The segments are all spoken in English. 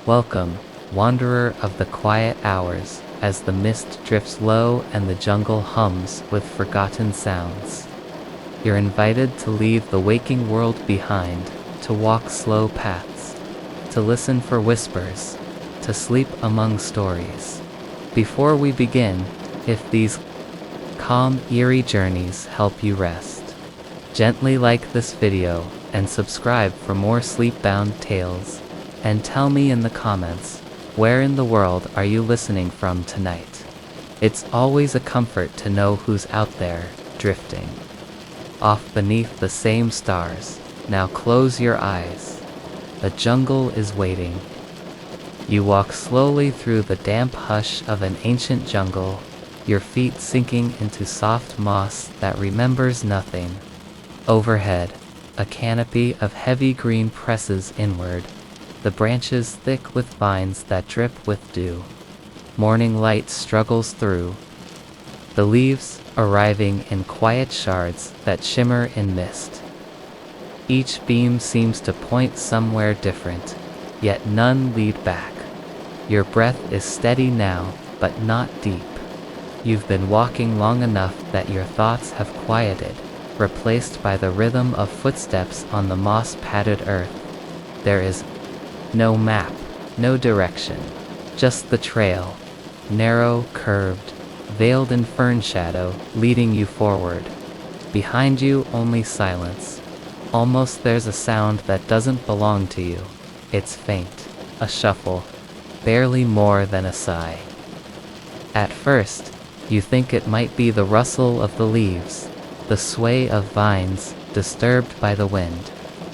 Welcome, wanderer of the quiet hours, as the mist drifts low and the jungle hums with forgotten sounds. You're invited to leave the waking world behind, to walk slow paths, to listen for whispers, to sleep among stories. Before we begin, if these calm, eerie journeys help you rest, gently like this video and subscribe for more sleep-bound tales. And tell me in the comments, where in the world are you listening from tonight? It's always a comfort to know who's out there, drifting off beneath the same stars. Now close your eyes. The jungle is waiting. You walk slowly through the damp hush of an ancient jungle, your feet sinking into soft moss that remembers nothing. Overhead, a canopy of heavy green presses inward, the branches thick with vines that drip with dew. Morning light struggles through, the leaves arriving in quiet shards that shimmer in mist. Each beam seems to point somewhere different, yet none lead back. Your breath is steady now, but not deep. You've been walking long enough that your thoughts have quieted, replaced by the rhythm of footsteps on the moss-padded earth. There is no map, no direction, just the trail, narrow, curved, veiled in fern shadow, leading you forward. Behind you, only silence. Almost there's a sound that doesn't belong to you. It's faint, a shuffle, barely more than a sigh. At first, you think it might be the rustle of the leaves, the sway of vines disturbed by the wind.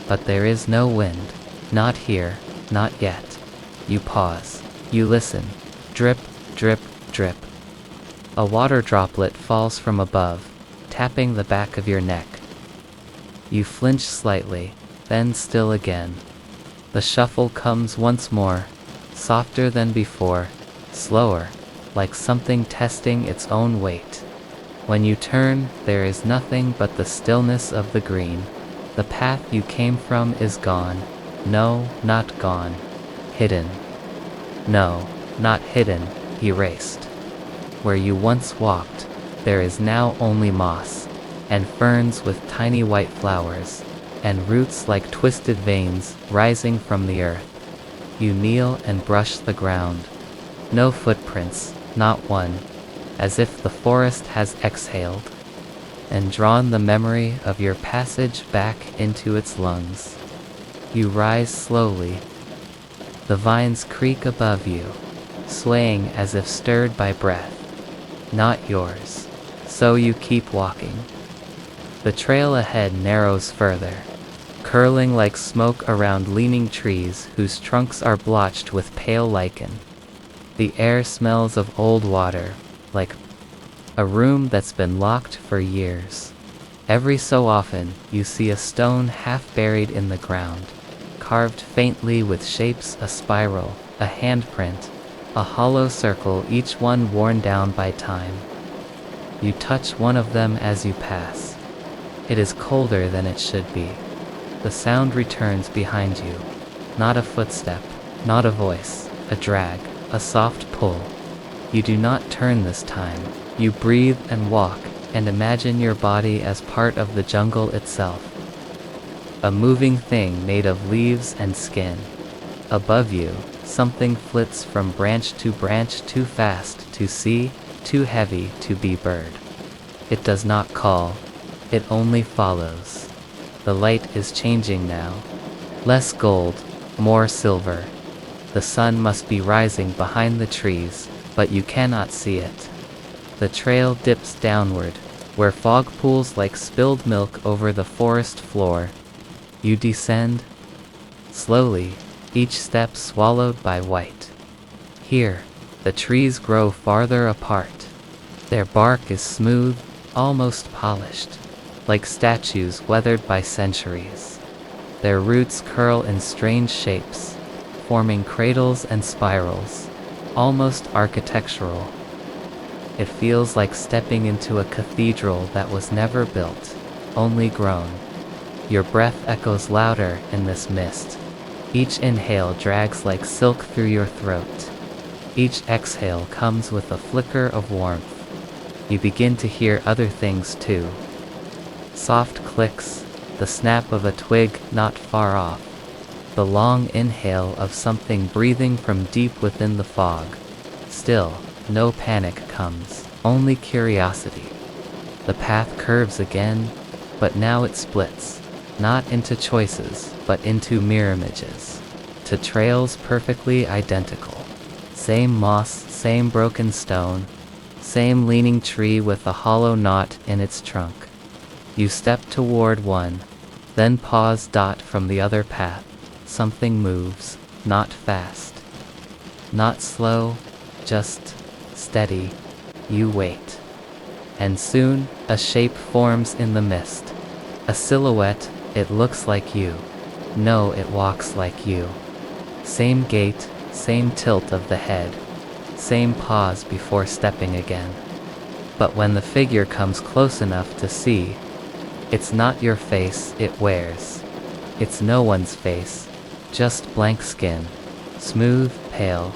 But there is no wind, not here. Not yet. You pause. You listen. Drip, drip, drip. A water droplet falls from above, tapping the back of your neck. You flinch slightly, then still again. The shuffle comes once more, softer than before, slower, like something testing its own weight. When you turn, there is nothing but the stillness of the green. The path you came from is gone. No, not gone. Hidden. No, not hidden, erased. Where you once walked, there is now only moss, and ferns with tiny white flowers, and roots like twisted veins rising from the earth. You kneel and brush the ground. No footprints, not one, as if the forest has exhaled and drawn the memory of your passage back into its lungs. You rise slowly. The vines creak above you, swaying as if stirred by breath. Not yours. So you keep walking. The trail ahead narrows further, curling like smoke around leaning trees whose trunks are blotched with pale lichen. The air smells of old water, like a room that's been locked for years. Every so often, you see a stone half buried in the ground, carved faintly with shapes: a spiral, a handprint, a hollow circle, each one worn down by time. You touch one of them as you pass. It is colder than it should be. The sound returns behind you. Not a footstep, not a voice, a drag, a soft pull. You do not turn this time. You breathe and walk, and imagine your body as part of the jungle itself. A moving thing made of leaves and skin. Above you, something flits from branch to branch, too fast to see, too heavy to be bird. It does not call, it only follows. The light is changing now. Less gold, more silver. The sun must be rising behind the trees, but you cannot see it. The trail dips downward, where fog pools like spilled milk over the forest floor. You descend, slowly, each step swallowed by white. Here, the trees grow farther apart. Their bark is smooth, almost polished, like statues weathered by centuries. Their roots curl in strange shapes, forming cradles and spirals, almost architectural. It feels like stepping into a cathedral that was never built, only grown. Your breath echoes louder in this mist, Each inhale drags like silk through your throat. Each exhale comes with a flicker of warmth. You begin to hear other things too. Soft clicks, the snap of a twig not far off, the long inhale of something breathing from deep within the fog. Still, no panic comes, only curiosity. The path curves again, but now it splits, not into choices, but into mirror images, to trails perfectly identical. Same moss, same broken stone, same leaning tree with a hollow knot in its trunk. You step toward one, then pause. From the other path, something moves, not fast, not slow, just steady. You wait. And soon, a shape forms in the mist. A silhouette. It looks like you. No, it walks like you. Same gait, same tilt of the head, same pause before stepping again. But when the figure comes close enough to see, it's not your face it wears. It's no one's face, just blank skin, smooth, pale.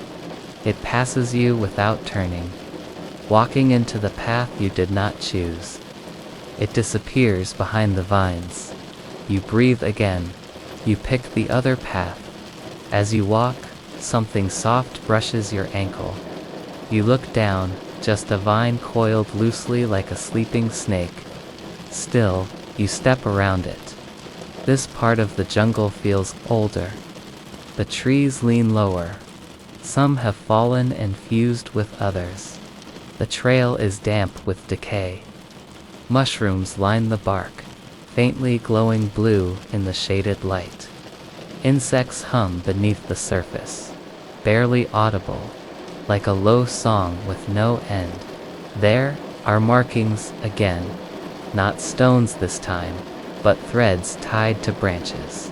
It passes you without turning, walking into the path you did not choose. It disappears behind the vines. You breathe again. You pick the other path. As you walk, something soft brushes your ankle. You look down, just a vine coiled loosely like a sleeping snake. Still, you step around it. This part of the jungle feels older. The trees lean lower. Some have fallen and fused with others. The trail is damp with decay. Mushrooms line the bark, faintly glowing blue in the shaded light. Insects hum beneath the surface, barely audible, like a low song with no end. There are markings again, not stones this time, but threads tied to branches.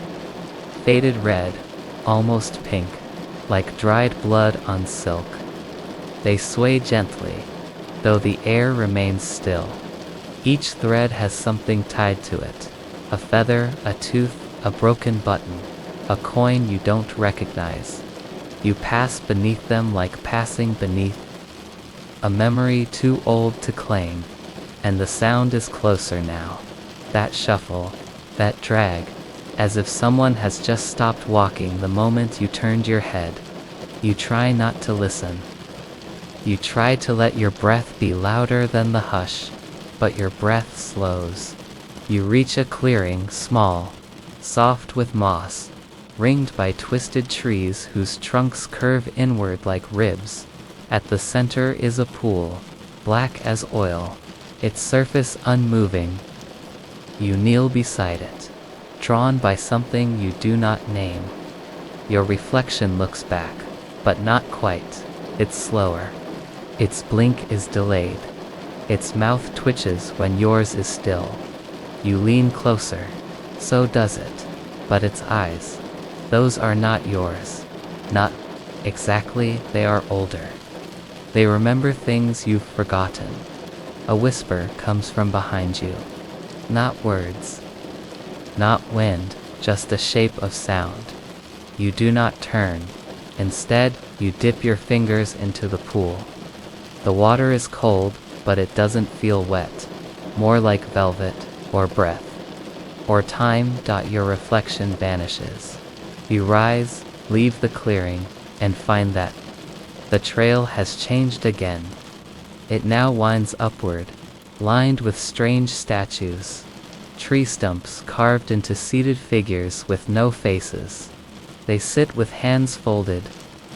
Faded red, almost pink, like dried blood on silk. They sway gently, though the air remains still. Each thread has something tied to it. A feather, a tooth, a broken button, a coin you don't recognize. You pass beneath them like passing beneath a memory too old to claim. And the sound is closer now. That shuffle, that drag, as if someone has just stopped walking the moment you turned your head. You try not to listen. You try to let your breath be louder than the hush, but your breath slows. You reach a clearing, small, soft with moss, ringed by twisted trees whose trunks curve inward like ribs. At the center is a pool, black as oil, its surface unmoving. You kneel beside it, drawn by something you do not name. Your reflection looks back, but not quite. It's slower. Its blink is delayed. Its mouth twitches when yours is still. You lean closer. So does it. But its eyes, those are not yours. Not exactly, they are older. They remember things you've forgotten. A whisper comes from behind you. Not words. Not wind, just a shape of sound. You do not turn. Instead, you dip your fingers into the pool. The water is cold, but it doesn't feel wet. More like velvet, or breath. Or time. Your reflection vanishes. You rise, leave the clearing, and find that the trail has changed again. It now winds upward, lined with strange statues. Tree stumps carved into seated figures with no faces. They sit with hands folded,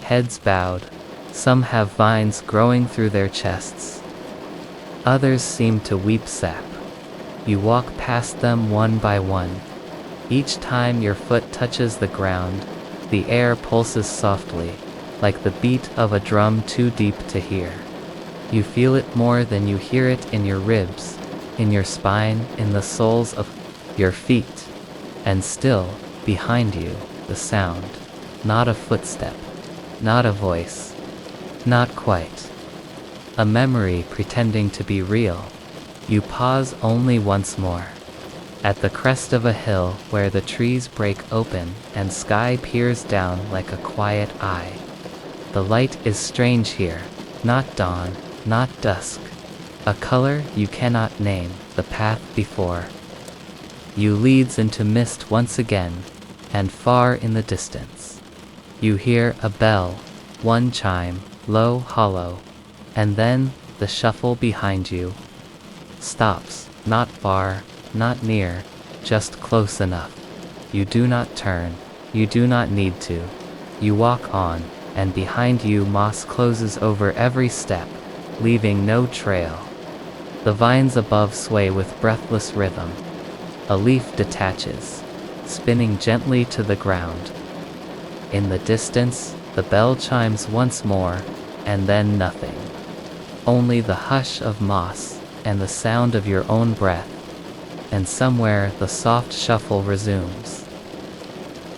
heads bowed. Some have vines growing through their chests. Others seem to weep sap. You walk past them one by one. Each time your foot touches the ground, the air pulses softly, like the beat of a drum too deep to hear. You feel it more than you hear it in your ribs, in your spine, in the soles of your feet. And still, behind you, the sound. Not a footstep. Not a voice. Not quite. A memory pretending to be real. You pause only once more. At the crest of a hill where the trees break open and sky peers down like a quiet eye. The light is strange here, not dawn, not dusk. A color you cannot name, the path before you leads into mist once again, and far in the distance you hear a bell, one chime, low, hollow, and then the shuffle behind you stops, not far, not near, just close enough. You do not turn, you do not need to. You walk on, and behind you moss closes over every step, leaving no trail. The vines above sway with breathless rhythm. A leaf detaches, spinning gently to the ground. In the distance, the bell chimes once more, and then nothing. Only the hush of moss, and the sound of your own breath. And somewhere the soft shuffle resumes.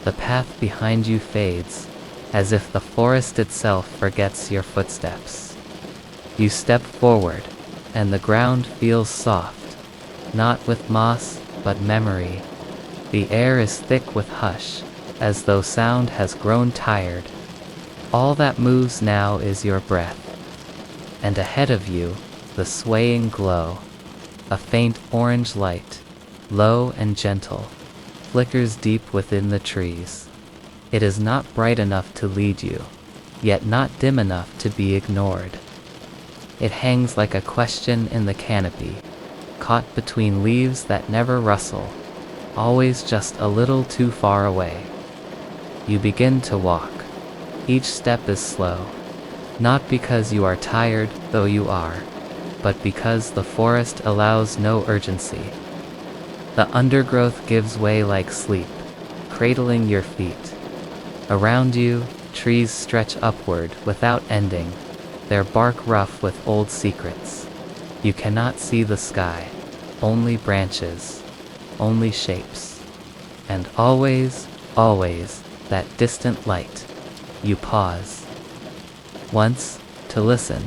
The path behind you fades, as if the forest itself forgets your footsteps. You step forward, and the ground feels soft, not with moss, but memory. The air is thick with hush, as though sound has grown tired. All that moves now is your breath. And ahead of you, the swaying glow. A faint orange light, low and gentle, flickers deep within the trees. It is not bright enough to lead you, yet not dim enough to be ignored. It hangs like a question in the canopy, caught between leaves that never rustle, always just a little too far away. You begin to walk. Each step is slow, not because you are tired, though you are, but because the forest allows no urgency. The undergrowth gives way like sleep, cradling your feet. Around you, trees stretch upward without ending, their bark rough with old secrets. You cannot see the sky, only branches, only shapes. And always, always, that distant light. You pause. Once, to listen.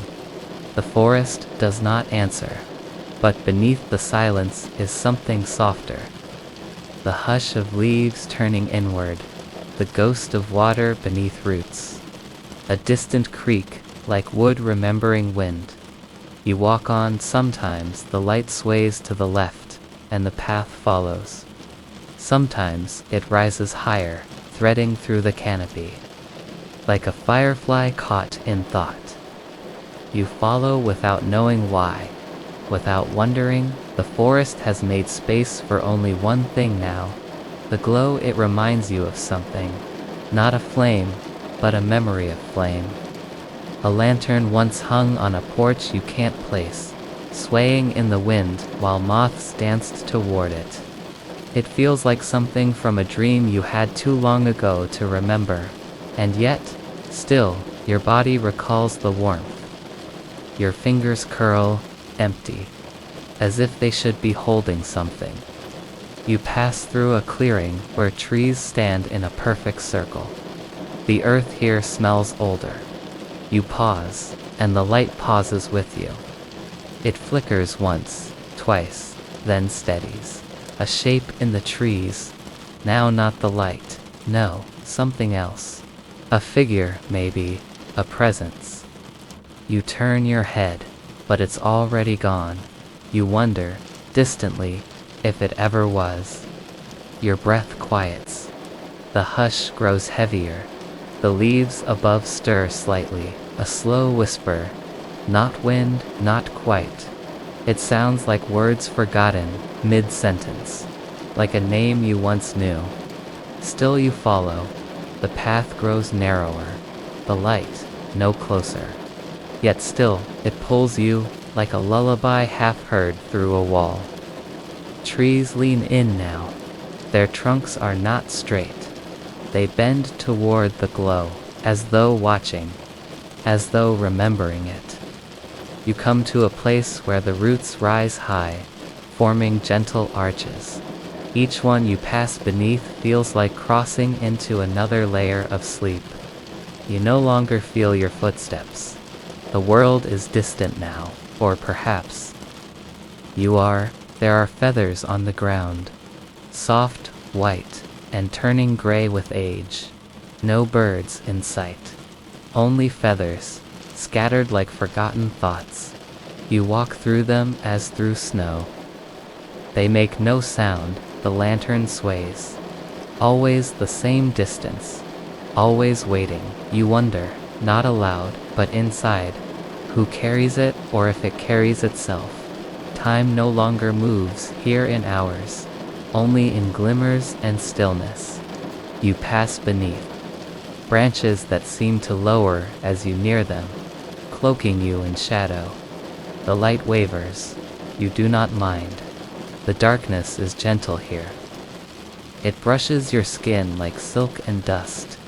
The forest does not answer, but beneath the silence is something softer. The hush of leaves turning inward, the ghost of water beneath roots. A distant creak, like wood remembering wind. You walk on, sometimes the light sways to the left, and the path follows. Sometimes it rises higher, threading through the canopy. Like a firefly caught in thought. You follow without knowing why. Without wondering, the forest has made space for only one thing now. The glow. It reminds you of something. Not a flame, but a memory of flame. A lantern once hung on a porch you can't place, swaying in the wind while moths danced toward it. It feels like something from a dream you had too long ago to remember, and yet, still, your body recalls the warmth. Your fingers curl, empty, as if they should be holding something. You pass through a clearing where trees stand in a perfect circle. The earth here smells older. You pause, and the light pauses with you. It flickers once, twice, then steadies. A shape in the trees. Now not the light, no, something else. A figure, maybe, a presence. You turn your head, but it's already gone. You wonder, distantly, if it ever was. Your breath quiets. The hush grows heavier. The leaves above stir slightly, a slow whisper. Not wind, not quite. It sounds like words forgotten, mid-sentence. Like a name you once knew. Still you follow. The path grows narrower. The light, no closer. Yet still, it pulls you, like a lullaby half heard through a wall. Trees lean in now. Their trunks are not straight. They bend toward the glow, as though watching, as though remembering it. You come to a place where the roots rise high, forming gentle arches. Each one you pass beneath feels like crossing into another layer of sleep. You no longer feel your footsteps. The world is distant now, or perhaps you are. There are feathers on the ground, soft, white, and turning gray with age. No birds in sight. Only feathers, scattered like forgotten thoughts. You walk through them as through snow. They make no sound, the lantern sways. Always the same distance. Always waiting. You wonder, not aloud, but inside, who carries it or if it carries itself. Time no longer moves here in hours, only in glimmers and stillness. You pass beneath. Branches that seem to lower as you near them, cloaking you in shadow. The light wavers. You do not mind. The darkness is gentle here. It brushes your skin like silk and dust.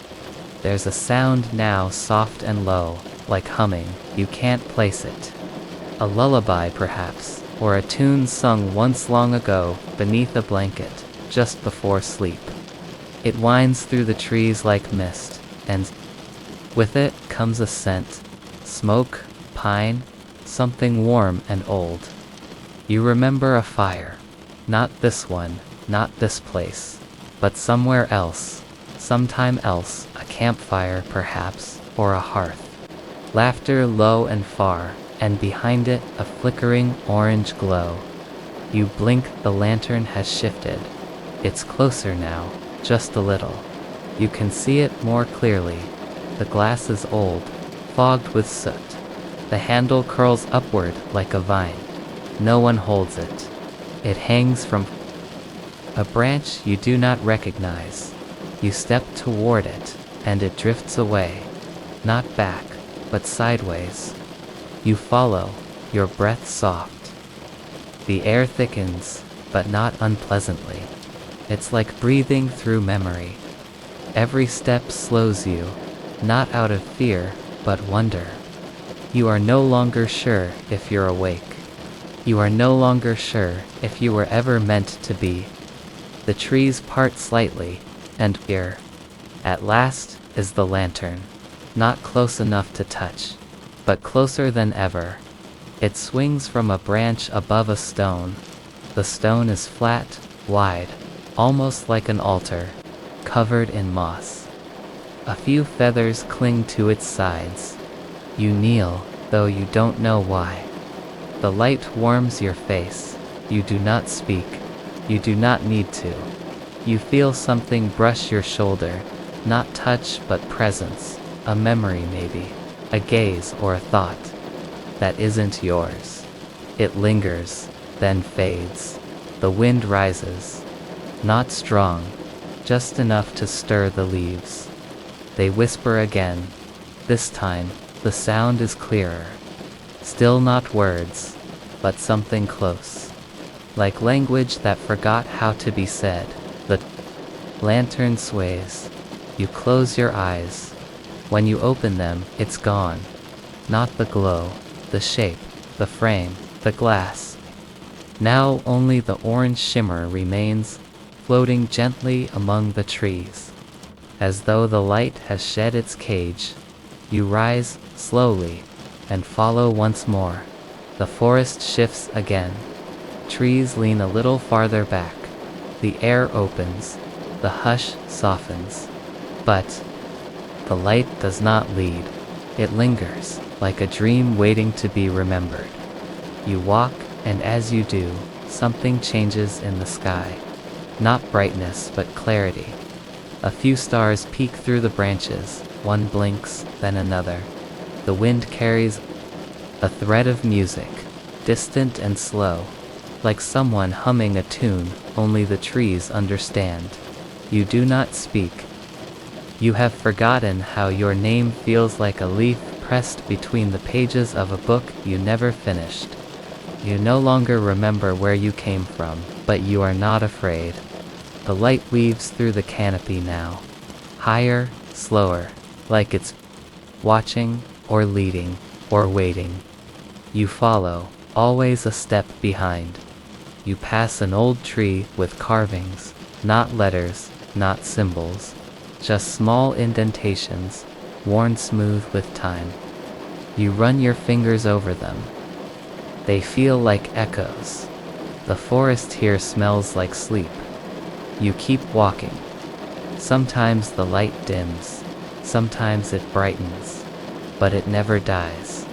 There's a sound now soft and low, like humming. You can't place it. A lullaby perhaps, or a tune sung once long ago beneath a blanket, just before sleep. It winds through the trees like mist, and with it comes a scent. Smoke, pine, something warm and old. You remember a fire. Not this one, not this place, but somewhere else, sometime else, a campfire perhaps, or a hearth. Laughter low and far, and behind it a flickering orange glow. You blink, the lantern has shifted. It's closer now, just a little. You can see it more clearly. The glass is old, fogged with soot. The handle curls upward like a vine. No one holds it. It hangs from a branch you do not recognize. You step toward it, and it drifts away. Not back, but sideways. You follow, your breath soft. The air thickens, but not unpleasantly. It's like breathing through memory. Every step slows you, not out of fear, but wonder. You are no longer sure if you're awake. You are no longer sure if you were ever meant to be. The trees part slightly, and here, at last, is the lantern. Not close enough to touch, but closer than ever. It swings from a branch above a stone. The stone is flat, wide, almost like an altar, covered in moss. A few feathers cling to its sides. You kneel, though you don't know why. The light warms your face. You do not speak. You do not need to. You feel something brush your shoulder, not touch but presence, a memory maybe, a gaze or a thought that isn't yours. It lingers, then fades. The wind rises. Not strong, just enough to stir the leaves. They whisper again. This time, the sound is clearer. Still not words, but something close. Like language that forgot how to be said. The lantern sways. You close your eyes. When you open them, it's gone. Not the glow, the shape, the frame, the glass. Now only the orange shimmer remains, floating gently among the trees. As though the light has shed its cage, you rise slowly and follow once more. The forest shifts again. Trees lean a little farther back. The air opens. The hush softens. But the light does not lead. It lingers, like a dream waiting to be remembered. You walk, and as you do, something changes in the sky. Not brightness, but clarity. A few stars peek through the branches. One blinks, then another. The wind carries a thread of music, distant and slow, like someone humming a tune only the trees understand. You do not speak. You have forgotten how your name feels like a leaf pressed between the pages of a book you never finished. You no longer remember where you came from, but you are not afraid. The light weaves through the canopy now. Higher, slower, like it's watching, or leading, or waiting. You follow, always a step behind. You pass an old tree with carvings, not letters, not symbols, just small indentations, worn smooth with time. You run your fingers over them. They feel like echoes. The forest here smells like sleep. You keep walking. Sometimes the light dims, sometimes it brightens, but it never dies.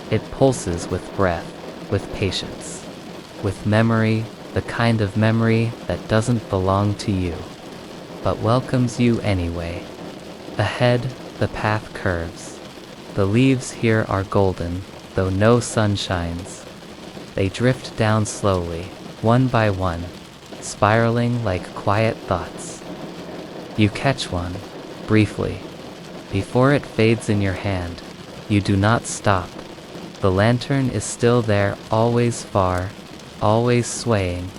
It pulses with breath, with patience, with memory, the kind of memory that doesn't belong to you, but welcomes you anyway. Ahead, the path curves. The leaves here are golden, though no sun shines. They drift down slowly, one by one, spiraling like quiet thoughts. You catch one, briefly. Before it fades in your hand, you do not stop. The lantern is still there, always far, always swaying,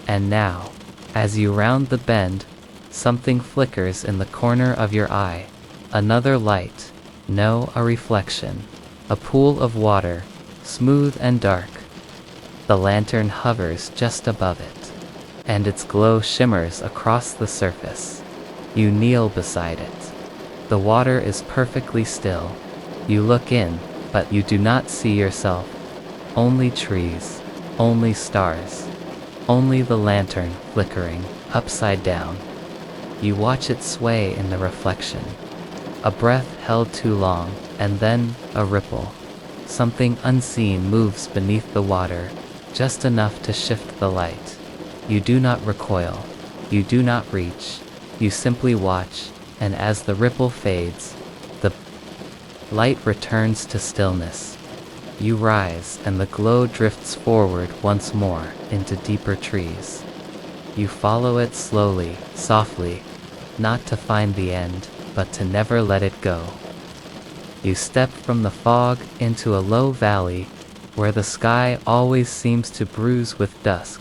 and now, as you round the bend, something flickers in the corner of your eye. Another light. No, a reflection. A pool of water, smooth and dark. The lantern hovers just above it, and its glow shimmers across the surface. You kneel beside it. The water is perfectly still. You look in, but you do not see yourself. Only trees, only stars, only the lantern flickering, upside down. You watch it sway in the reflection. A breath held too long, and then, a ripple. Something unseen moves beneath the water, just enough to shift the light. You do not recoil. You do not reach. You simply watch, and as the ripple fades, the light returns to stillness. You rise, and the glow drifts forward once more, into deeper trees. You follow it slowly, softly, not to find the end, but to never let it go. You step from the fog into a low valley, where the sky always seems to bruise with dusk,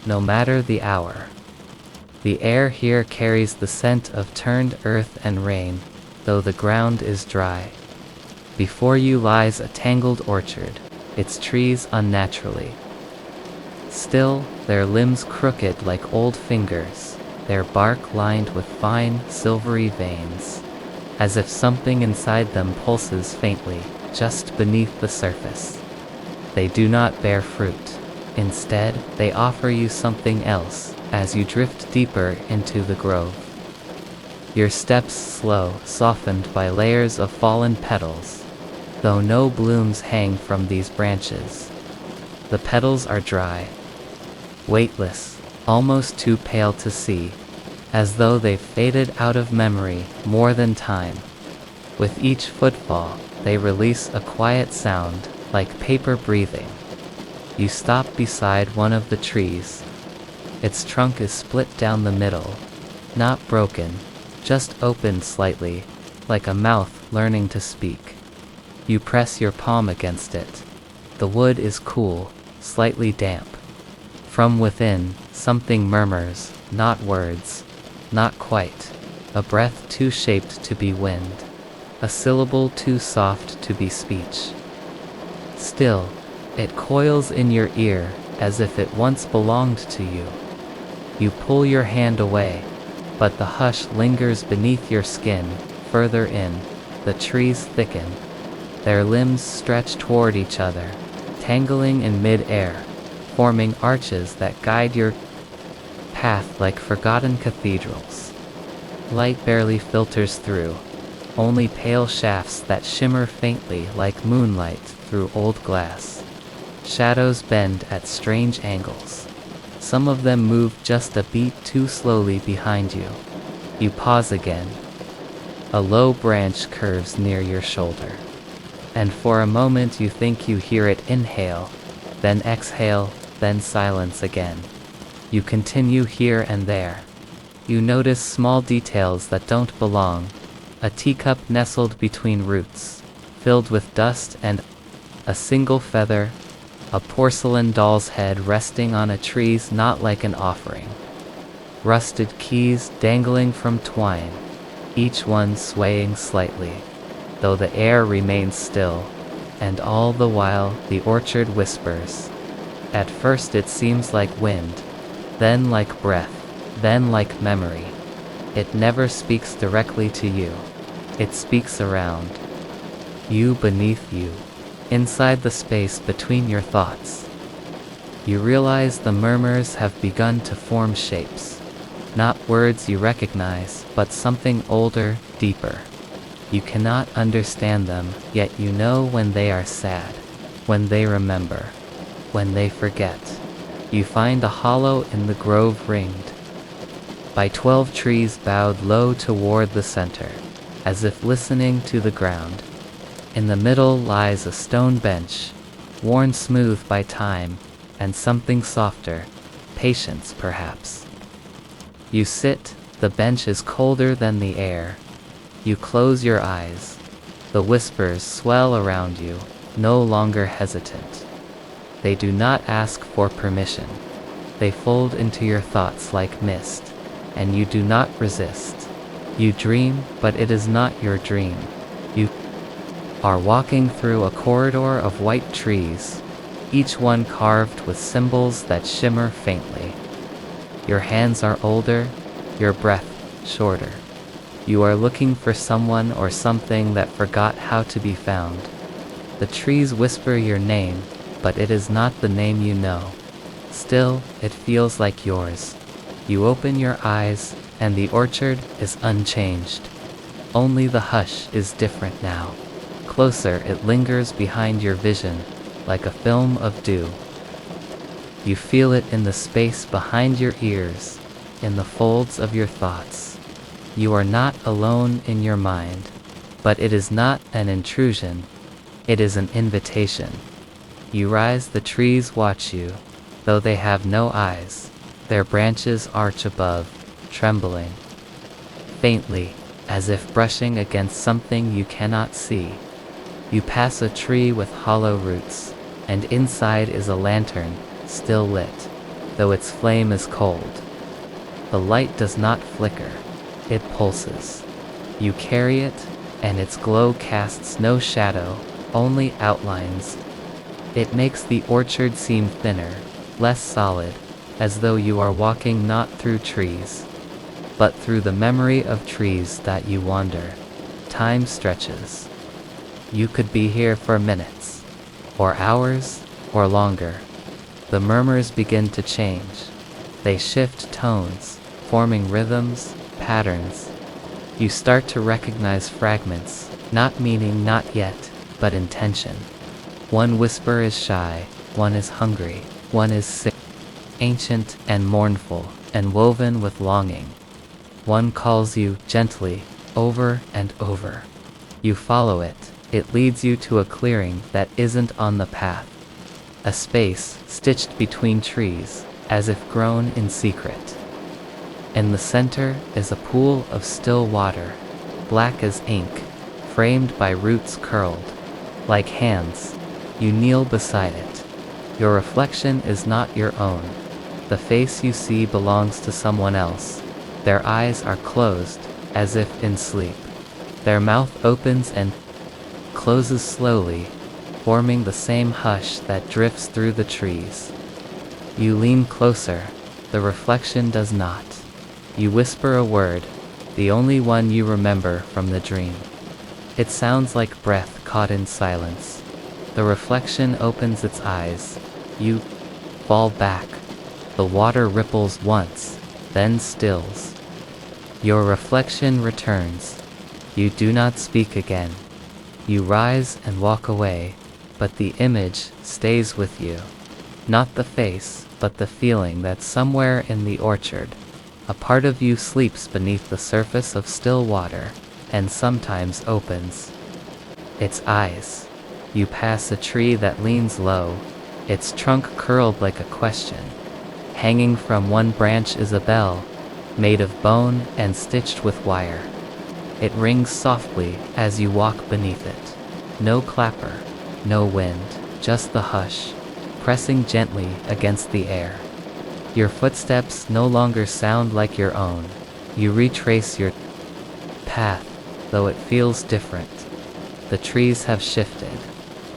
no matter the hour. The air here carries the scent of turned earth and rain, though the ground is dry. Before you lies a tangled orchard, its trees unnaturally still, their limbs crooked like old fingers, their bark lined with fine, silvery veins, as if something inside them pulses faintly, just beneath the surface. They do not bear fruit. Instead, they offer you something else, as you drift deeper into the grove. Your steps slow, softened by layers of fallen petals, though no blooms hang from these branches. The petals are dry, weightless, almost too pale to see, as though they've faded out of memory more than time. With each footfall, they release a quiet sound, like paper breathing. You stop beside one of the trees. Its trunk is split down the middle, not broken, just opened slightly, like a mouth learning to speak. You press your palm against it. The wood is cool, slightly damp. From within, something murmurs, not words, not quite. A breath too shaped to be wind, a syllable too soft to be speech. Still, it coils in your ear, as if it once belonged to you. You pull your hand away, but the hush lingers beneath your skin. Further in, the trees thicken. Their limbs stretch toward each other, tangling in mid-air, forming arches that guide your path like forgotten cathedrals. Light barely filters through, only pale shafts that shimmer faintly like moonlight through old glass. Shadows bend at strange angles. Some of them move just a beat too slowly behind you. You pause again. A low branch curves near your shoulder. And for a moment you think you hear it inhale, then exhale, then silence again. You continue here and there. You notice small details that don't belong. A teacup nestled between roots, filled with dust, and a single feather, a porcelain doll's head resting on a tree's not like an offering. Rusted keys dangling from twine, each one swaying slightly, though the air remains still, and all the while the orchard whispers. At first it seems like wind, then like breath, then like memory. It never speaks directly to you. It speaks around you, beneath you, inside the space between your thoughts. You realize the murmurs have begun to form shapes. Not words you recognize, but something older, deeper. You cannot understand them, yet you know when they are sad, when they remember, when they forget. You find a hollow in the grove ringed by 12 trees bowed low toward the center, as if listening to the ground. In the middle lies a stone bench, worn smooth by time, and something softer, patience perhaps. You sit, the bench is colder than the air. You close your eyes. The whispers swell around you, no longer hesitant. They do not ask for permission. They fold into your thoughts like mist, and you do not resist. You dream, but it is not your dream. You are walking through a corridor of white trees, each one carved with symbols that shimmer faintly. Your hands are older, your breath shorter. You are looking for someone or something that forgot how to be found. The trees whisper your name, but it is not the name you know. Still, it feels like yours. You open your eyes, and the orchard is unchanged. Only the hush is different now. Closer, it lingers behind your vision, like a film of dew. You feel it in the space behind your ears, in the folds of your thoughts. You are not alone in your mind, but it is not an intrusion. It is an invitation. You rise, the trees watch you, though they have no eyes. Their branches arch above, trembling faintly, as if brushing against something you cannot see. You pass a tree with hollow roots, and inside is a lantern, still lit, though its flame is cold. The light does not flicker, it pulses. You carry it, and its glow casts no shadow, only outlines. It makes the orchard seem thinner, less solid, as though you are walking not through trees, but through the memory of trees that you wander. Time stretches. You could be here for minutes, or hours, or longer. The murmurs begin to change. They shift tones, forming rhythms, patterns. You start to recognize fragments, not meaning, not yet, but intention. One whisper is shy, one is hungry, one is sick, ancient and mournful, and woven with longing. One calls you gently, over and over. You follow it. It leads you to a clearing that isn't on the path. A space stitched between trees, as if grown in secret. In the center is a pool of still water, black as ink, framed by roots curled. Like hands, you kneel beside it. Your reflection is not your own. The face you see belongs to someone else. Their eyes are closed, as if in sleep. Their mouth opens and closes slowly, forming the same hush that drifts through the trees. You lean closer. The reflection does not. You whisper a word, the only one you remember from the dream. It sounds like breath caught in silence. The reflection opens its eyes. You fall back. The water ripples once, then stills. Your reflection returns. You do not speak again. You rise and walk away, but the image stays with you. Not the face, but the feeling that somewhere in the orchard, a part of you sleeps beneath the surface of still water, and sometimes opens its eyes. You pass a tree that leans low, its trunk curled like a question. Hanging from one branch is a bell, made of bone and stitched with wire. It rings softly as you walk beneath it. No clapper, no wind, just the hush, pressing gently against the air. Your footsteps no longer sound like your own. You retrace your path, though it feels different. The trees have shifted.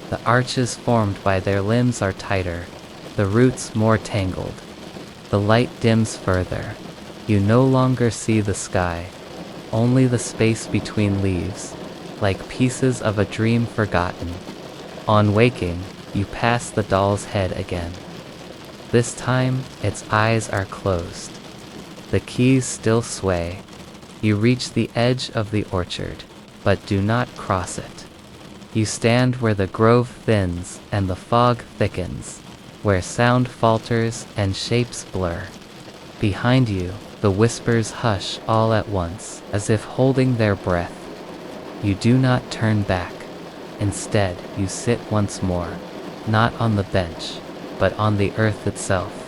The arches formed by their limbs are tighter, the roots more tangled. The light dims further. You no longer see the sky, only the space between leaves, like pieces of a dream forgotten. On waking, you pass the doll's head again. This time, its eyes are closed. The keys still sway. You reach the edge of the orchard, but do not cross it. You stand where the grove thins and the fog thickens, where sound falters and shapes blur. Behind you, the whispers hush all at once, as if holding their breath. You do not turn back. Instead, you sit once more, not on the bench, but on the earth itself.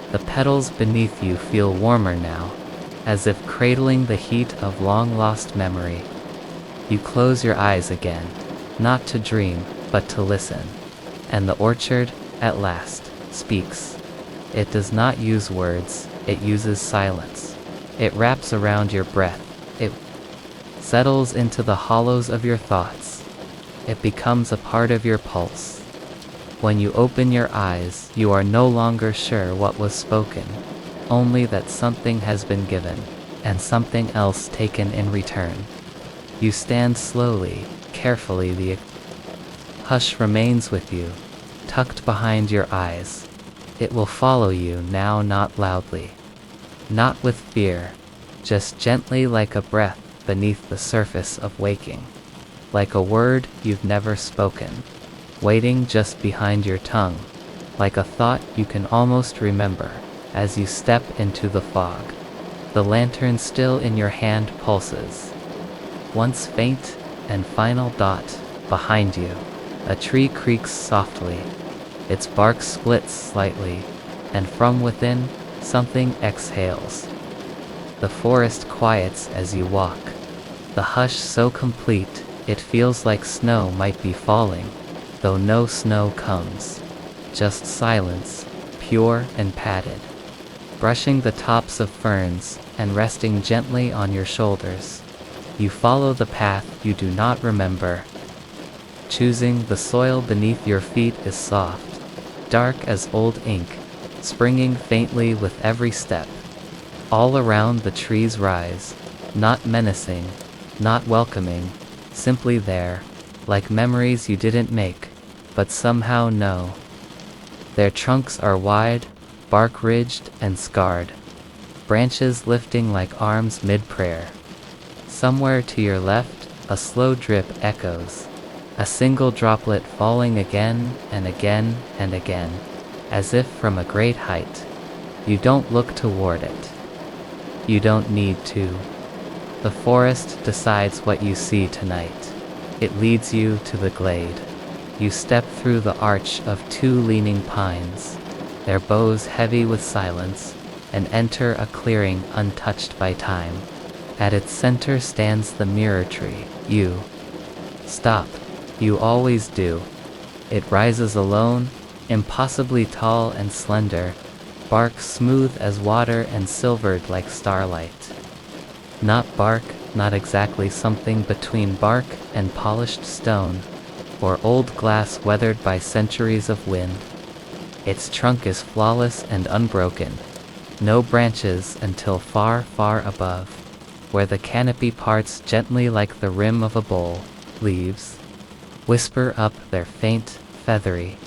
The petals beneath you feel warmer now, as if cradling the heat of long-lost memory. You close your eyes again, not to dream, but to listen. And the orchard, at last, speaks. It does not use words, it uses silence. It wraps around your breath. It settles into the hollows of your thoughts. It becomes a part of your pulse. When you open your eyes, you are no longer sure what was spoken, only that something has been given, and something else taken in return. You stand slowly, carefully. The hush remains with you, tucked behind your eyes. It will follow you now, not loudly, not with fear, just gently, like a breath beneath the surface of waking, like a word you've never spoken, waiting just behind your tongue, like a thought you can almost remember. As you step into the fog, the lantern still in your hand pulses. Once faint and final dot behind you, a tree creaks softly. Its bark splits slightly, and from within, something exhales. The forest quiets as you walk, the hush so complete it feels like snow might be falling, though no snow comes. Just silence, pure and padded, brushing the tops of ferns and resting gently on your shoulders. You follow the path you do not remember. Choosing the soil beneath your feet is soft, dark as old ink, springing faintly with every step. All around the trees rise, not menacing, not welcoming, simply there, like memories you didn't make, but somehow know. Their trunks are wide, bark ridged and scarred, branches lifting like arms mid-prayer. Somewhere to your left, a slow drip echoes, a single droplet falling again and again and again, as if from a great height. You don't look toward it. You don't need to. The forest decides what you see tonight. It leads you to the glade. You step through the arch of two leaning pines, their boughs heavy with silence, and enter a clearing untouched by time. At its center stands the mirror tree. You stop. You always do. It rises alone, impossibly tall and slender, bark smooth as water and silvered like starlight. Not bark, not exactly, something between bark and polished stone, or old glass weathered by centuries of wind. Its trunk is flawless and unbroken. No branches until far, far above, where the canopy parts gently like the rim of a bowl. Leaves whisper up their faint, feathery,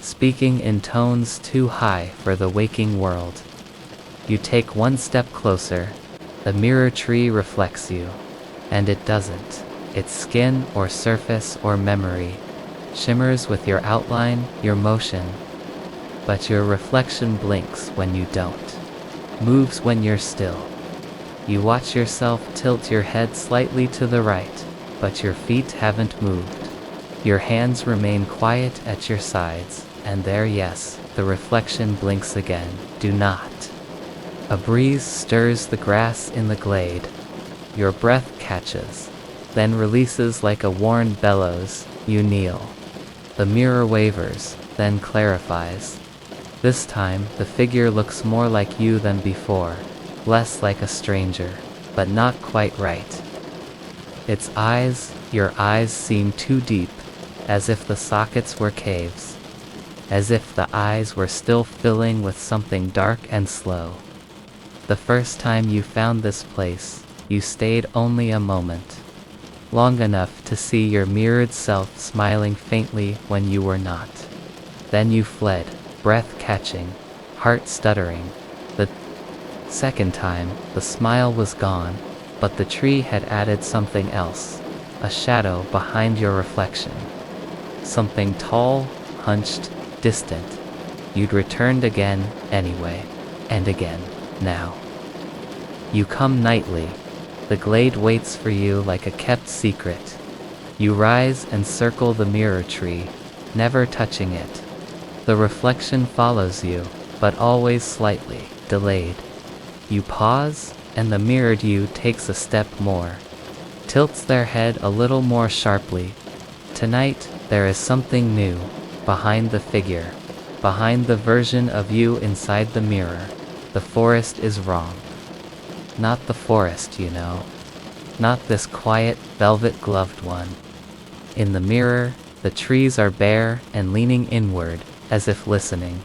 speaking in tones too high for the waking world. You take one step closer. The mirror tree reflects you, and it doesn't. Its skin or surface or memory shimmers with your outline, your motion, but your reflection blinks when you don't, moves when you're still. You watch yourself tilt your head slightly to the right, but your feet haven't moved. Your hands remain quiet at your sides, and there, yes, the reflection blinks again. Do not. A breeze stirs the grass in the glade. Your breath catches, then releases like a worn bellows. You kneel. The mirror wavers, then clarifies. This time, the figure looks more like you than before, less like a stranger, but not quite right. Its eyes, your eyes, seem too deep, as if the sockets were caves, as if the eyes were still filling with something dark and slow. The first time you found this place, you stayed only a moment, long enough to see your mirrored self smiling faintly when you were not. Then you fled, breath catching, heart stuttering. The Second time, the smile was gone, but the tree had added something else, a shadow behind your reflection. Something tall, hunched, distant. You'd returned again, anyway, and again, now. You come nightly. The glade waits for you like a kept secret. You rise and circle the mirror tree, never touching it. The reflection follows you, but always slightly, delayed. You pause, and the mirrored you takes a step more, tilts their head a little more sharply. Tonight, there is something new, behind the figure, behind the version of you inside the mirror. The forest is wrong. Not the forest, you know. Not this quiet, velvet-gloved one. In the mirror, the trees are bare and leaning inward, as if listening.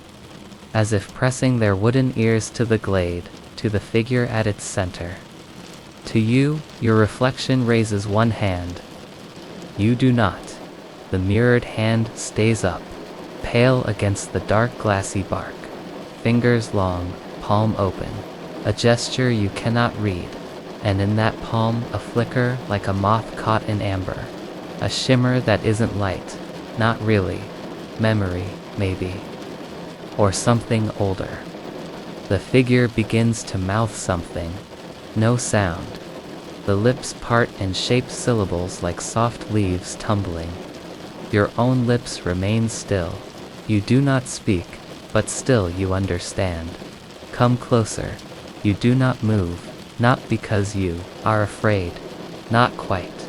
As if pressing their wooden ears to the glade, to the figure at its center. To you, your reflection raises one hand. You do not. The mirrored hand stays up, pale against the dark glassy bark. Fingers long, palm open. A gesture you cannot read, and in that palm a flicker like a moth caught in amber. A shimmer that isn't light, not really. Memory, maybe. Or something older. The figure begins to mouth something. No sound. The lips part and shape syllables like soft leaves tumbling. Your own lips remain still. You do not speak, but still you understand. Come closer. You do not move, not because you are afraid. Not quite.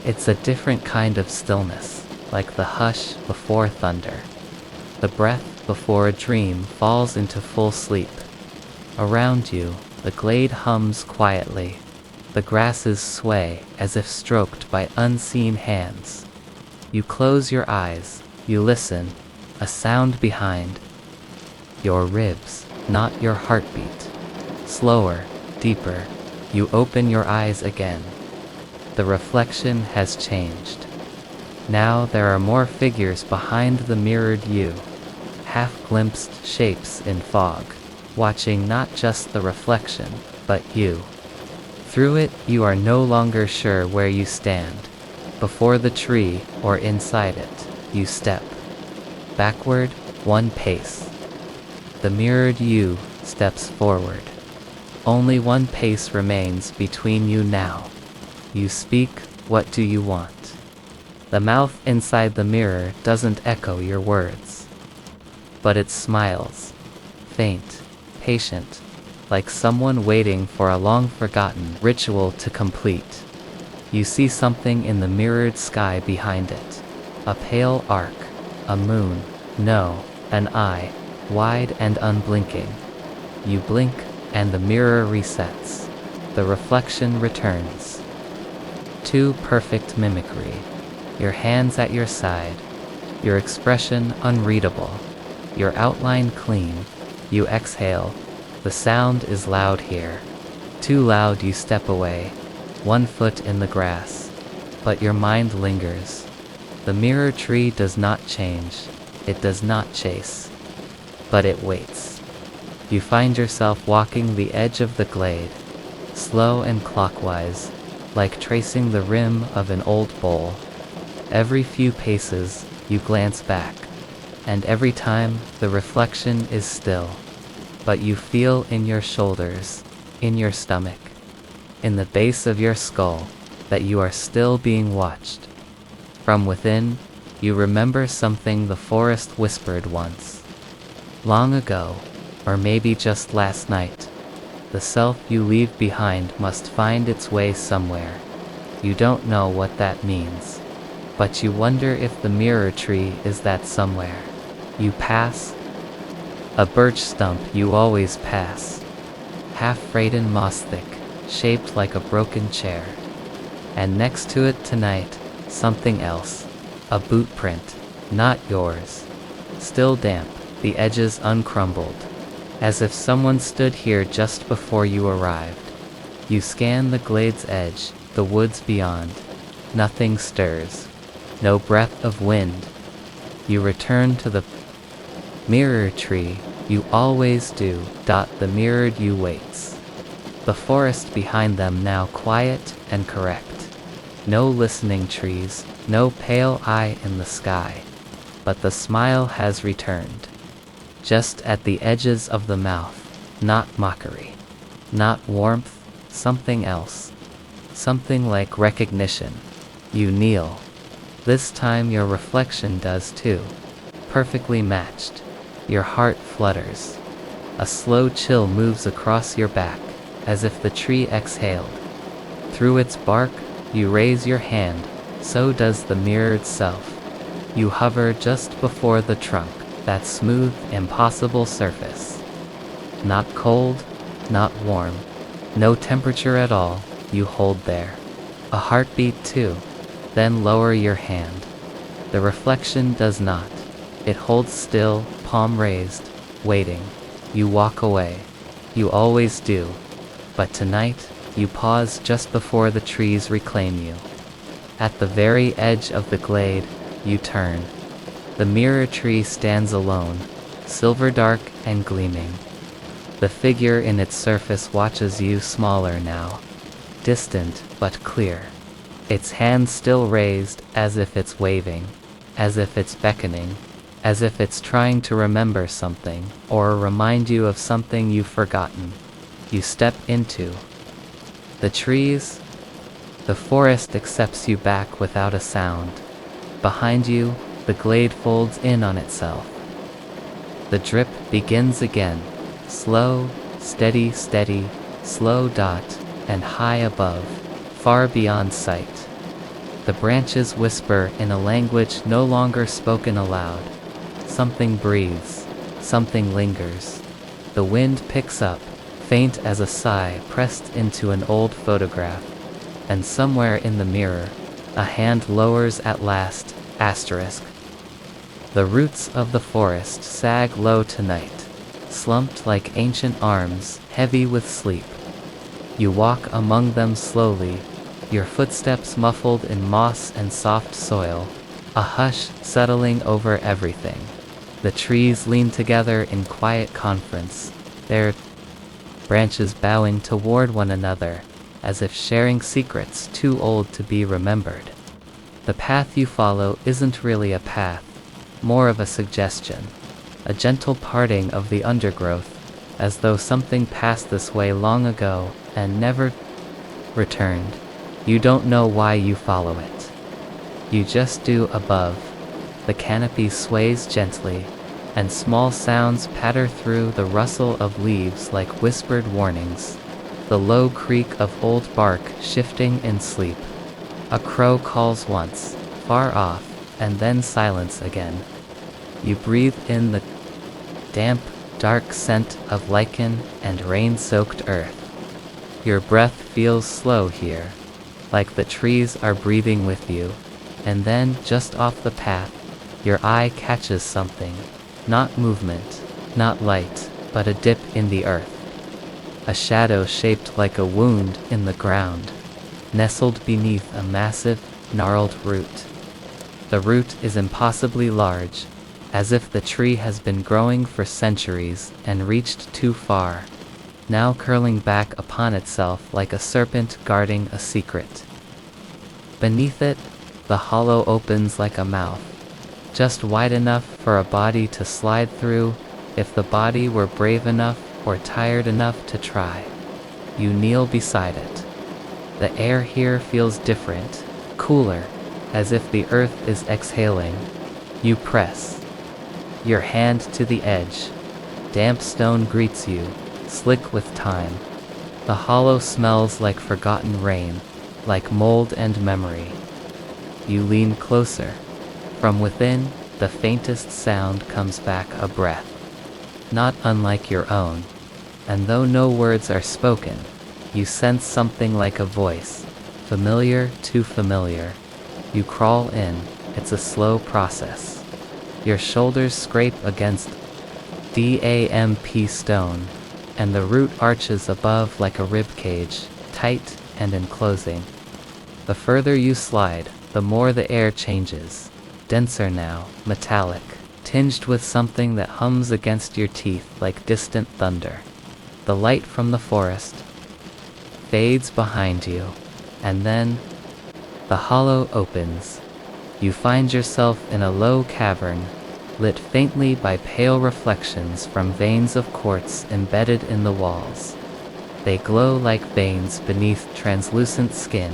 It's a different kind of stillness, like the hush before thunder. The breath before a dream falls into full sleep. Around you, the glade hums quietly. The grasses sway as if stroked by unseen hands. You close your eyes, you listen, a sound behind. Your ribs, not your heartbeat. Slower, deeper, you open your eyes again. The reflection has changed. Now there are more figures behind the mirrored you, half-glimpsed shapes in fog, watching not just the reflection, but you. Through it, you are no longer sure where you stand. Before the tree, or inside it, you step. Backward, one pace. The mirrored you steps forward. Only one pace remains between you now. You speak, what do you want? The mouth inside the mirror doesn't echo your words. But it smiles. Faint, patient, like someone waiting for a long-forgotten ritual to complete. You see something in the mirrored sky behind it. A pale arc, a moon, no, an eye, wide and unblinking. You blink, and the mirror resets. The reflection returns. Too perfect mimicry. Your hands at your side. Your expression unreadable. Your outline clean. You exhale. The sound is loud here. Too loud you step away. 1 foot in the grass. But your mind lingers. The mirror tree does not change. It does not chase. But it waits. You find yourself walking the edge of the glade, slow and clockwise, like tracing the rim of an old bowl. Every few paces, you glance back, and every time the reflection is still. But you feel in your shoulders, in your stomach, in the base of your skull, that you are still being watched. From within, you remember something the forest whispered once. Long ago, or maybe just last night, the self you leave behind must find its way somewhere. You don't know what that means, but you wonder if the mirror tree is that somewhere. You pass. A birch stump you always pass. Half-frozen moss thick, shaped like a broken chair. And next to it tonight, something else. A boot print, not yours. Still damp, the edges uncrumbled. As if someone stood here just before you arrived. You scan the glade's edge, the woods beyond. Nothing stirs. No breath of wind. You return to the mirror tree, You always do. The mirrored you waits. The forest behind them now quiet and correct. No listening trees, no pale eye in the sky. But the smile has returned. Just at the edges of the mouth, not mockery. Not warmth, something else. Something like recognition. You kneel. This time your reflection does too. Perfectly matched. Your heart flutters. A slow chill moves across your back, as if the tree exhaled. Through its bark, you raise your hand, so does the mirrored self. You hover just before the trunk, that smooth, impossible surface. Not cold, not warm. No temperature at all, you hold there. A heartbeat too. Then lower your hand. The reflection does not. It holds still, palm raised, waiting. You walk away. You always do. But tonight, you pause just before the trees reclaim you. At the very edge of the glade, you turn. The mirror tree stands alone, silver dark and gleaming. The figure in its surface watches you, smaller now. Distant, but clear. Its hand still raised, as if it's waving, as if it's beckoning, as if it's trying to remember something, or remind you of something you've forgotten. You step into the trees. The forest accepts you back without a sound. Behind you, the glade folds in on itself. The drip begins again, slow, steady, steady, slow dot, and high above, far beyond sight. The branches whisper in a language no longer spoken aloud. Something breathes, something lingers. The wind picks up, faint as a sigh pressed into an old photograph. And somewhere in the mirror, a hand lowers at last, asterisk. The roots of the forest sag low tonight, slumped like ancient arms, heavy with sleep. You walk among them slowly, your footsteps muffled in moss and soft soil, a hush settling over everything. The trees lean together in quiet conference, their branches bowing toward one another, as if sharing secrets too old to be remembered. The path you follow isn't really a path, more of a suggestion, a gentle parting of the undergrowth, as though something passed this way long ago and never returned. You don't know why you follow it. You just do. Above, the canopy sways gently, and small sounds patter through, the rustle of leaves like whispered warnings, the low creak of old bark shifting in sleep. A crow calls once, far off, and then silence again. You breathe in the damp, dark scent of lichen and rain-soaked earth. Your breath feels slow here, like the trees are breathing with you, and then, just off the path, your eye catches something. Not movement, not light, but a dip in the earth. A shadow shaped like a wound in the ground, nestled beneath a massive, gnarled root. The root is impossibly large, as if the tree has been growing for centuries and reached too far, now curling back upon itself like a serpent guarding a secret. Beneath it, the hollow opens like a mouth, just wide enough for a body to slide through, if the body were brave enough or tired enough to try. You kneel beside it. The air here feels different, cooler, as if the earth is exhaling. You press your hand to the edge. Damp stone greets you, slick with time. The hollow smells like forgotten rain, like mold and memory. You lean closer. From within, the faintest sound comes back, a breath, not unlike your own. And though no words are spoken, you sense something like a voice, familiar, too familiar. You crawl in. It's a slow process. Your shoulders scrape against damp stone, and the root arches above like a rib cage, tight and enclosing. The further you slide, the more the air changes, denser now, metallic, tinged with something that hums against your teeth like distant thunder. The light from the forest fades behind you, and then the hollow opens. You find yourself in a low cavern, lit faintly by pale reflections from veins of quartz embedded in the walls. They glow like veins beneath translucent skin,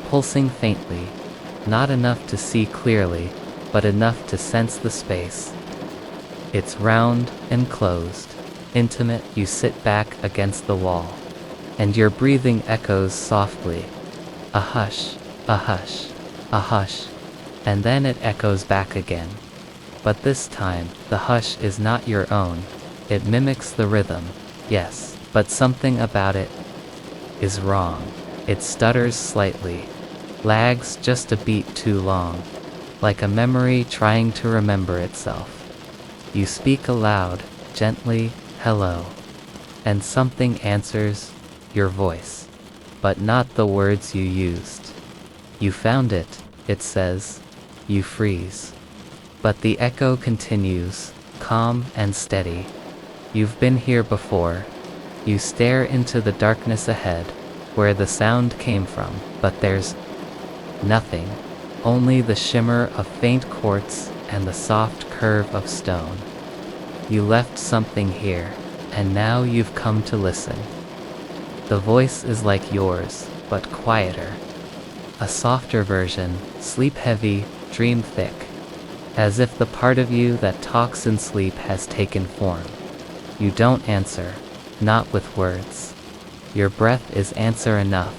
pulsing faintly, not enough to see clearly, but enough to sense the space. It's round and closed, intimate. You sit back against the wall, and your breathing echoes softly. A hush, a hush, a hush, and then it echoes back again. But this time, the hush is not your own. It mimics the rhythm, yes, but something about it is wrong. It stutters slightly, lags just a beat too long, like a memory trying to remember itself. You speak aloud, gently, hello, and something answers, your voice, but not the words you used. You found it, it says. You freeze. But the echo continues, calm and steady. You've been here before. You stare into the darkness ahead, where the sound came from, but there's nothing, only the shimmer of faint quartz and the soft curve of stone. You left something here, and now you've come to listen. The voice is like yours, but quieter. A softer version, sleep-heavy, dream-thick, as if the part of you that talks in sleep has taken form. You don't answer, not with words. Your breath is answer enough,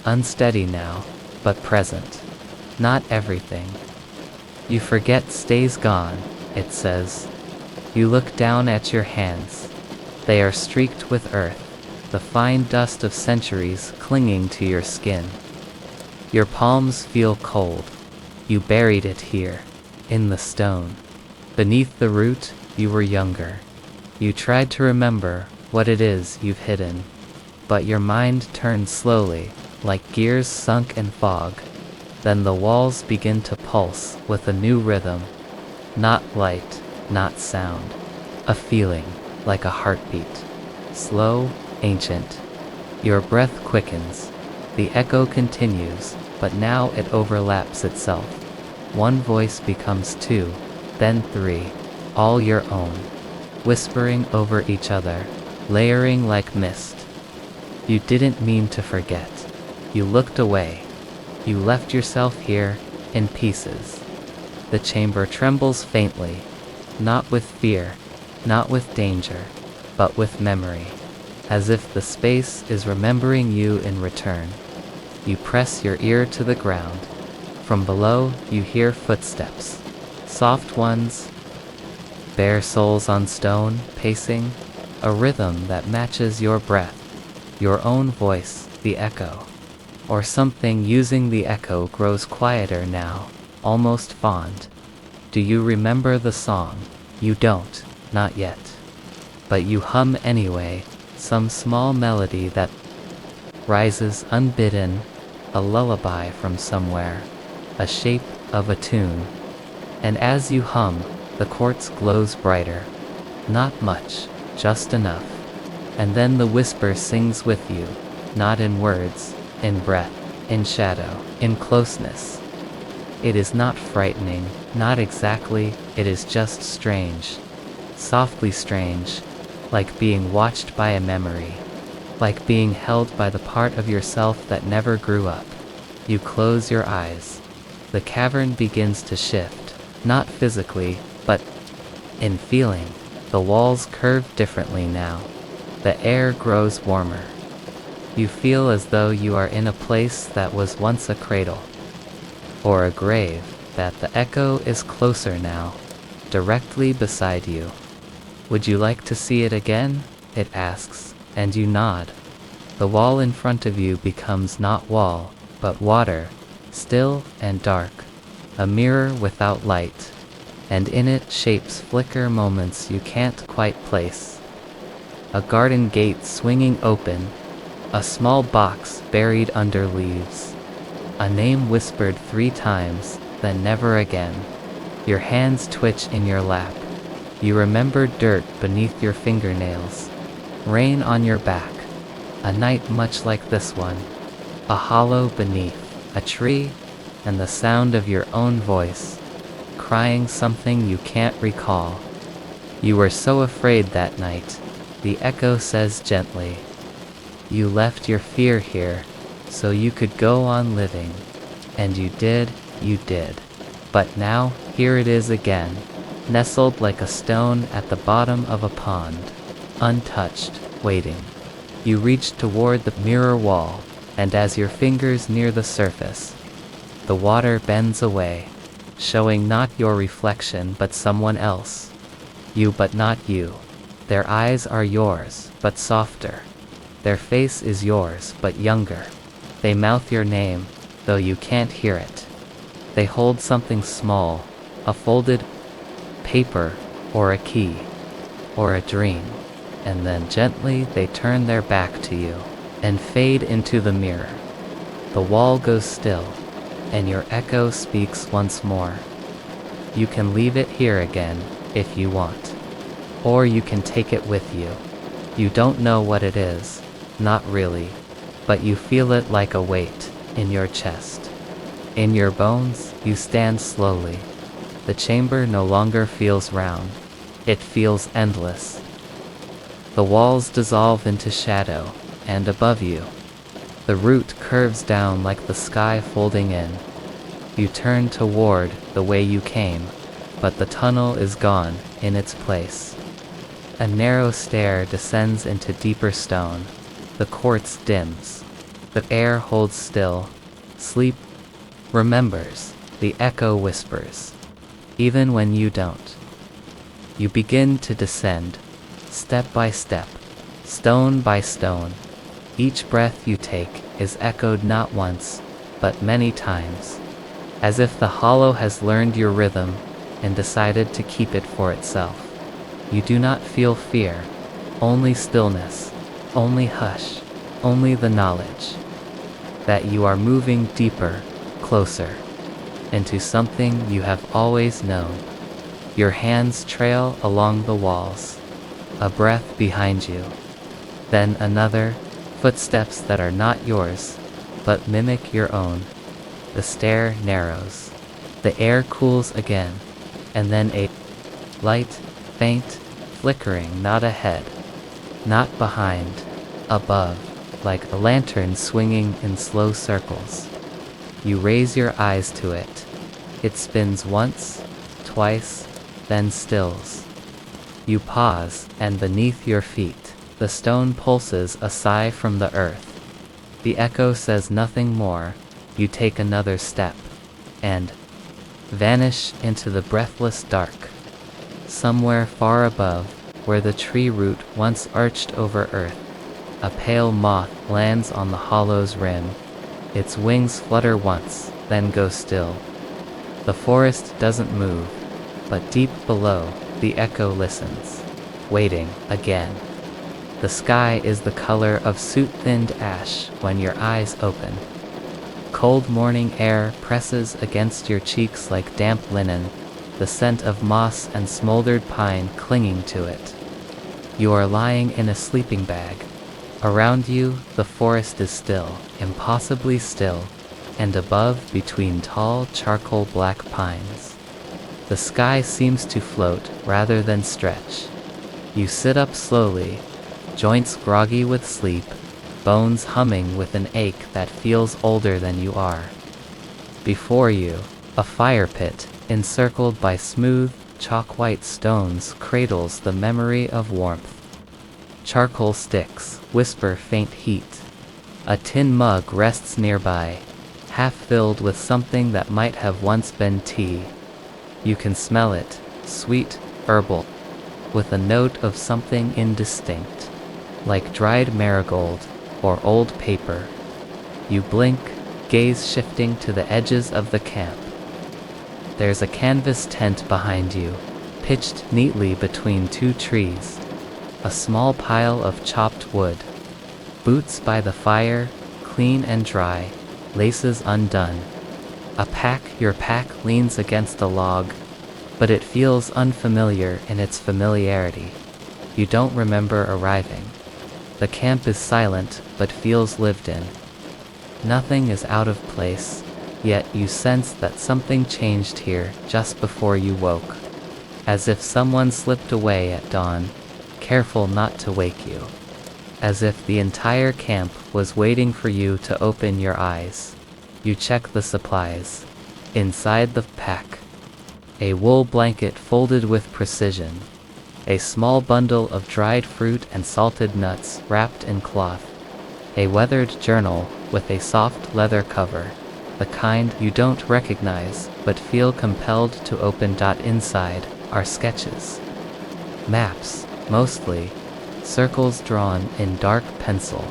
unsteady now, but present. Not everything. You forget stays gone, it says. You look down at your hands. They are streaked with earth, the fine dust of centuries clinging to your skin. Your palms feel cold. You buried it here, in the stone. Beneath the root, you were younger. You tried to remember what it is you've hidden, but your mind turned slowly, like gears sunk in fog. Then the walls begin to pulse with a new rhythm. Not light, not sound. A feeling, like a heartbeat. Slow, ancient. Your breath quickens. The echo continues, but now it overlaps itself. One voice becomes two, then three, all your own, whispering over each other, layering like mist. You didn't mean to forget. You looked away. You left yourself here, in pieces. The chamber trembles faintly, not with fear, not with danger, but with memory, as if the space is remembering you in return. You press your ear to the ground. From below, you hear footsteps, soft ones, bare soles on stone, pacing, a rhythm that matches your breath, your own voice, the echo. Or something using the echo grows quieter now, almost fond. Do you remember the song? You don't, not yet. But you hum anyway, some small melody that rises unbidden, a lullaby from somewhere, a shape of a tune. And as you hum, the quartz glows brighter. Not much, just enough. And then the whisper sings with you, not in words, in breath, in shadow, in closeness. It is not frightening, not exactly, it is just strange. Softly strange, like being watched by a memory, like being held by the part of yourself that never grew up. You close your eyes. The cavern begins to shift, not physically, but in feeling. The walls curve differently now. The air grows warmer. You feel as though you are in a place that was once a cradle, or a grave, that the echo is closer now, directly beside you. Would you like to see it again? It asks, and you nod. The wall in front of you becomes not wall, but water, still and dark, a mirror without light, and in it shapes flicker moments you can't quite place. A garden gate swinging open, a small box buried under leaves, a name whispered 3 times, then never again. Your hands twitch in your lap. You remember dirt beneath your fingernails. Rain on your back. A night much like this one. A hollow beneath a tree, and the sound of your own voice, crying something you can't recall. You were so afraid that night, the echo says gently. You left your fear here, so you could go on living. And you did. But now, here it is again, nestled like a stone at the bottom of a pond, untouched, waiting. You reach toward the mirror wall, and as your fingers near the surface, the water bends away, showing not your reflection but someone else. You but not you. Their eyes are yours, but softer. Their face is yours, but younger. They mouth your name, though you can't hear it. They hold something small, a folded paper, or a key, or a dream, and then gently they turn their back to you, and fade into the mirror. The wall goes still, and your echo speaks once more. You can leave it here again, if you want. Or you can take it with you. You don't know what it is, not really, but you feel it like a weight in your chest. In your bones, you stand slowly. The chamber no longer feels round. It feels endless. The walls dissolve into shadow, and above you, the root curves down like the sky folding in. You turn toward the way you came, but the tunnel is gone in its place. A narrow stair descends into deeper stone. The quartz dims. The air holds still. Sleep remembers. The echo whispers. Even when you don't. You begin to descend, step by step, stone by stone. Each breath you take is echoed not once, but many times, as if the hollow has learned your rhythm and decided to keep it for itself. You do not feel fear, only stillness, only hush, only the knowledge that you are moving deeper, closer, into something you have always known. Your hands trail along the walls, a breath behind you, then another, footsteps that are not yours, but mimic your own. The stair narrows. The air cools again, and then a light, faint, flickering, not ahead, not behind, above, like a lantern swinging in slow circles. You raise your eyes to it. It spins once, twice, then stills. You pause, and beneath your feet, the stone pulses a sigh from the earth. The echo says nothing more. You take another step, and vanish into the breathless dark. Somewhere far above, where the tree root once arched over earth, a pale moth lands on the hollow's rim. Its wings flutter once, then go still. The forest doesn't move, but deep below, the echo listens, waiting again. The sky is the color of soot-thinned ash when your eyes open. Cold morning air presses against your cheeks like damp linen, the scent of moss and smoldered pine clinging to it. You are lying in a sleeping bag. Around you, the forest is still, impossibly still, and above, between tall charcoal black pines, the sky seems to float rather than stretch. You sit up slowly, joints groggy with sleep, bones humming with an ache that feels older than you are. Before you, a fire pit, encircled by smooth, chalk-white stones, cradles the memory of warmth. Charcoal sticks whisper faint heat. A tin mug rests nearby, half filled with something that might have once been tea. You can smell it, sweet, herbal, with a note of something indistinct, like dried marigold or old paper. You blink, gaze shifting to the edges of the camp. There's a canvas tent behind you, pitched neatly between two trees. A small pile of chopped wood. Boots by the fire, clean and dry, laces undone. Your pack leans against a log, but it feels unfamiliar in its familiarity. You don't remember arriving. The camp is silent, but feels lived in. Nothing is out of place, yet you sense that something changed here just before you woke. As if someone slipped away at dawn, careful not to wake you. As if the entire camp was waiting for you to open your eyes. You check the supplies. Inside the pack. A wool blanket folded with precision. A small bundle of dried fruit and salted nuts wrapped in cloth. A weathered journal with a soft leather cover. The kind you don't recognize but feel compelled to open. Inside are sketches. Maps, mostly. Circles drawn in dark pencil.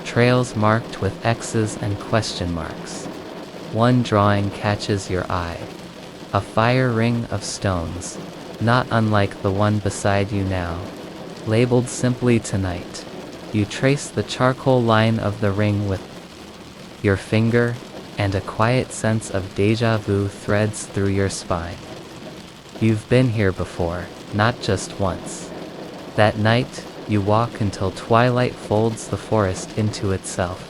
Trails marked with X's and question marks. One drawing catches your eye. A fire ring of stones, not unlike the one beside you now. Labeled simply tonight. You trace the charcoal line of the ring with your finger, and a quiet sense of déjà vu threads through your spine. You've been here before, not just once. That night, you walk until twilight folds the forest into itself.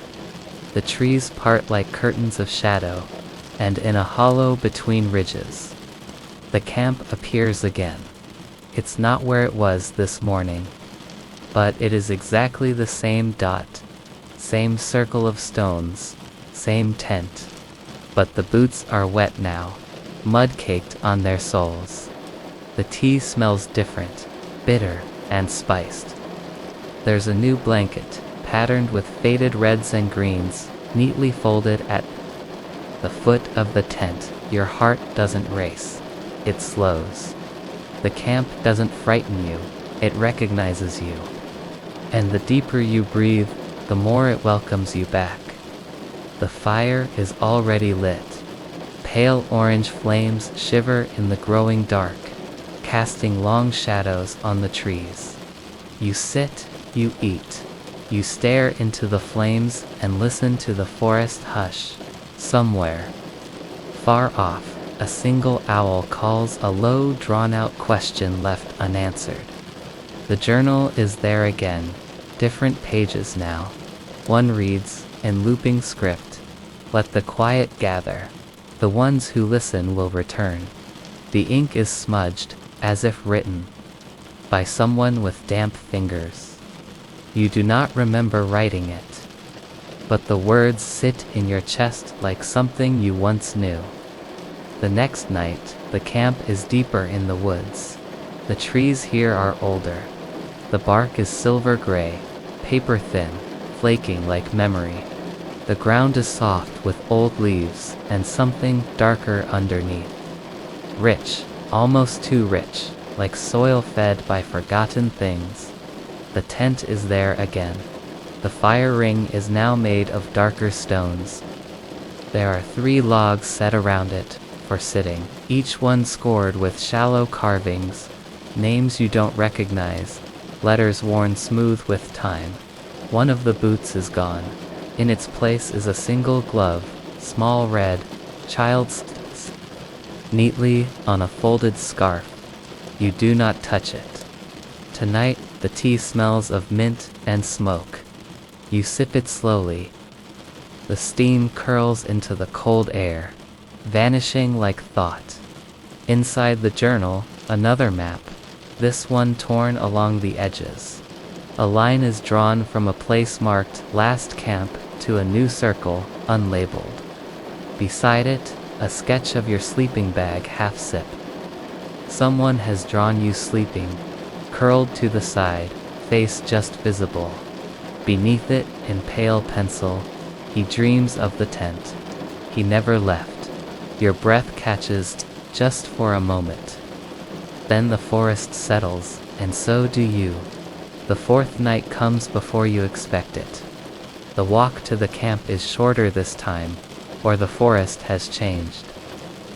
The trees part like curtains of shadow, and in a hollow between ridges, the camp appears again. It's not where it was this morning, but it is exactly the same dot, same circle of stones, same tent. But the boots are wet now, mud caked on their soles. The tea smells different, bitter and spiced. There's a new blanket, patterned with faded reds and greens, neatly folded at the foot of the tent. Your heart doesn't race. It slows. The camp doesn't frighten you. It recognizes you. And the deeper you breathe, the more it welcomes you back. The fire is already lit. Pale orange flames shiver in the growing dark, casting long shadows on the trees. You sit, you eat. You stare into the flames and listen to the forest hush. Somewhere, far off, a single owl calls a low, drawn-out question left unanswered. The journal is there again, different pages now. One reads, in looping script, "Let the quiet gather. The ones who listen will return." The ink is smudged, as if written by someone with damp fingers. You do not remember writing it, but the words sit in your chest like something you once knew. The next night, the camp is deeper in the woods. The trees here are older. The bark is silver gray, paper thin, flaking like memory. The ground is soft with old leaves and something darker underneath. Rich, almost too rich, like soil fed by forgotten things. The tent is there again. The fire ring is now made of darker stones. There are 3 logs set around it, for sitting, each one scored with shallow carvings, names you don't recognize, letters worn smooth with time. One of the boots is gone. In its place is a single glove, small red, child's, neatly on a folded scarf. You do not touch it. Tonight, the tea smells of mint and smoke. You sip it slowly. The steam curls into the cold air, vanishing like thought. Inside the journal, another map, this one torn along the edges. A line is drawn from a place marked last camp to a new circle, unlabeled. Beside it, a sketch of your sleeping bag half sip. Someone has drawn you sleeping, curled to the side, face just visible. Beneath it, in pale pencil, he dreams of the tent. He never left. Your breath catches, just for a moment. Then the forest settles, and so do you. The 4th night comes before you expect it. The walk to the camp is shorter this time, or the forest has changed.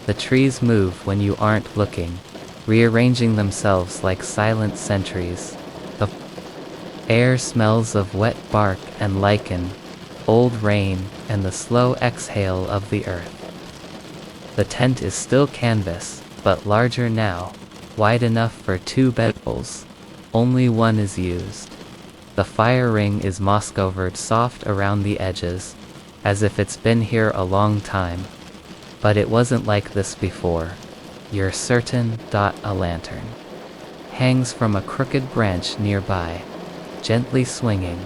The trees move when you aren't looking, rearranging themselves like silent sentries. The air smells of wet bark and lichen, old rain, and the slow exhale of the earth. The tent is still canvas, but larger now, wide enough for 2 bedrolls. Only one is used. The fire ring is moss-covered soft around the edges, as if it's been here a long time. But it wasn't like this before. You're certain. A lantern hangs from a crooked branch nearby, gently swinging,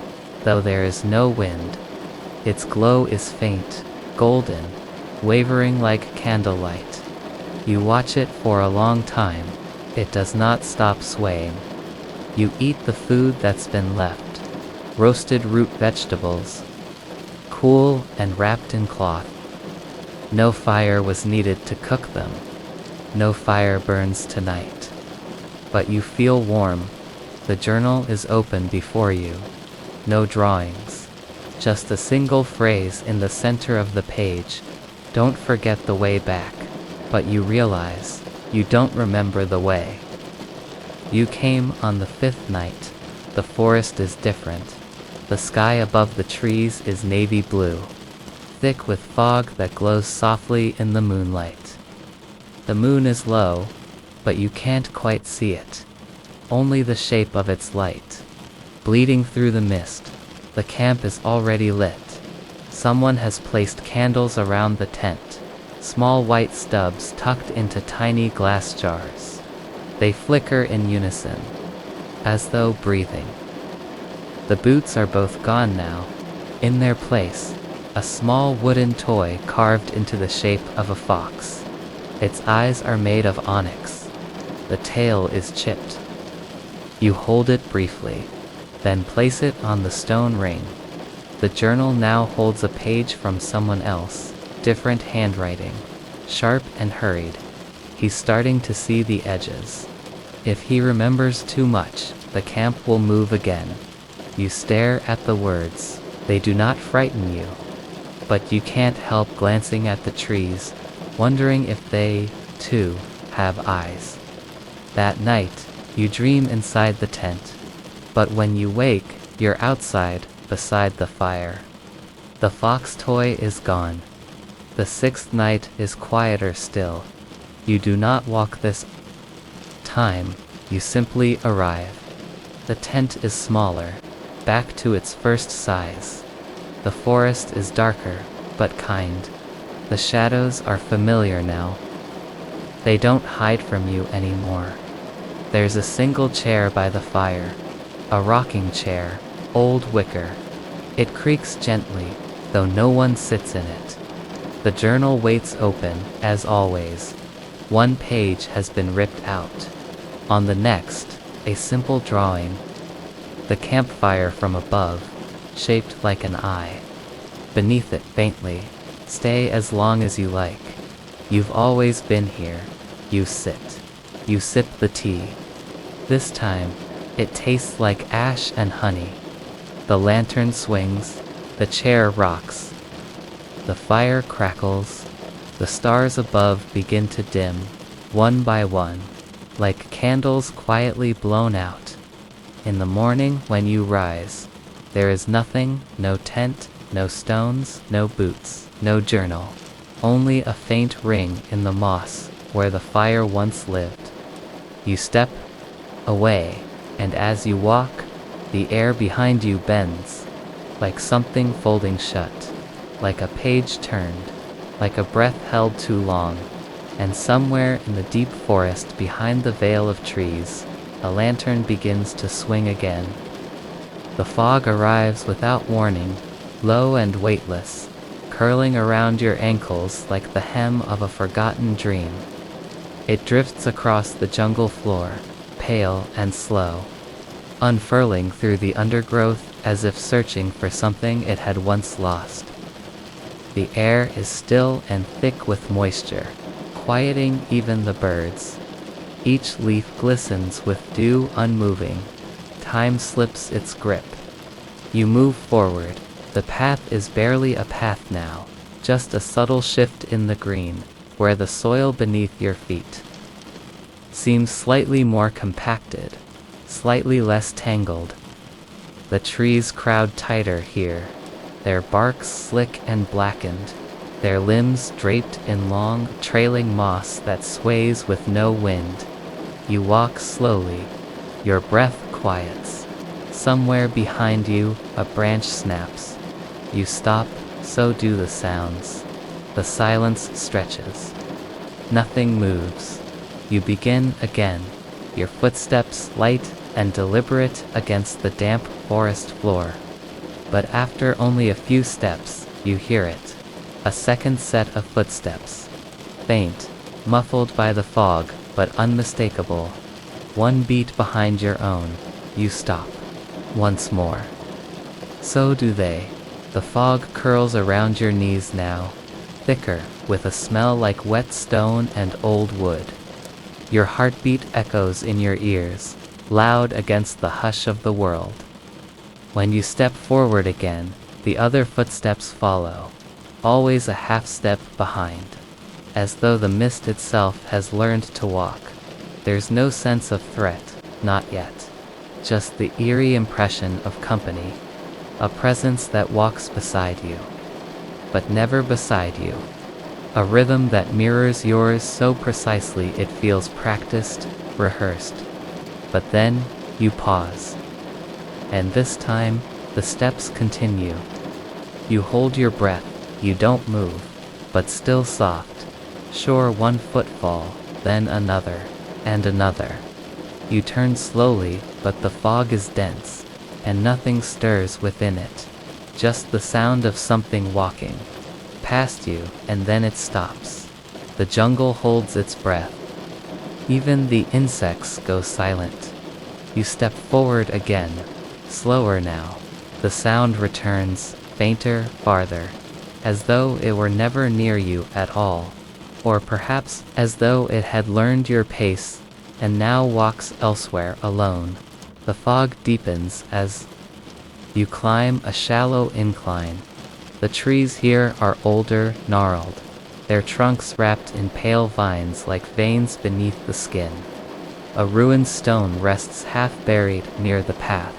though there is no wind. Its glow is faint, golden, wavering like candlelight. You watch it for a long time. It does not stop swaying. You eat the food that's been left. Roasted root vegetables, cool and wrapped in cloth. No fire was needed to cook them. No fire burns tonight. But you feel warm. The journal is open before you. No drawings. Just a single phrase in the center of the page. Don't forget the way back. But you realize, you don't remember the way. You came on the 5th night. The forest is different. The sky above the trees is navy blue, thick with fog that glows softly in the moonlight. The moon is low, but you can't quite see it. Only the shape of its light, bleeding through the mist. The camp is already lit. Someone has placed candles around the tent, small white stubs tucked into tiny glass jars. They flicker in unison, as though breathing. The boots are both gone now. In their place, a small wooden toy carved into the shape of a fox. Its eyes are made of onyx. The tail is chipped. You hold it briefly, then place it on the stone ring. The journal now holds a page from someone else, different handwriting, sharp and hurried. He's starting to see the edges. If he remembers too much, the camp will move again. You stare at the words. They do not frighten you. But you can't help glancing at the trees, wondering if they, too, have eyes. That night, you dream inside the tent. But when you wake, you're outside, beside the fire. The fox toy is gone. The 6th night is quieter still. You do not walk this time, you simply arrive. The tent is smaller, back to its first size. The forest is darker, but kind. The shadows are familiar now. They don't hide from you anymore. There's a single chair by the fire. A rocking chair, old wicker. It creaks gently, though no one sits in it. The journal waits open, as always. One page has been ripped out. On the next, a simple drawing. The campfire from above, shaped like an eye. Beneath it faintly, stay as long as you like. You've always been here. You sit. You sip the tea. This time, it tastes like ash and honey. The lantern swings. The chair rocks. The fire crackles. The stars above begin to dim, one by one, like candles quietly blown out. In the morning when you rise, there is nothing, no tent, no stones, no boots, no journal. Only a faint ring in the moss where the fire once lived. You step away, and as you walk, the air behind you bends, like something folding shut, like a page turned, like a breath held too long. And somewhere in the deep forest behind the veil of trees, a lantern begins to swing again. The fog arrives without warning, low and weightless, curling around your ankles like the hem of a forgotten dream. It drifts across the jungle floor, pale and slow, unfurling through the undergrowth as if searching for something it had once lost. The air is still and thick with moisture, quieting even the birds. Each leaf glistens with dew unmoving. Time slips its grip. You move forward. The path is barely a path now, just a subtle shift in the green, where the soil beneath your feet seems slightly more compacted, slightly less tangled. The trees crowd tighter here, their barks slick and blackened. their limbs draped in long, trailing moss that sways with no wind. You walk slowly. Your breath quiets. Somewhere behind you, a branch snaps. You stop, so do the sounds. The silence stretches. Nothing moves. You begin again, your footsteps light and deliberate against the damp forest floor. But after only a few steps, you hear it. A second set of footsteps. Faint, muffled by the fog, but unmistakable. One beat behind your own. You stop. Once more. So do they. The fog curls around your knees now, thicker, with a smell like wet stone and old wood. Your heartbeat echoes in your ears, loud against the hush of the world. When you step forward again, the other footsteps follow, always a half step behind, as though the mist itself has learned to walk. There's no sense of threat, not yet. Just the eerie impression of company, a presence that walks beside you, but never beside you. A rhythm that mirrors yours so precisely it feels practiced, rehearsed. But then, you pause. And this time, the steps continue. You hold your breath, you don't move, but still soft. Sure, one footfall, then another, and another. You turn slowly, but the fog is dense, and nothing stirs within it. Just the sound of something walking past you, and then it stops. The jungle holds its breath. Even the insects go silent. You step forward again, slower now. The sound returns, fainter, farther, as though it were never near you at all, or perhaps as though it had learned your pace and now walks elsewhere alone. The fog deepens as you climb a shallow incline. The trees here are older, gnarled, their trunks wrapped in pale vines like veins beneath the skin. A ruined stone rests half-buried near the path,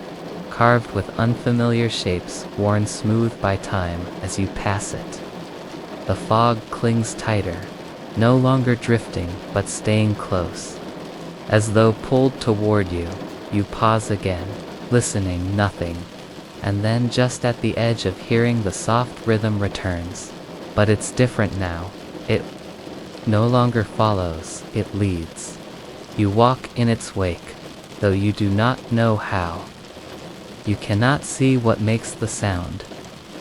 carved with unfamiliar shapes worn smooth by time as you pass it. The fog clings tighter, no longer drifting but staying close. As though pulled toward you, you pause again, listening, nothing. And then just at the edge of hearing the soft rhythm returns. But it's different now. It no longer follows, it leads. You walk in its wake, though you do not know how. You cannot see what makes the sound,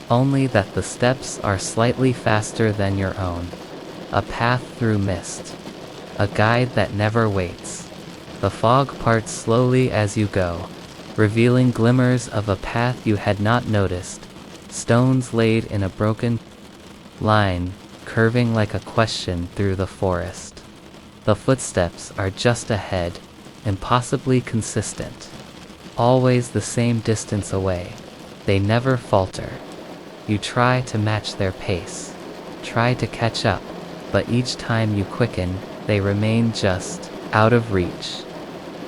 only that the steps are slightly faster than your own. A path through mist. A guide that never waits. The fog parts slowly as you go, revealing glimmers of a path you had not noticed, stones laid in a broken line, curving like a question through the forest. The footsteps are just ahead, impossibly consistent. Always the same distance away. They never falter. You try to match their pace, try to catch up, but each time you quicken, they remain just out of reach.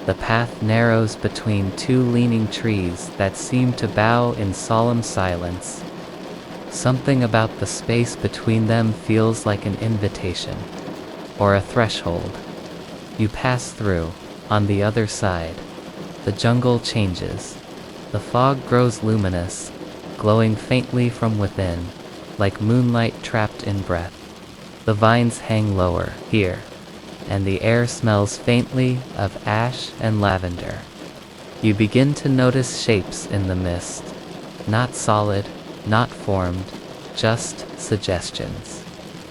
The path narrows between two leaning trees that seem to bow in solemn silence. Something about the space between them feels like an invitation, or a threshold. You pass through, on the other side. The jungle changes. The fog grows luminous, glowing faintly from within, like moonlight trapped in breath. The vines hang lower, here, and the air smells faintly of ash and lavender. You begin to notice shapes in the mist. Not solid, not formed, just suggestions.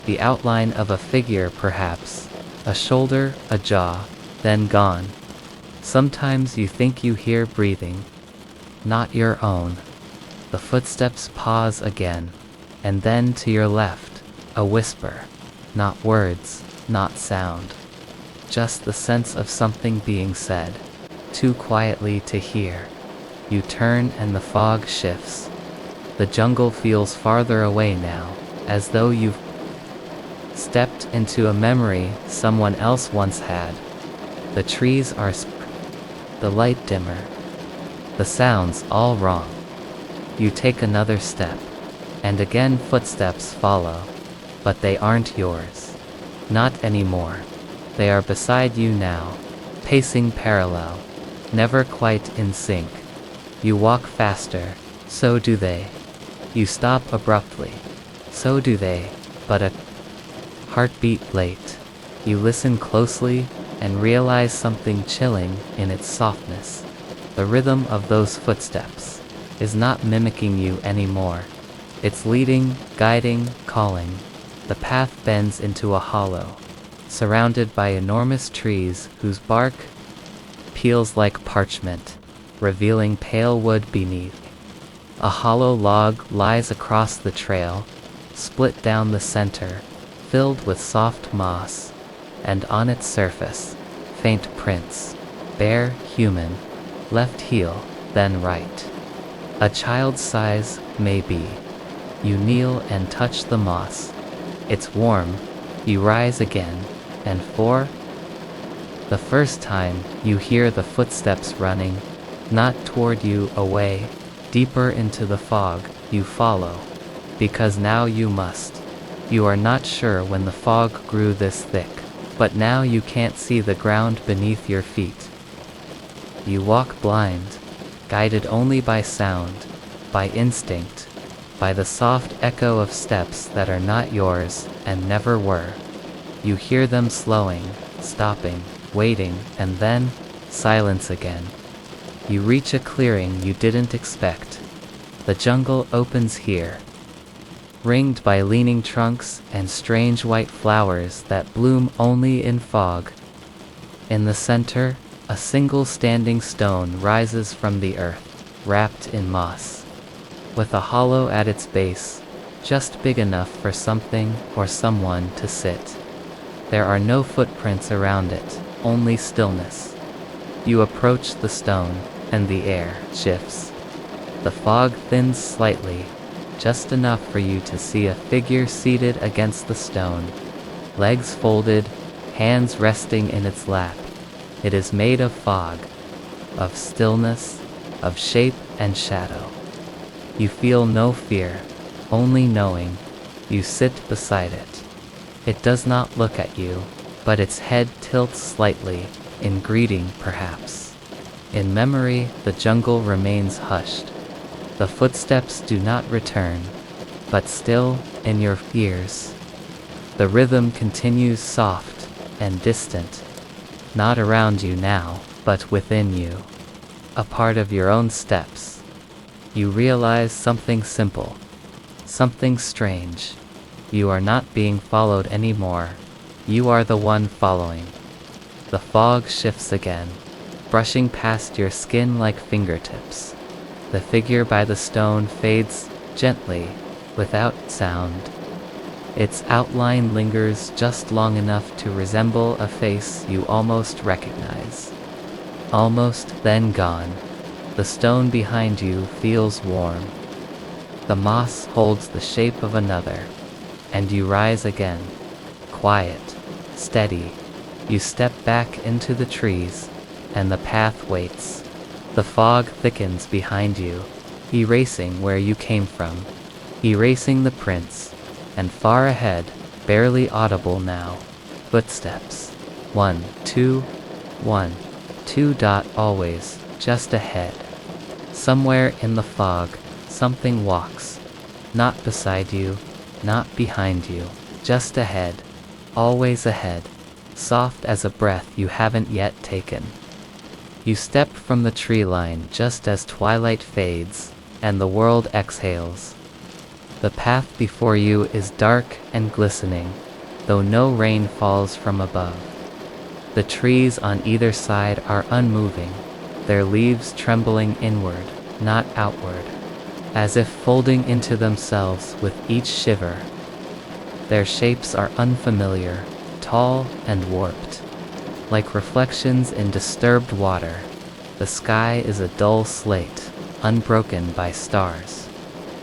The outline of a figure perhaps, a shoulder, a jaw, then gone. Sometimes you think you hear breathing, not your own. The footsteps pause again, and then to your left, a whisper. Not words, not sound. Just the sense of something being said, too quietly to hear. You turn and the fog shifts. The jungle feels farther away now, as though you've stepped into a memory someone else once had. The trees are the light dimmer. The sounds all wrong. You take another step, and again footsteps follow. but they aren't yours. Not anymore. They are beside you now, pacing parallel, never quite in sync. You walk faster, so do they. You stop abruptly, so do they, but a heartbeat late. You listen closely and realize something chilling in its softness. The rhythm of those footsteps is not mimicking you anymore. It's leading, guiding, calling. The path bends into a hollow, surrounded by enormous trees whose bark peels like parchment, revealing pale wood beneath. A hollow log lies across the trail, split down the center, filled with soft moss, and on its surface, faint prints, bare, human, left heel, then right. A child's size, maybe. You kneel and touch the moss. It's warm. You rise again, and for the first time, you hear the footsteps running, not toward you, away, deeper into the fog. You follow, because now you must. You are not sure when the fog grew this thick, but now you can't see the ground beneath your feet. You walk blind, guided only by sound, by instinct, by the soft echo of steps that are not yours and never were. You hear them slowing, stopping, waiting, and then silence again. You reach a clearing you didn't expect. The jungle opens here, ringed by leaning trunks and strange white flowers that bloom only in fog. In the center, a single standing stone rises from the earth, wrapped in moss, with a hollow at its base, just big enough for something or someone to sit. There are no footprints around it, only stillness. You approach the stone, and the air shifts. The fog thins slightly, just enough for you to see a figure seated against the stone, legs folded, hands resting in its lap. It is made of fog, of stillness, of shape and shadow. You feel no fear, only knowing. You sit beside it. It does not look at you, but its head tilts slightly, in greeting perhaps. In memory, the jungle remains hushed. The footsteps do not return, but still, in your ears, the rhythm continues soft and distant, not around you now, but within you, a part of your own steps. You realize something simple, something strange. You are not being followed anymore. You are the one following. The fog shifts again, brushing past your skin like fingertips. The figure by the stone fades gently, without sound. Its outline lingers just long enough to resemble a face you almost recognize. Almost, then gone. The stone behind you feels warm. The moss holds the shape of another, and you rise again. Quiet, steady. You step back into the trees, and the path waits. The fog thickens behind you, erasing where you came from, erasing the prints, and far ahead, barely audible now, footsteps. 1, 2, 1, 2. Always, just ahead. Somewhere in the fog, something walks. Not beside you, not behind you, just ahead. Always ahead, soft as a breath you haven't yet taken. You step from the tree line just as twilight fades, and the world exhales. The path before you is dark and glistening, though no rain falls from above. The trees on either side are unmoving, their leaves trembling inward, not outward, as if folding into themselves with each shiver. Their shapes are unfamiliar, tall and warped, like reflections in disturbed water. The sky is a dull slate, unbroken by stars.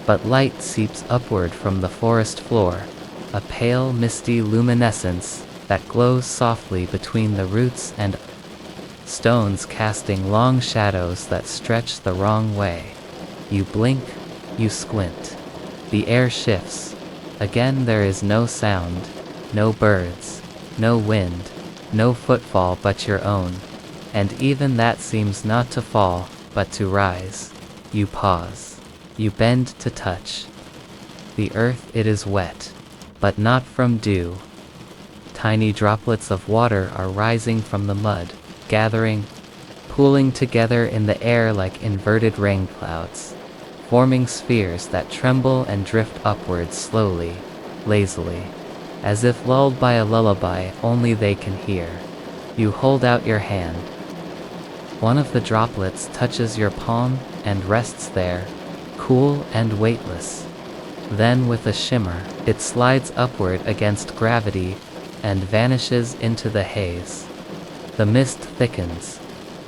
But light seeps upward from the forest floor, a pale, misty luminescence that glows softly between the roots and stones, casting long shadows that stretch the wrong way. You blink, you squint. The air shifts, Again there is no sound, no birds, no wind, no footfall but your own, and even that seems not to fall, but to rise. You pause. You bend to touch. The earth, it is wet, but not from dew. Tiny droplets of water are rising from the mud, gathering, pooling together in the air like inverted rain clouds, forming spheres that tremble and drift upwards slowly, lazily, as if lulled by a lullaby only they can hear. You hold out your hand. One of the droplets touches your palm and rests there, cool and weightless. Then with a shimmer, it slides upward against gravity and vanishes into the haze. The mist thickens.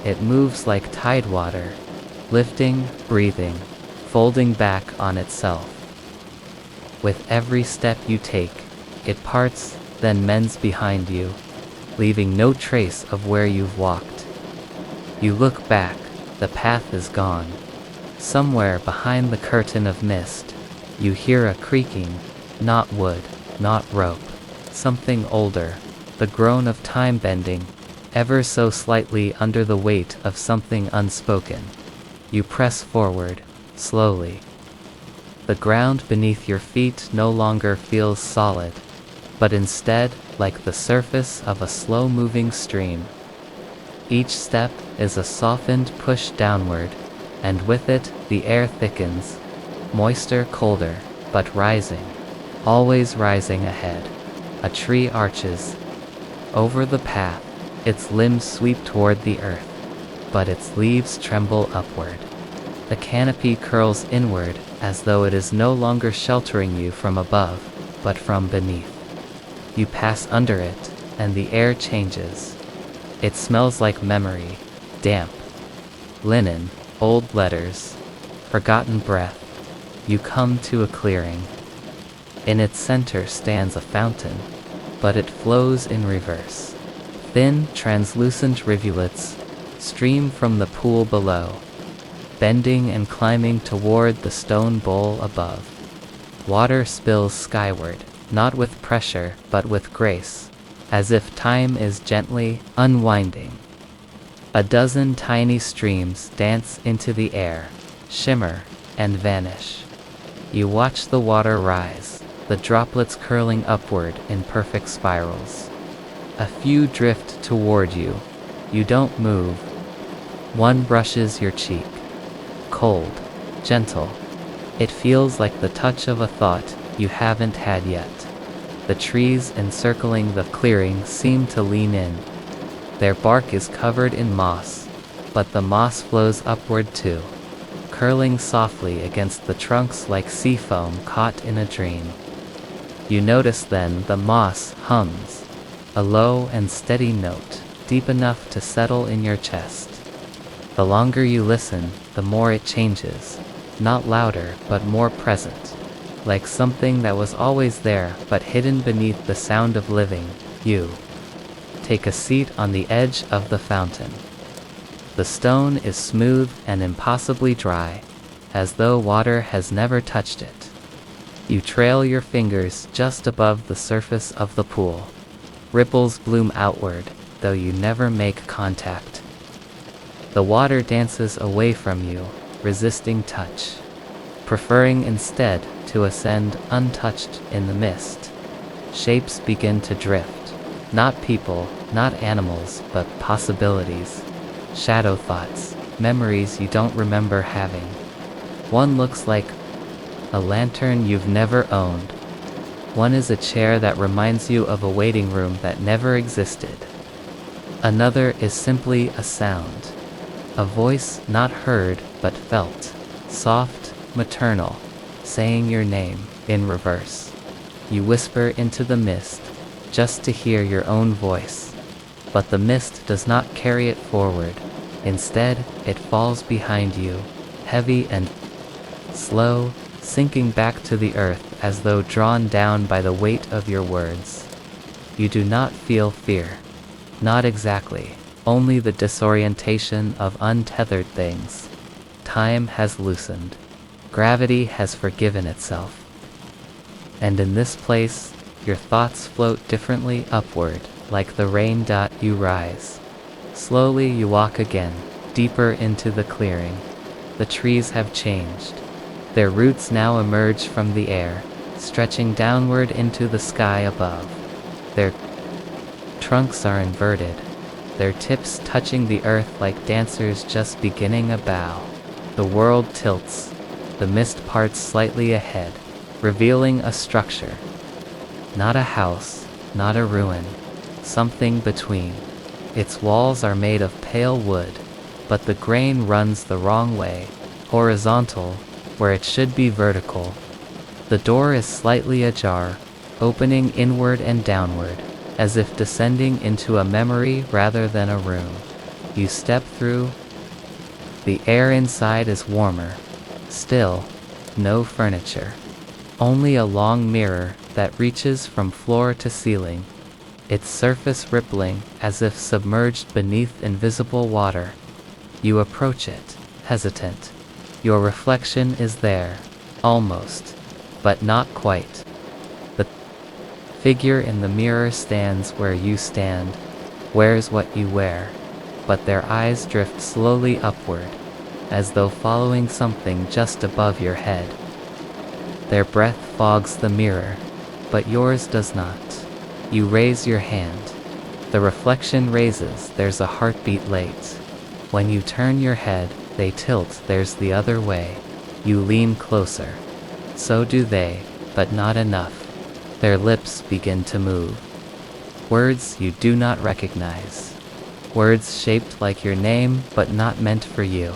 It moves like tide water, lifting, breathing, folding back on itself. With every step you take, it parts, then mends behind you, leaving no trace of where you've walked. You look back, the path is gone. Somewhere behind the curtain of mist, you hear a creaking, not wood, not rope, something older, the groan of time bending, ever so slightly under the weight of something unspoken. You press forward, slowly. The ground beneath your feet no longer feels solid, but instead like the surface of a slow-moving stream. Each step is a softened push downward, and with it the air thickens, moister, colder, but rising, always rising ahead. A tree arches over the path, its limbs sweep toward the earth, but its leaves tremble upward. The canopy curls inward as though it is no longer sheltering you from above, but from beneath. You pass under it, and the air changes. It smells like memory, damp, linen, old letters, forgotten breath. You come to a clearing. In its center stands a fountain, but it flows in reverse. Thin, translucent rivulets stream from the pool below, bending and climbing toward the stone bowl above. Water spills skyward, not with pressure, but with grace, as if time is gently unwinding. A dozen tiny streams dance into the air, shimmer, and vanish. You watch the water rise, the droplets curling upward in perfect spirals. A few drift toward you. You don't move. One brushes your cheek. Cold, gentle. It feels like the touch of a thought you haven't had yet. The trees encircling the clearing seem to lean in. Their bark is covered in moss, but the moss flows upward too, curling softly against the trunks like sea foam caught in a dream. You notice then the moss hums, a low and steady note, deep enough to settle in your chest. The longer you listen, the more it changes, not louder but more present, like something that was always there but hidden beneath the sound of living. You take a seat on the edge of the fountain. The stone is smooth and impossibly dry, as though water has never touched it. You trail your fingers just above the surface of the pool. Ripples bloom outward, though you never make contact. The water dances away from you, resisting touch, preferring instead to ascend untouched in the mist. Shapes begin to drift, not people, not animals, but possibilities, shadow thoughts, memories you don't remember having. One looks like a lantern you've never owned. One is a chair that reminds you of a waiting room that never existed. Another is simply a sound, a voice not heard but felt, soft, maternal, saying your name in reverse. You whisper into the mist, just to hear your own voice. But the mist does not carry it forward. Instead, it falls behind you, heavy and slow, sinking back to the earth as though drawn down by the weight of your words. You do not feel fear. Not exactly, only the disorientation of untethered things. Time has loosened. Gravity has forgiven itself. And in this place, your thoughts float differently upward, like the rain. You rise. Slowly you walk again, deeper into the clearing. The trees have changed. Their roots now emerge from the air, stretching downward into the sky above. Their trunks are inverted, their tips touching the earth like dancers just beginning a bow. The world tilts, the mist parts slightly ahead, revealing a structure. Not a house, not a ruin, something between. Its walls are made of pale wood, but the grain runs the wrong way, horizontal, where it should be vertical. The door is slightly ajar, opening inward and downward, as if descending into a memory rather than a room. You step through. The air inside is warmer. Still, no furniture. Only a long mirror that reaches from floor to ceiling, its surface rippling as if submerged beneath invisible water. You approach it, hesitant. Your reflection is there, almost, but not quite. The figure in the mirror stands where you stand, wears what you wear, but their eyes drift slowly upward, as though following something just above your head. Their breath fogs the mirror, but yours does not. You raise your hand. The reflection raises, there's a heartbeat late. When you turn your head, they tilt, there's the other way. You lean closer. So do they, but not enough. Their lips begin to move. Words you do not recognize. Words shaped like your name, but not meant for you.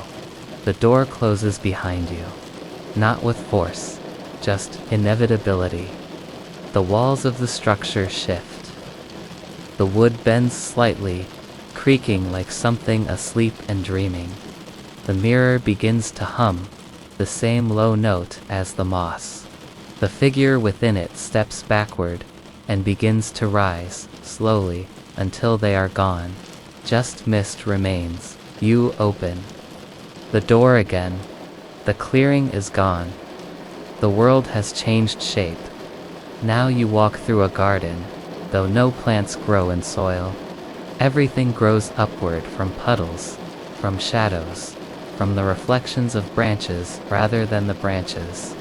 The door closes behind you. Not with force, just inevitability. The walls of the structure shift. The wood bends slightly, creaking like something asleep and dreaming. The mirror begins to hum, the same low note as the moss. The figure within it steps backward and begins to rise, slowly, until they are gone. Just mist remains. You open the door again. The clearing is gone. The world has changed shape. Now you walk through a garden, though no plants grow in soil. Everything grows upward from puddles, from shadows, from the reflections of branches rather than the branches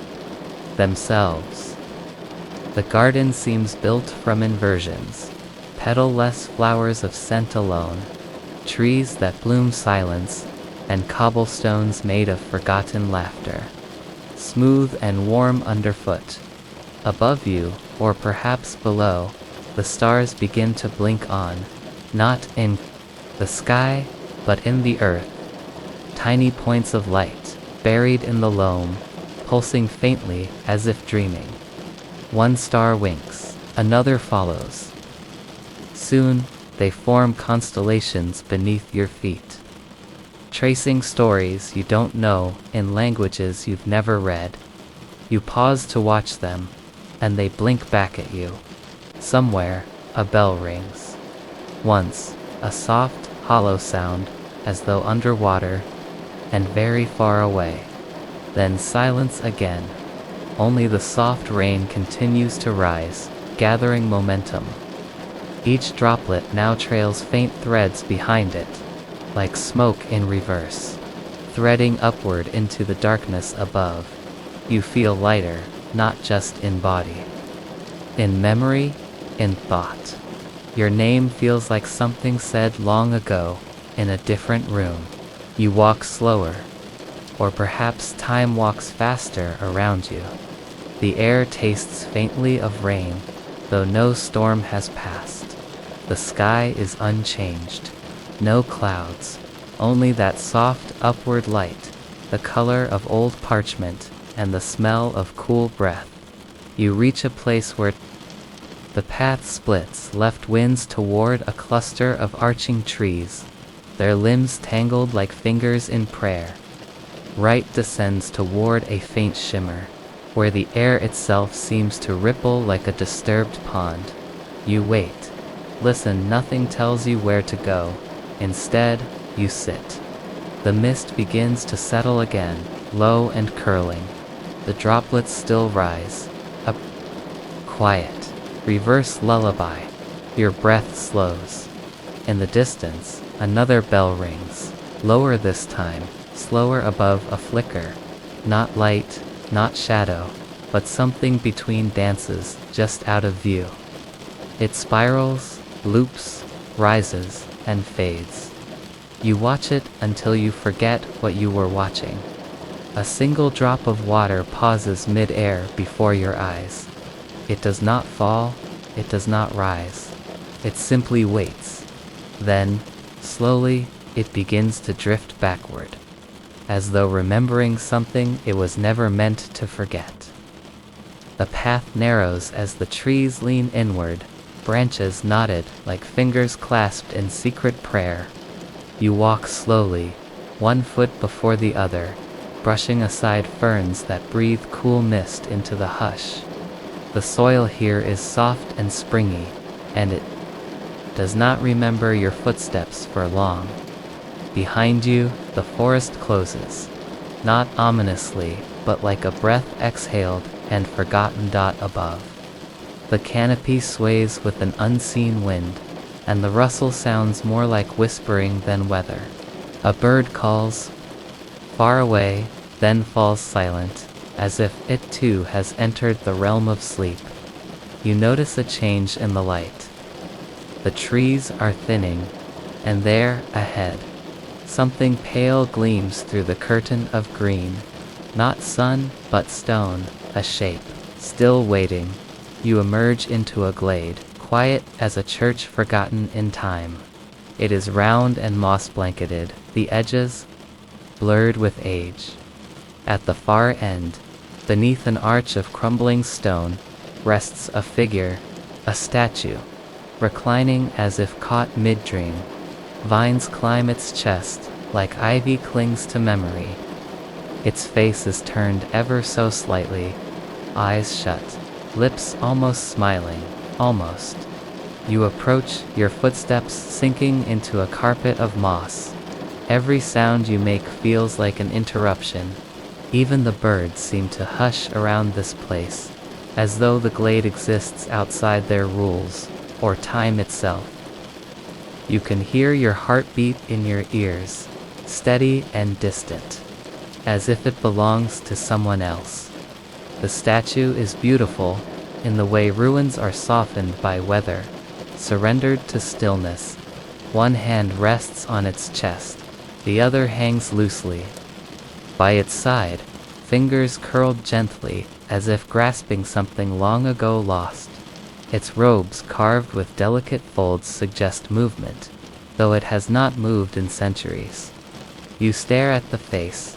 themselves. The garden seems built from inversions, petal-less flowers of scent alone, trees that bloom silence, and cobblestones made of forgotten laughter. Smooth and warm underfoot. Above you, or perhaps below, the stars begin to blink on, not in the sky, but in the earth. Tiny points of light, buried in the loam, pulsing faintly as if dreaming. One star winks, another follows. Soon, they form constellations beneath your feet, tracing stories you don't know in languages you've never read. You pause to watch them, and they blink back at you. Somewhere, a bell rings. Once, a soft, hollow sound, as though underwater, and very far away. Then silence again. Only the soft rain continues to rise, gathering momentum. Each droplet now trails faint threads behind it, like smoke in reverse, threading upward into the darkness above. You feel lighter, not just in body. In memory, in thought. Your name feels like something said long ago, in a different room. You walk slower, or perhaps time walks faster around you. The air tastes faintly of rain, though no storm has passed. The sky is unchanged. No clouds, only that soft upward light, the color of old parchment, and the smell of cool breath. You reach a place where the path splits, left winds toward a cluster of arching trees, their limbs tangled like fingers in prayer. Right descends toward a faint shimmer, where the air itself seems to ripple like a disturbed pond. You wait. Listen, nothing tells you where to go. Instead, you sit. The mist begins to settle again, low and curling. The droplets still rise. A Quiet. Reverse lullaby. Your breath slows. In the distance, another bell rings. Lower this time, slower above a flicker. Not light, not shadow, but something between dances just out of view. It spirals, loops, rises, and fades. You watch it until you forget what you were watching. A single drop of water pauses mid-air before your eyes. It does not fall, it does not rise. It simply waits. Then, slowly, it begins to drift backward, as though remembering something it was never meant to forget. The path narrows as the trees lean inward, branches knotted like fingers clasped in secret prayer. You walk slowly, one foot before the other, brushing aside ferns that breathe cool mist into the hush. The soil here is soft and springy, and it does not remember your footsteps for long. Behind you, the forest closes, not ominously, but like a breath exhaled and forgotten. Above, the canopy sways with an unseen wind, and the rustle sounds more like whispering than weather. A bird calls, far away, then falls silent, as if it too has entered the realm of sleep. You notice a change in the light. The trees are thinning, and there, ahead, something pale gleams through the curtain of green. Not sun, but stone, a shape, still waiting. You emerge into a glade, quiet as a church forgotten in time. It is round and moss-blanketed, the edges blurred with age. At the far end, beneath an arch of crumbling stone, rests a figure, a statue, reclining as if caught mid-dream. Vines climb its chest, like ivy clings to memory. Its face is turned ever so slightly, eyes shut, lips almost smiling, almost. You approach, your footsteps sinking into a carpet of moss. Every sound you make feels like an interruption. Even the birds seem to hush around this place, as though the glade exists outside their rules, or time itself. You can hear your heartbeat in your ears, steady and distant, as if it belongs to someone else. The statue is beautiful, in the way ruins are softened by weather, surrendered to stillness. One hand rests on its chest, the other hangs loosely. By its side, fingers curled gently, as if grasping something long ago lost. Its robes carved with delicate folds suggest movement, though it has not moved in centuries. You stare at the face.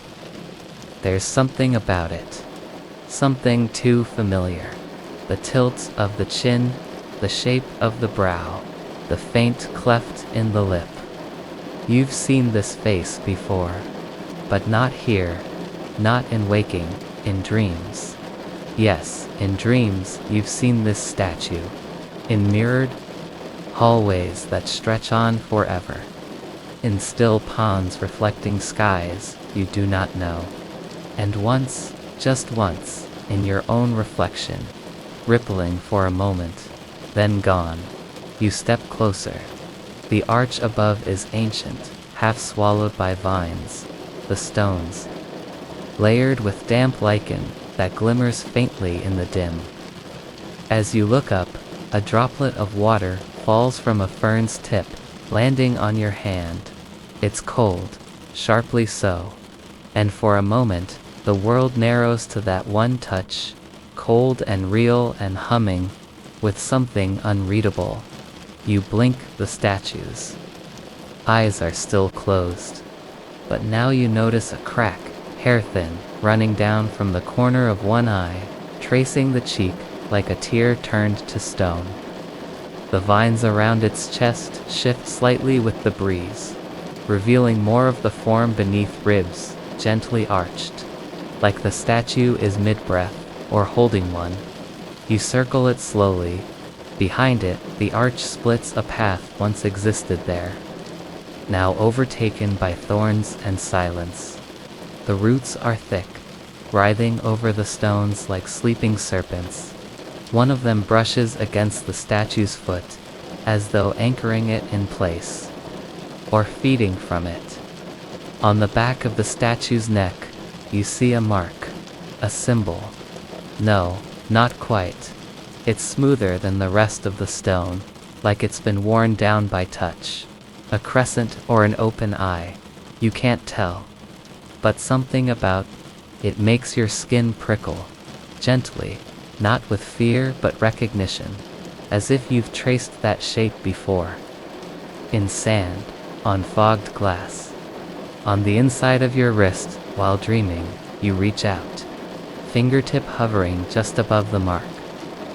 There's something about it. Something too familiar. The tilt of the chin, the shape of the brow, the faint cleft in the lip. You've seen this face before, but not here, not in waking, in dreams. Yes, in dreams, you've seen this statue, in mirrored hallways that stretch on forever, in still ponds reflecting skies you do not know. And once, just once, in your own reflection, rippling for a moment, then gone, you step closer. The arch above is ancient, half swallowed by vines, the stones layered with damp lichen that glimmers faintly in the dim. As you look up, a droplet of water falls from a fern's tip, landing on your hand. It's cold, sharply so, and for a moment, the world narrows to that one touch, cold and real and humming, with something unreadable. You blink, the statue's eyes are still closed, but now you notice a crack, hair-thin, running down from the corner of one eye, tracing the cheek like a tear turned to stone. The vines around its chest shift slightly with the breeze, revealing more of the form beneath ribs, gently arched, like the statue is mid-breath, or holding one. You circle it slowly. Behind it, the arch splits a path once existed there, now overtaken by thorns and silence. The roots are thick, writhing over the stones like sleeping serpents. One of them brushes against the statue's foot, as though anchoring it in place, or feeding from it. On the back of the statue's neck, you see a mark, a symbol. No, not quite. It's smoother than the rest of the stone, like it's been worn down by touch. A crescent or an open eye. You can't tell. But something about it makes your skin prickle, gently, not with fear but recognition, as if you've traced that shape before. In sand, on fogged glass. On the inside of your wrist, while dreaming, you reach out, fingertip hovering just above the mark.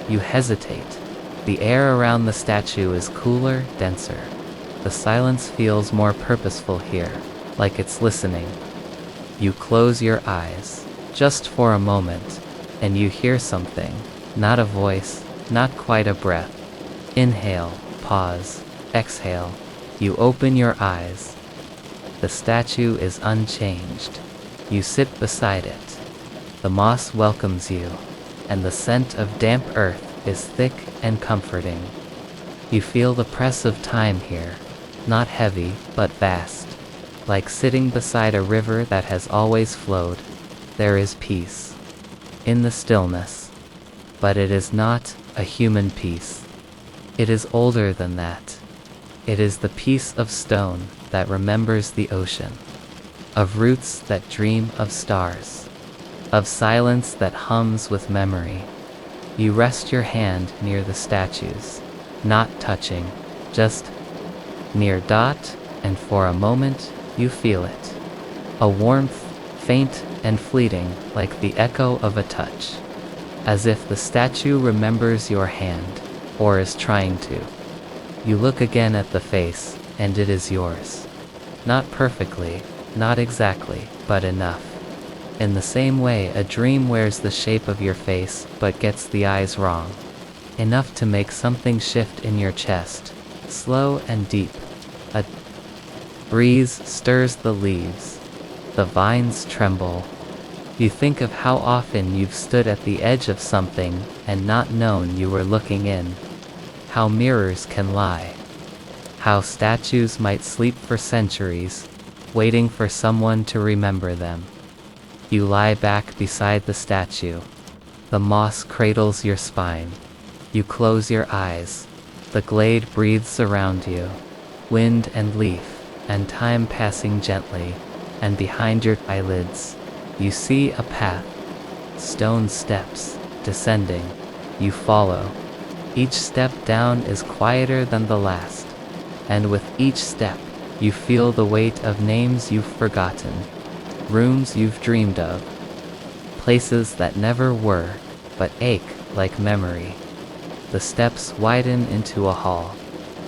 You hesitate. The air around the statue is cooler, denser. The silence feels more purposeful here, like it's listening. You close your eyes, just for a moment, and you hear something. Not a voice, not quite a breath. Inhale, pause, exhale. You open your eyes. The statue is unchanged. You sit beside it. The moss welcomes you, and the scent of damp earth is thick and comforting. You feel the press of time here, not heavy, but vast. Like sitting beside a river that has always flowed, there is peace in the stillness. But it is not a human peace. It is older than that. It is the peace of stone that remembers the ocean, of roots that dream of stars, of silence that hums with memory. You rest your hand near the statues, not touching, just near dot, and for a moment you feel it. A warmth, faint and fleeting, like the echo of a touch. As if the statue remembers your hand, or is trying to. You look again at the face, and it is yours. Not perfectly, not exactly, but enough. In the same way a dream wears the shape of your face, but gets the eyes wrong. Enough to make something shift in your chest, slow and deep. A breeze stirs the leaves. The vines tremble. You think of how often you've stood at the edge of something and not known you were looking in. How mirrors can lie. How statues might sleep for centuries, waiting for someone to remember them. You lie back beside the statue. The moss cradles your spine. You close your eyes. The glade breathes around you. Wind and leaf, and time passing gently, and behind your eyelids, you see a path. Stone steps, descending. You follow. Each step down is quieter than the last. And with each step, you feel the weight of names you've forgotten. Rooms you've dreamed of. Places that never were, but ache like memory. The steps widen into a hall.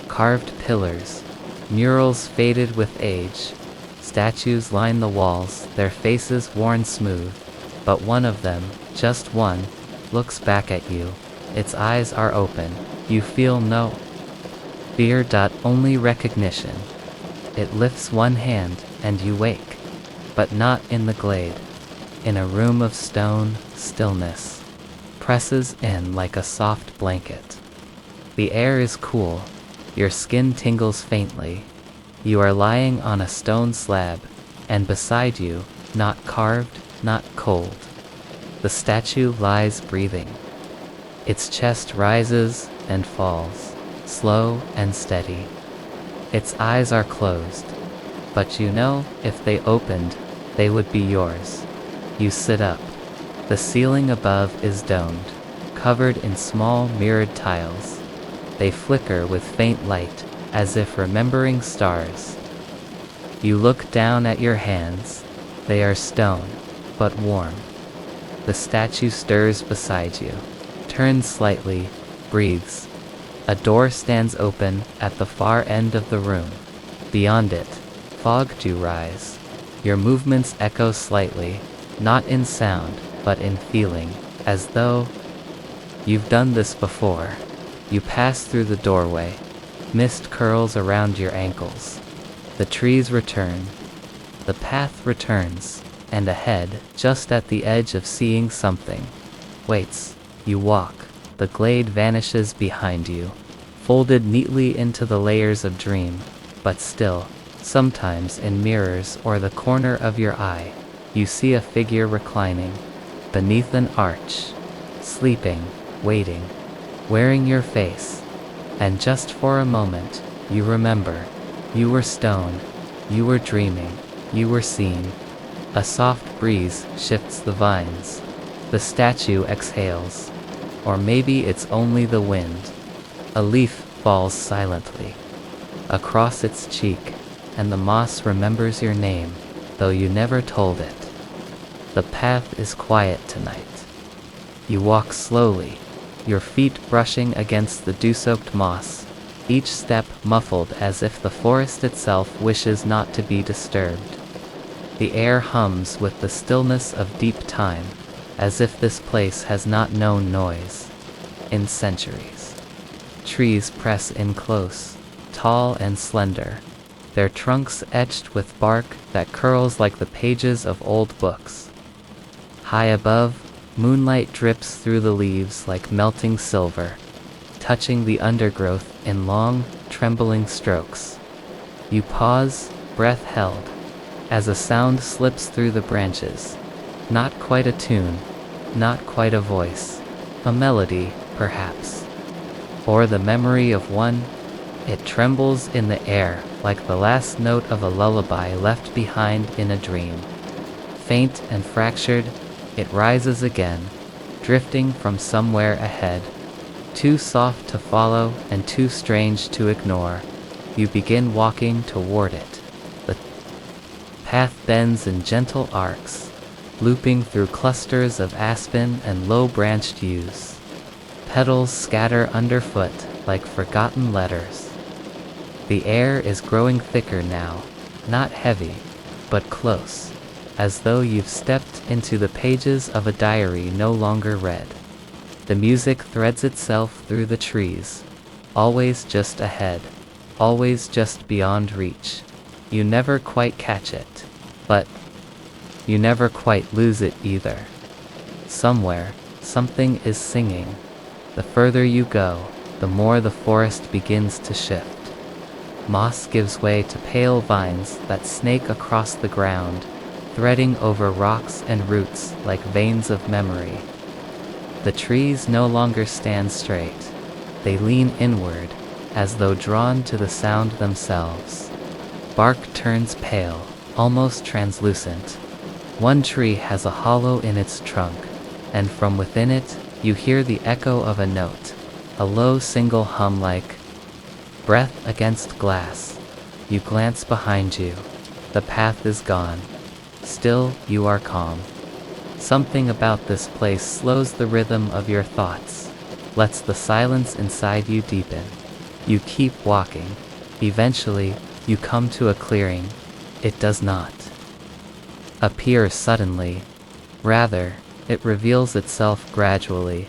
Carved pillars. Murals faded with age. Statues line the walls, their faces worn smooth. But one of them, just one, looks back at you. Its eyes are open. You feel no fear. Only recognition. It lifts one hand, and you wake. But not in the glade. In a room of stone, stillness presses in like a soft blanket. The air is cool. Your skin tingles faintly. You are lying on a stone slab, and beside you, not carved, not cold, the statue lies breathing. Its chest rises and falls, slow and steady. Its eyes are closed, but you know if they opened, they would be yours. You sit up. The ceiling above is domed, covered in small mirrored tiles. They flicker with faint light, as if remembering stars. You look down at your hands. They are stone, but warm. The statue stirs beside you, turns slightly, breathes. A door stands open at the far end of the room. Beyond it, fog dew rise. Your movements echo slightly, not in sound, but in feeling, as though you've done this before. You pass through the doorway. Mist curls around your ankles. The trees return. The path returns, and ahead, just at the edge of seeing something, waits. You walk, the glade vanishes behind you, folded neatly into the layers of dream, but still, sometimes in mirrors or the corner of your eye, you see a figure reclining beneath an arch, sleeping, waiting, wearing your face. And just for a moment, you remember. You were stone, you were dreaming, you were seen. A soft breeze shifts the vines. The statue exhales. Or maybe it's only the wind. A leaf falls silently across its cheek, and the moss remembers your name, though you never told it. The path is quiet tonight. You walk slowly, your feet brushing against the dew-soaked moss, each step muffled as if the forest itself wishes not to be disturbed. The air hums with the stillness of deep time, as if this place has not known noise in centuries. Trees press in close, tall and slender, their trunks etched with bark that curls like the pages of old books. High above, moonlight drips through the leaves like melting silver, touching the undergrowth in long, trembling strokes. You pause, breath held, as a sound slips through the branches. Not quite a tune, not quite a voice, a melody, perhaps. Or the memory of one. It trembles in the air like the last note of a lullaby left behind in a dream. Faint and fractured, it rises again, drifting from somewhere ahead. Too soft to follow and too strange to ignore, you begin walking toward it. The path bends in gentle arcs, looping through clusters of aspen and low-branched yews. Petals scatter underfoot like forgotten letters. The air is growing thicker now, not heavy, but close, as though you've stepped into the pages of a diary no longer read. The music threads itself through the trees, always just ahead, always just beyond reach. You never quite catch it, but you never quite lose it either. Somewhere, something is singing. The further you go, the more the forest begins to shift. Moss gives way to pale vines that snake across the ground, threading over rocks and roots like veins of memory. The trees no longer stand straight. They lean inward, as though drawn to the sound themselves. Bark turns pale, almost translucent. One tree has a hollow in its trunk, and from within it, you hear the echo of a note, a low single hum like breath against glass. You glance behind you. The path is gone. Still, you are calm. Something about this place slows the rhythm of your thoughts, lets the silence inside you deepen. You keep walking. Eventually, you come to a clearing. It does not appear suddenly. Rather, it reveals itself gradually,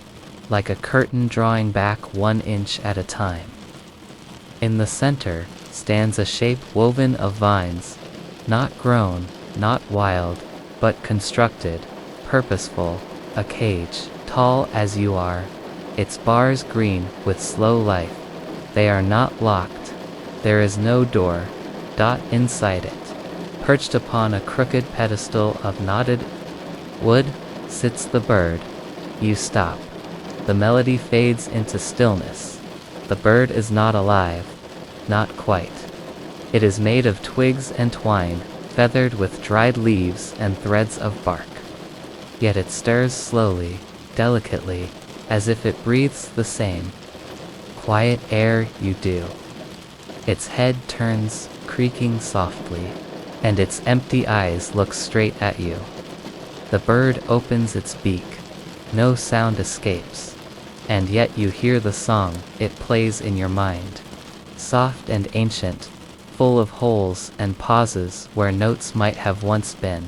like a curtain drawing back 1 inch at a time. In the center stands a shape woven of vines, not grown, not wild, but constructed, purposeful, a cage, tall as you are, its bars green with slow life. They are not locked. There is no door. Inside it, perched upon a crooked pedestal of knotted wood, sits the bird. You stop. The melody fades into stillness. The bird is not alive. Not quite. It is made of twigs and twine, feathered with dried leaves and threads of bark. Yet it stirs slowly, delicately, as if it breathes the same quiet air you do. Its head turns, creaking softly, and its empty eyes look straight at you. The bird opens its beak. No sound escapes. And yet you hear the song it plays in your mind. Soft and ancient, full of holes and pauses where notes might have once been.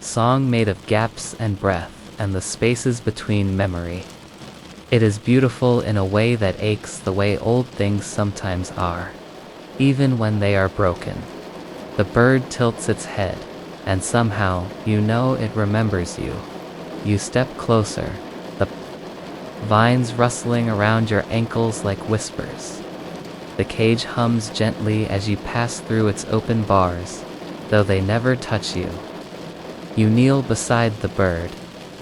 Song made of gaps and breath and the spaces between memory. It is beautiful in a way that aches the way old things sometimes are, even when they are broken. The bird tilts its head, and somehow you know it remembers you. You step closer. The vines rustling around your ankles like whispers. The cage hums gently as you pass through its open bars, though they never touch you. You kneel beside the bird,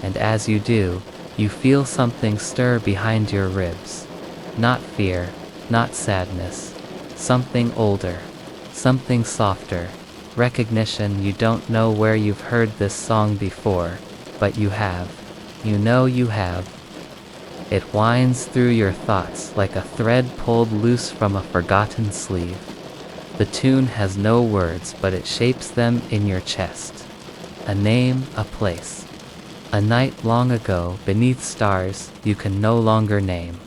and as you do, you feel something stir behind your ribs. Not fear, not sadness. Something older, something softer. Recognition. You don't know where you've heard this song before, but you have. You know you have. It winds through your thoughts like a thread pulled loose from a forgotten sleeve. The tune has no words, but it shapes them in your chest. A name, a place. A night long ago, beneath stars you can no longer name.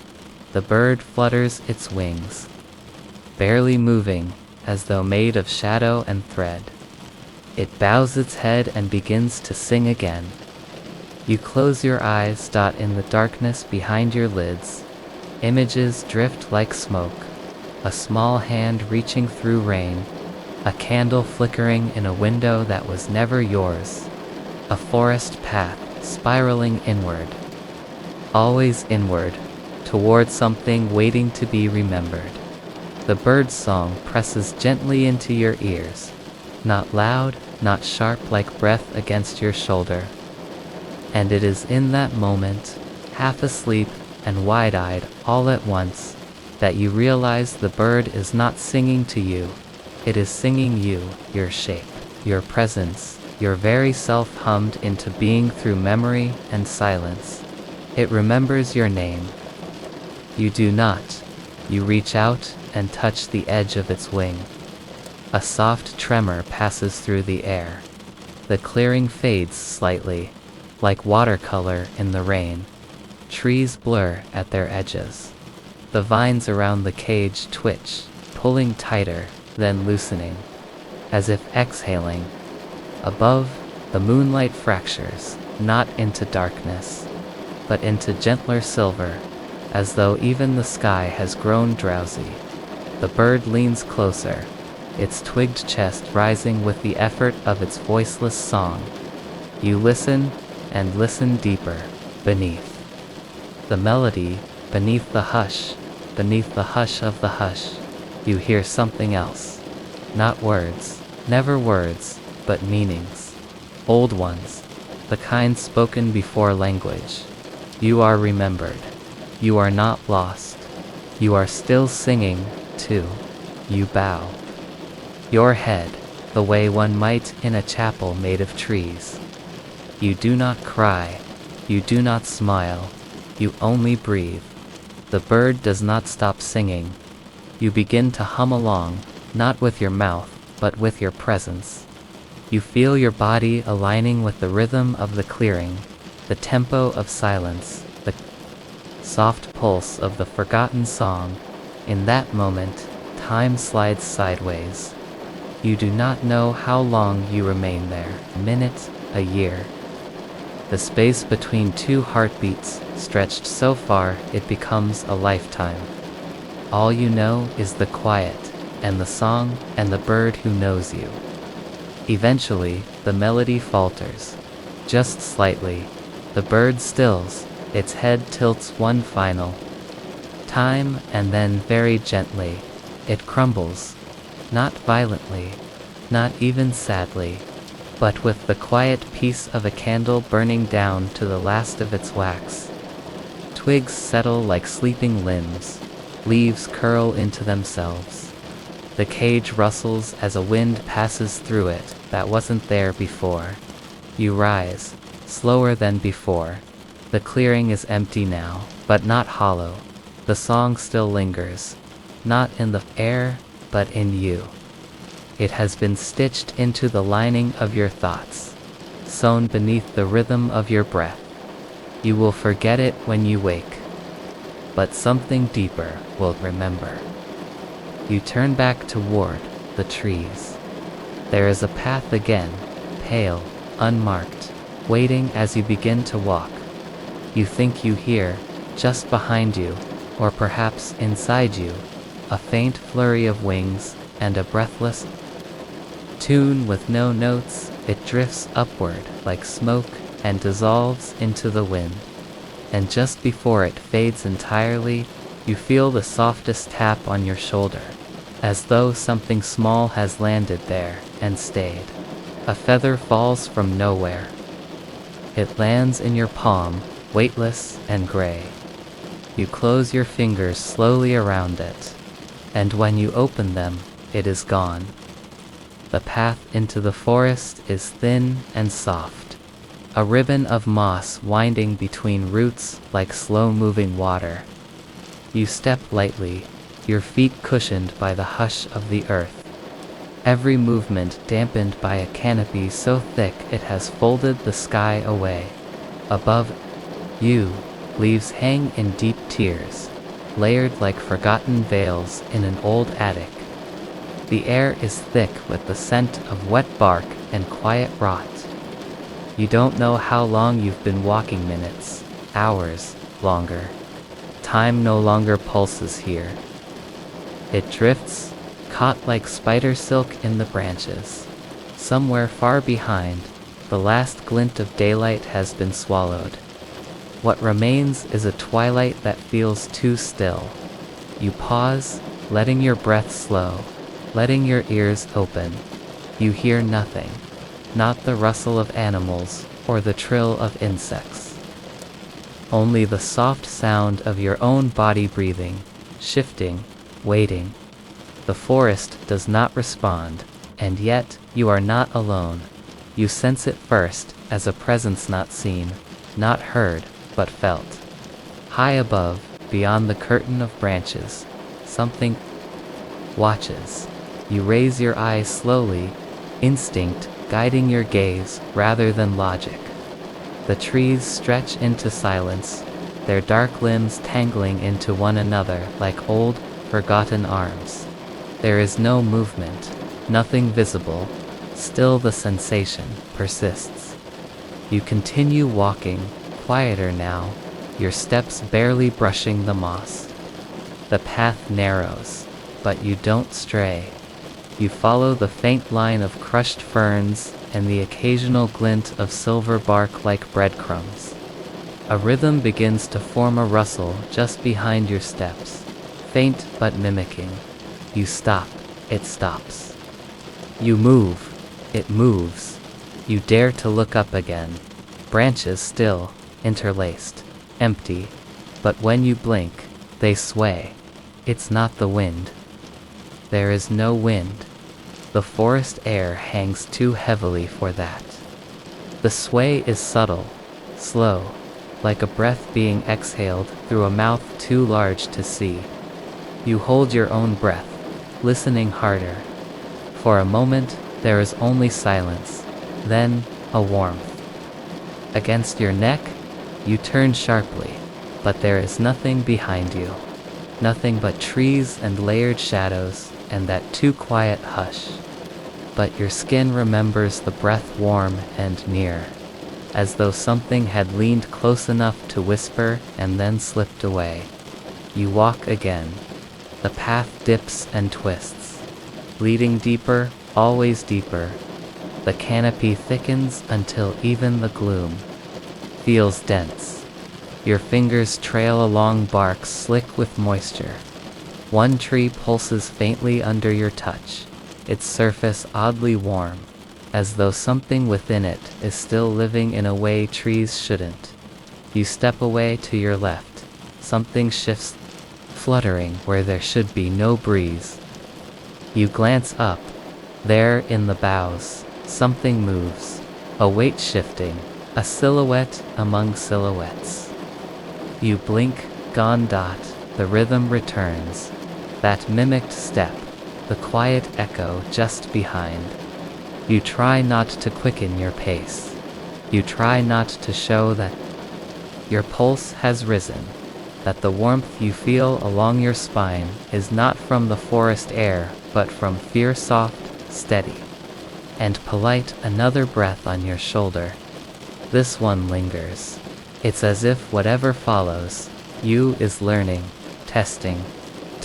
The bird flutters its wings, barely moving, as though made of shadow and thread. It bows its head and begins to sing again. You close your eyes. In the darkness behind your lids, images drift like smoke. A small hand reaching through rain, a candle flickering in a window that was never yours, a forest path spiraling inward, always inward, toward something waiting to be remembered. The bird's song presses gently into your ears, not loud, not sharp like breath against your shoulder. And it is in that moment, half asleep and wide-eyed all at once, that you realize the bird is not singing to you. It is singing you, your shape, your presence, your very self hummed into being through memory and silence. It remembers your name. You do not. You reach out and touch the edge of its wing. A soft tremor passes through the air. The clearing fades slightly, like watercolor in the rain. Trees blur at their edges. The vines around the cage twitch, pulling tighter, then loosening, as if exhaling. Above, the moonlight fractures, not into darkness, but into gentler silver, as though even the sky has grown drowsy. The bird leans closer, its twigged chest rising with the effort of its voiceless song. You listen, and listen deeper, beneath the melody, beneath the hush of the hush, you hear something else. Not words, never words, but meanings. Old ones, the kind spoken before language. You are remembered. You are not lost. You are still singing, too. You bow your head, the way one might in a chapel made of trees. You do not cry, you do not smile, you only breathe. The bird does not stop singing. You begin to hum along, not with your mouth, but with your presence. You feel your body aligning with the rhythm of the clearing, the tempo of silence, the soft pulse of the forgotten song. In that moment, time slides sideways. You do not know how long you remain there, a minute, a year. The space between two heartbeats stretched so far it becomes a lifetime. All you know is the quiet, and the song, and the bird who knows you. Eventually, the melody falters. Just slightly. The bird stills, its head tilts one final time, and then very gently, it crumbles. Not violently, not even sadly, but with the quiet peace of a candle burning down to the last of its wax. Twigs settle like sleeping limbs, leaves curl into themselves. The cage rustles as a wind passes through it that wasn't there before. You rise, slower than before. The clearing is empty now, but not hollow. The song still lingers, not in the air, but in you. It has been stitched into the lining of your thoughts, sewn beneath the rhythm of your breath. You will forget it when you wake, but something deeper will remember. You turn back toward the trees. There is a path again, pale, unmarked, waiting as you begin to walk. You think you hear, just behind you, or perhaps inside you, a faint flurry of wings, and a breathless tune with no notes. It drifts upward like smoke and dissolves into the wind. and just before it fades entirely, you feel the softest tap on your shoulder, as though something small has landed there and stayed. A feather falls from nowhere. It lands in your palm, weightless and gray. You close your fingers slowly around it, and when you open them, it is gone. The path into the forest is thin and soft, a ribbon of moss winding between roots like slow-moving water. You step lightly, your feet cushioned by the hush of the earth, every movement dampened by a canopy so thick it has folded the sky away. Above you, leaves hang in deep tiers, layered like forgotten veils in an old attic. The air is thick with the scent of wet bark and quiet rot. You don't know how long you've been walking, minutes, hours, longer. Time no longer pulses here. It drifts, caught like spider silk in the branches. Somewhere far behind, the last glint of daylight has been swallowed. What remains is a twilight that feels too still. You pause, letting your breath slow, letting your ears open. You hear nothing, not the rustle of animals or the trill of insects. Only the soft sound of your own body breathing, shifting, waiting. The forest does not respond, and yet you are not alone. You sense it first as a presence not seen, not heard, but felt. High above, beyond the curtain of branches, something watches. You raise your eyes slowly, instinct guiding your gaze rather than logic. The trees stretch into silence, their dark limbs tangling into one another like old, forgotten arms. There is no movement, nothing visible, still the sensation persists. You continue walking, quieter now, your steps barely brushing the moss. The path narrows, but you don't stray. You follow the faint line of crushed ferns and the occasional glint of silver bark like breadcrumbs. A rhythm begins to form, a rustle just behind your steps, faint but mimicking. You stop, it stops. You move, it moves. You dare to look up again. Branches still, interlaced, empty, but when you blink, they sway. It's not the wind. There is no wind. The forest air hangs too heavily for that. The sway is subtle, slow, like a breath being exhaled through a mouth too large to see. You hold your own breath, listening harder. For a moment, there is only silence, then a warmth. Against your neck, you turn sharply, but there is nothing behind you. Nothing but trees and layered shadows and that too quiet hush. But your skin remembers the breath warm and near, as though something had leaned close enough to whisper and then slipped away. You walk again. The path dips and twists, leading deeper, always deeper. The canopy thickens until even the gloom feels dense. Your fingers trail along bark slick with moisture. One tree pulses faintly under your touch, its surface oddly warm, as though something within it is still living in a way trees shouldn't. You step away to your left. Something shifts, fluttering where there should be no breeze. You glance up. There in the boughs, something moves, a weight shifting, a silhouette among silhouettes. You blink, gone. The rhythm returns. That mimicked step, the quiet echo just behind. You try not to quicken your pace. You try not to show that your pulse has risen, that the warmth you feel along your spine is not from the forest air, but from fear, soft, steady, and polite. Another breath on your shoulder. This one lingers. It's as if whatever follows you is learning, testing,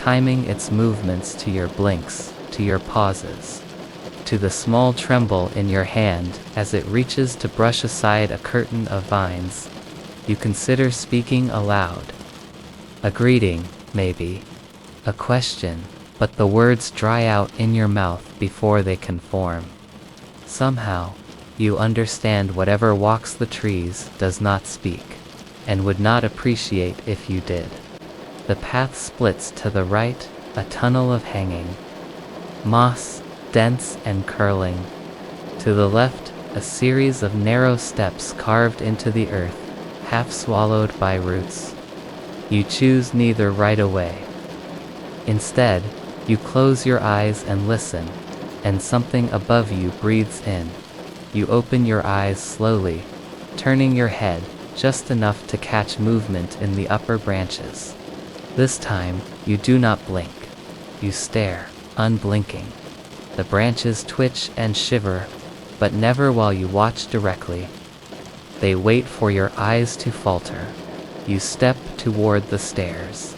timing its movements to your blinks, to your pauses, to the small tremble in your hand as it reaches to brush aside a curtain of vines. You consider speaking aloud. A greeting, maybe. A question, but the words dry out in your mouth before they can form. Somehow, you understand whatever walks the trees does not speak, and would not appreciate if you did. The path splits to the right, a tunnel of hanging moss, dense and curling. To the left, a series of narrow steps carved into the earth, half swallowed by roots. You choose neither right away. Instead, you close your eyes and listen, and something above you breathes in. You open your eyes slowly, turning your head just enough to catch movement in the upper branches. This time, you do not blink. You stare, unblinking. The branches twitch and shiver, but never while you watch directly. They wait for your eyes to falter. You step toward the stairs.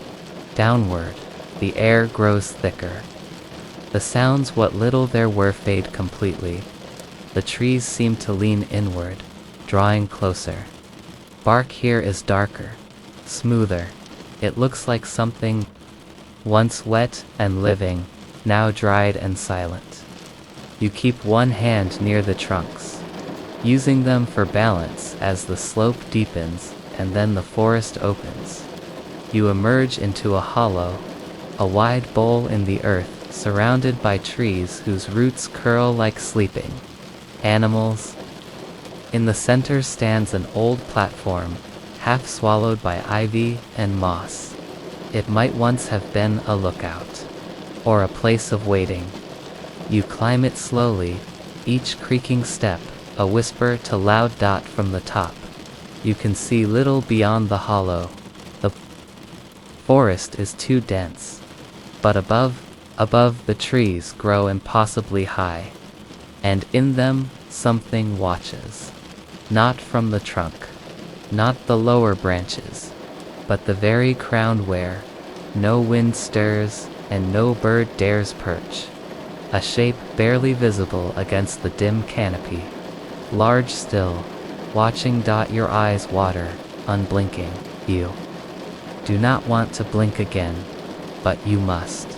Downward, the air grows thicker. The sounds, what little there were, fade completely. The trees seem to lean inward, drawing closer. Bark here is darker, smoother. It looks like something once wet and living, now dried and silent. You keep one hand near the trunks, using them for balance as the slope deepens and then the forest opens. You emerge into a hollow, a wide bowl in the earth surrounded by trees whose roots curl like sleeping animals. In the center stands an old platform, half swallowed by ivy and moss. It might once have been a lookout, or a place of waiting. You climb it slowly, each creaking step a whisper to loud dot from the top. You can see little beyond the hollow. The forest is too dense, but above the trees grow impossibly high, and in them something watches. Not from the trunk, not the lower branches, but the very crown where no wind stirs and no bird dares perch. A shape barely visible against the dim canopy. Large still, watching. Your eyes water, unblinking. You do not want to blink again, but you must.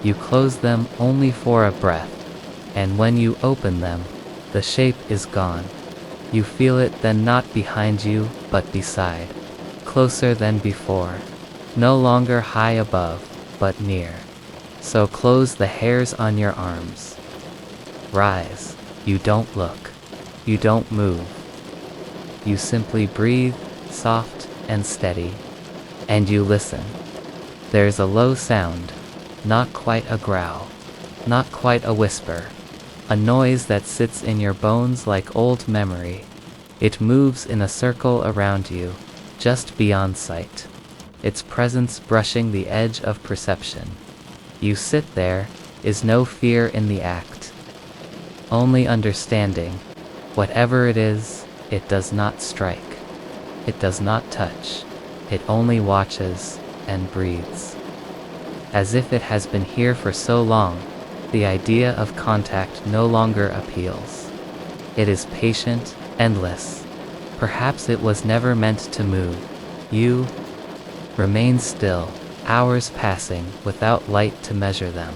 You close them only for a breath, and when you open them, the shape is gone. You feel it then, not behind you, but beside. Closer than before. No longer high above, but near. So close the hairs on your arms. Rise. You don't look. You don't move. You simply breathe, soft and steady. And you listen. There's a low sound, not quite a growl, not quite a whisper. A noise that sits in your bones like old memory. It moves in a circle around you, just beyond sight. Its presence brushing the edge of perception. You sit there, is no fear in the act. Only understanding. Whatever it is, it does not strike. It does not touch. It only watches and breathes. As if it has been here for so long, the idea of contact no longer appeals. It is patient, endless. Perhaps it was never meant to move. You remain still, hours passing without light to measure them.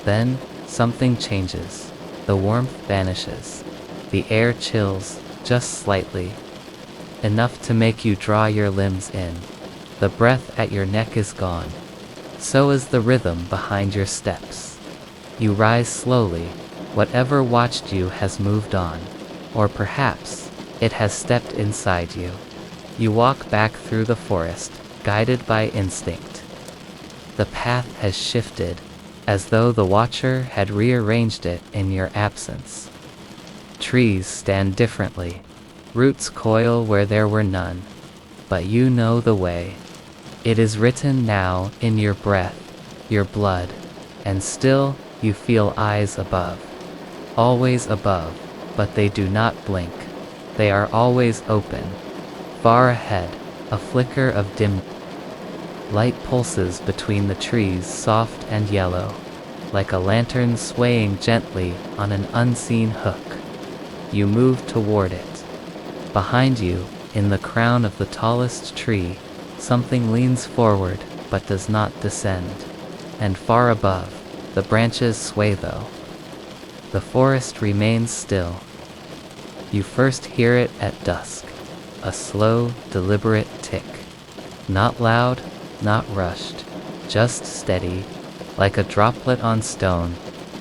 Then, something changes. The warmth vanishes. The air chills, just slightly. Enough to make you draw your limbs in. The breath at your neck is gone. So is the rhythm behind your steps. You rise slowly. Whatever watched you has moved on. Or perhaps, it has stepped inside you. You walk back through the forest, guided by instinct. The path has shifted, as though the watcher had rearranged it in your absence. Trees stand differently. Roots coil where there were none. But you know the way. It is written now in your breath, your blood, and still you feel eyes above. Always above, but they do not blink. They are always open. Far ahead, a flicker of dim light pulses between the trees, soft and yellow, like a lantern swaying gently on an unseen hook. You move toward it. Behind you, In the crown of the tallest tree, something leans forward but does not descend. And far above, the branches sway though. The forest remains still. You first hear it at dusk, a slow, deliberate tick. Not loud, not rushed, just steady, like a droplet on stone,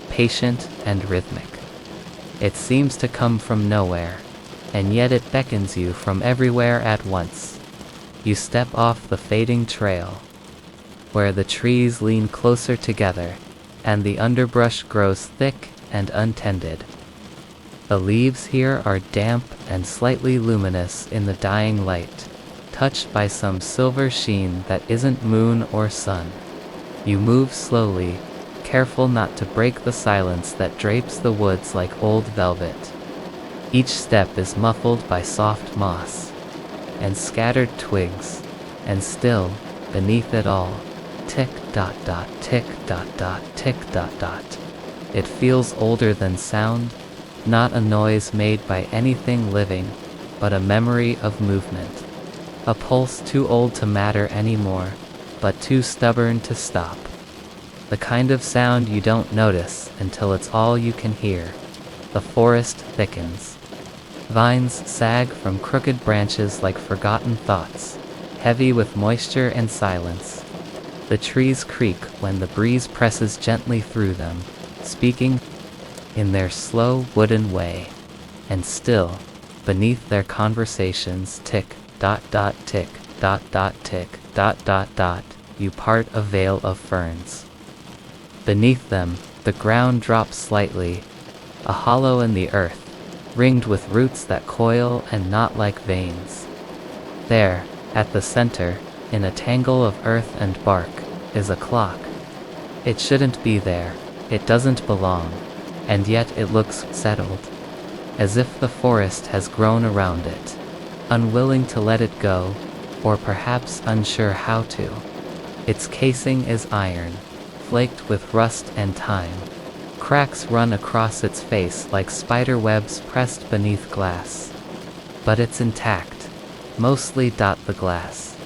patient and rhythmic. It seems to come from nowhere, and yet it beckons you from everywhere at once. You step off the fading trail, where the trees lean closer together, and the underbrush grows thick and untended. The leaves here are damp and slightly luminous in the dying light, touched by some silver sheen that isn't moon or sun. You move slowly, careful not to break the silence that drapes the woods like old velvet. Each step is muffled by soft moss and scattered twigs, and still, beneath it all, tick dot dot, tick dot dot, tick dot dot. It feels older than sound, not a noise made by anything living, but a memory of movement. A pulse too old to matter anymore, but too stubborn to stop. The kind of sound you don't notice until it's all you can hear. The forest thickens. Vines sag from crooked branches like forgotten thoughts, heavy with moisture and silence. The trees creak when the breeze presses gently through them, speaking in their slow wooden way. And still, beneath their conversations, tick, dot dot, tick, dot dot, tick, dot dot dot, you part a veil of ferns. Beneath them, the ground drops slightly, a hollow in the earth, ringed with roots that coil and knot like veins. There, at the center, in a tangle of earth and bark, is a clock. It shouldn't be there, it doesn't belong, and yet it looks settled, as if the forest has grown around it, unwilling to let it go, or perhaps unsure how to. Its casing is iron, flaked with rust and time. Cracks run across its face like spider webs pressed beneath glass. But it's intact, mostly. The glass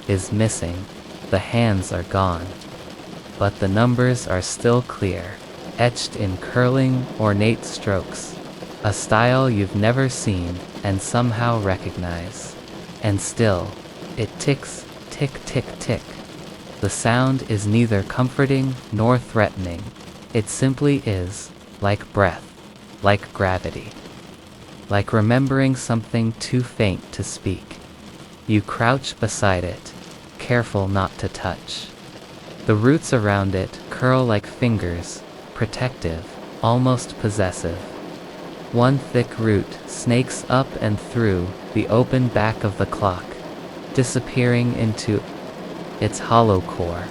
is missing, the hands are gone. But the numbers are still clear, etched in curling, ornate strokes, a style you've never seen and somehow recognize. And still, it ticks, tick tick tick. The sound is neither comforting nor threatening. It simply is, like breath, like gravity, like remembering something too faint to speak. You crouch beside it, careful not to touch. The roots around it curl like fingers, protective, almost possessive. One thick root snakes up and through the open back of the clock, disappearing into its hollow core.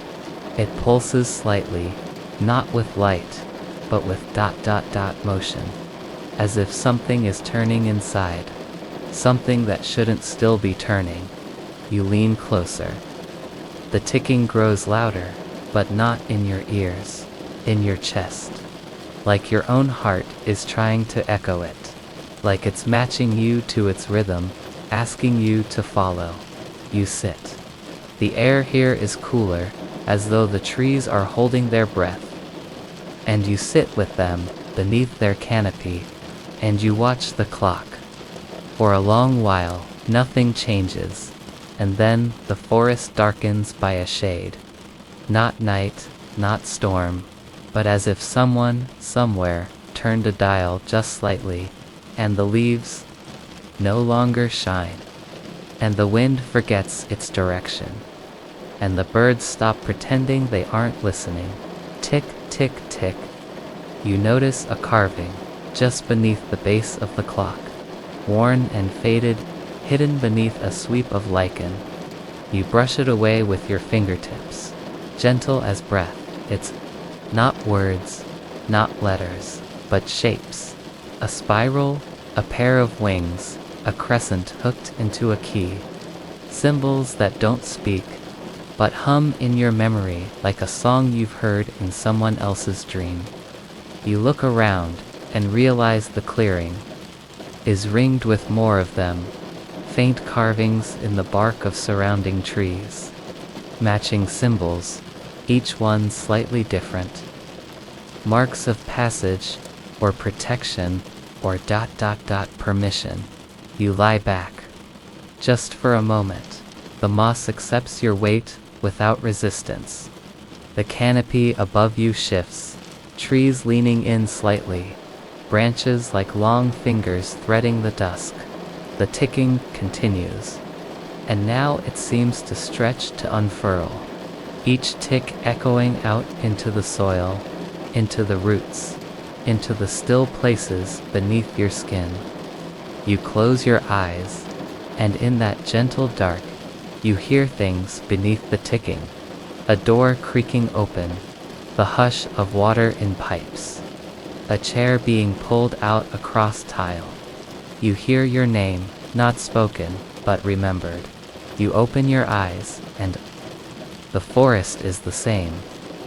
It pulses slightly, not with light, but with dot dot dot motion, as if something is turning inside, something that shouldn't still be turning. You lean closer. The ticking grows louder, but not in your ears, in your chest, like your own heart is trying to echo it, like it's matching you to its rhythm, asking you to follow. You sit. The air here is cooler, as though the trees are holding their breath. And you sit with them, beneath their canopy, and you watch the clock. For a long while, nothing changes, and then the forest darkens by a shade. Not night, not storm, but as if someone, somewhere, turned a dial just slightly, and the leaves no longer shine, and the wind forgets its direction, and the birds stop pretending they aren't listening. Tick, tick, tick. You notice a carving just beneath the base of the clock, worn and faded, hidden beneath a sweep of lichen. You brush it away with your fingertips, gentle as breath. It's not words, not letters, but shapes. A spiral, a pair of wings, a crescent hooked into a key. Symbols that don't speak, but hum in your memory like a song you've heard in someone else's dream. You look around and realize the clearing is ringed with more of them, faint carvings in the bark of surrounding trees, matching symbols, each one slightly different. Marks of passage, or protection, or permission. You lie back. Just for a moment, the moss accepts your weight without resistance. The canopy above you shifts, trees leaning in slightly, branches like long fingers threading the dusk. The ticking continues, and now it seems to stretch to unfurl, each tick echoing out into the soil, into the roots, into the still places beneath your skin. You close your eyes, and in that gentle dark, you hear things beneath the ticking. A door creaking open, the hush of water in pipes, a chair being pulled out across tile. You hear your name, not spoken, but remembered. You open your eyes, and the forest is the same,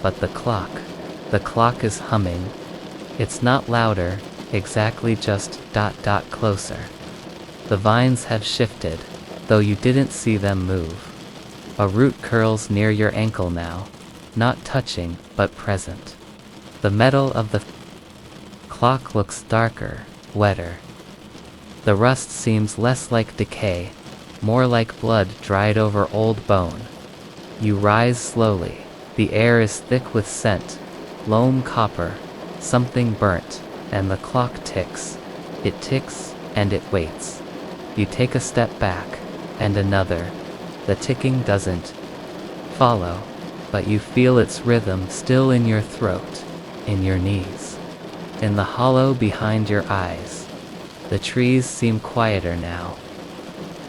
but the clock is humming. It's not louder, exactly just closer. The vines have shifted, though you didn't see them move. A root curls near your ankle now, not touching, but present. The metal of the clock looks darker, wetter. The rust seems less like decay, more like blood dried over old bone. You rise slowly. The air is thick with scent, loam copper, something burnt, and the clock ticks. It ticks, and it waits. You take a step back, and another. The ticking doesn't follow, but you feel its rhythm still in your throat, in your knees, in the hollow behind your eyes. The trees seem quieter now.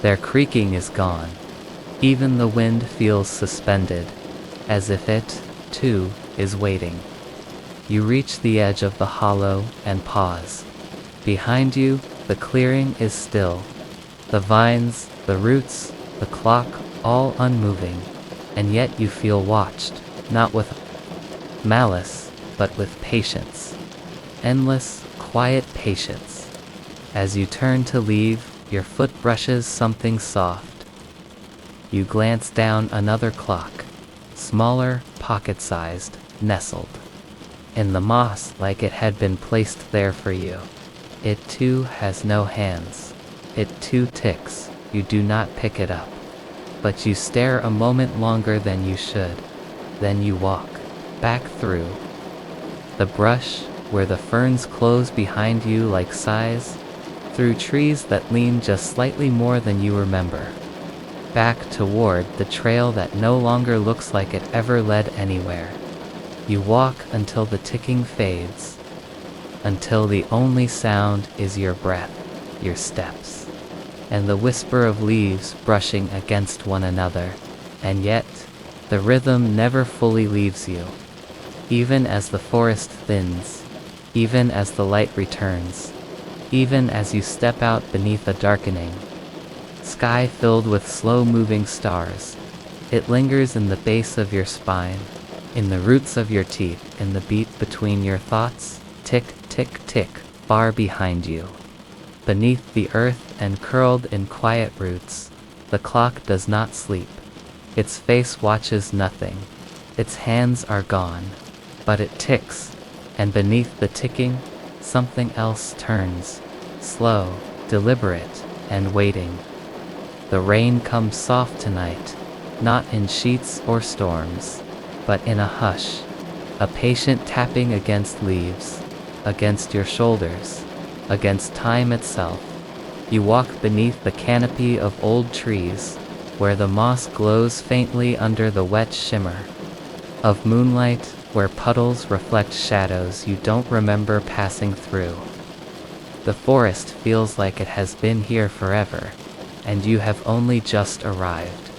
Their creaking is gone. Even the wind feels suspended, as if it, too, is waiting. You reach the edge of the hollow and pause. Behind you, the clearing is still. The vines, the roots, the clock, all unmoving, and yet you feel watched, not with malice, but with patience. Endless, quiet patience. As you turn to leave, your foot brushes something soft. You glance down another clock, smaller, pocket-sized, nestled in the moss like it had been placed there for you. It too has no hands. It too ticks. You do not pick it up. But you stare a moment longer than you should. Then you walk back through the brush, where the ferns close behind you like sighs, through trees that lean just slightly more than you remember. Back toward the trail that no longer looks like it ever led anywhere. You walk until the ticking fades, until the only sound is your breath, your steps, and the whisper of leaves brushing against one another. And yet, the rhythm never fully leaves you. Even as the forest thins, even as the light returns, even as you step out beneath a darkening sky filled with slow-moving stars, it lingers in the base of your spine, in the roots of your teeth, in the beat between your thoughts, tick, tick, tick, far behind you. Beneath the earth and curled in quiet roots, the clock does not sleep. Its face watches nothing. Its hands are gone. But it ticks, and beneath the ticking, something else turns, slow, deliberate, and waiting. The rain comes soft tonight, not in sheets or storms, but in a hush, a patient tapping against leaves, against your shoulders, against time itself. You walk beneath the canopy of old trees, where the moss glows faintly under the wet shimmer of moonlight, where puddles reflect shadows you don't remember passing through. The forest feels like it has been here forever, and you have only just arrived.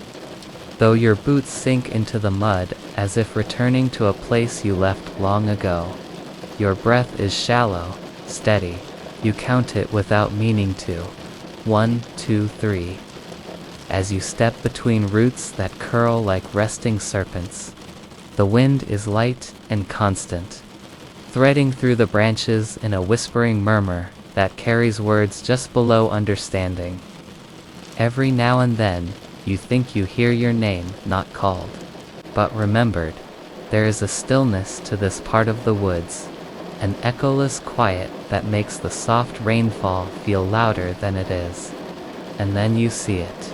Though your boots sink into the mud as if returning to a place you left long ago. Your breath is shallow, steady. You count it without meaning to. 1, 2, 3. As you step between roots that curl like resting serpents, the wind is light and constant, threading through the branches in a whispering murmur that carries words just below understanding. Every now and then, you think you hear your name not called. But remembered, there is a stillness to this part of the woods, an echoless quiet that makes the soft rainfall feel louder than it is. And then you see it,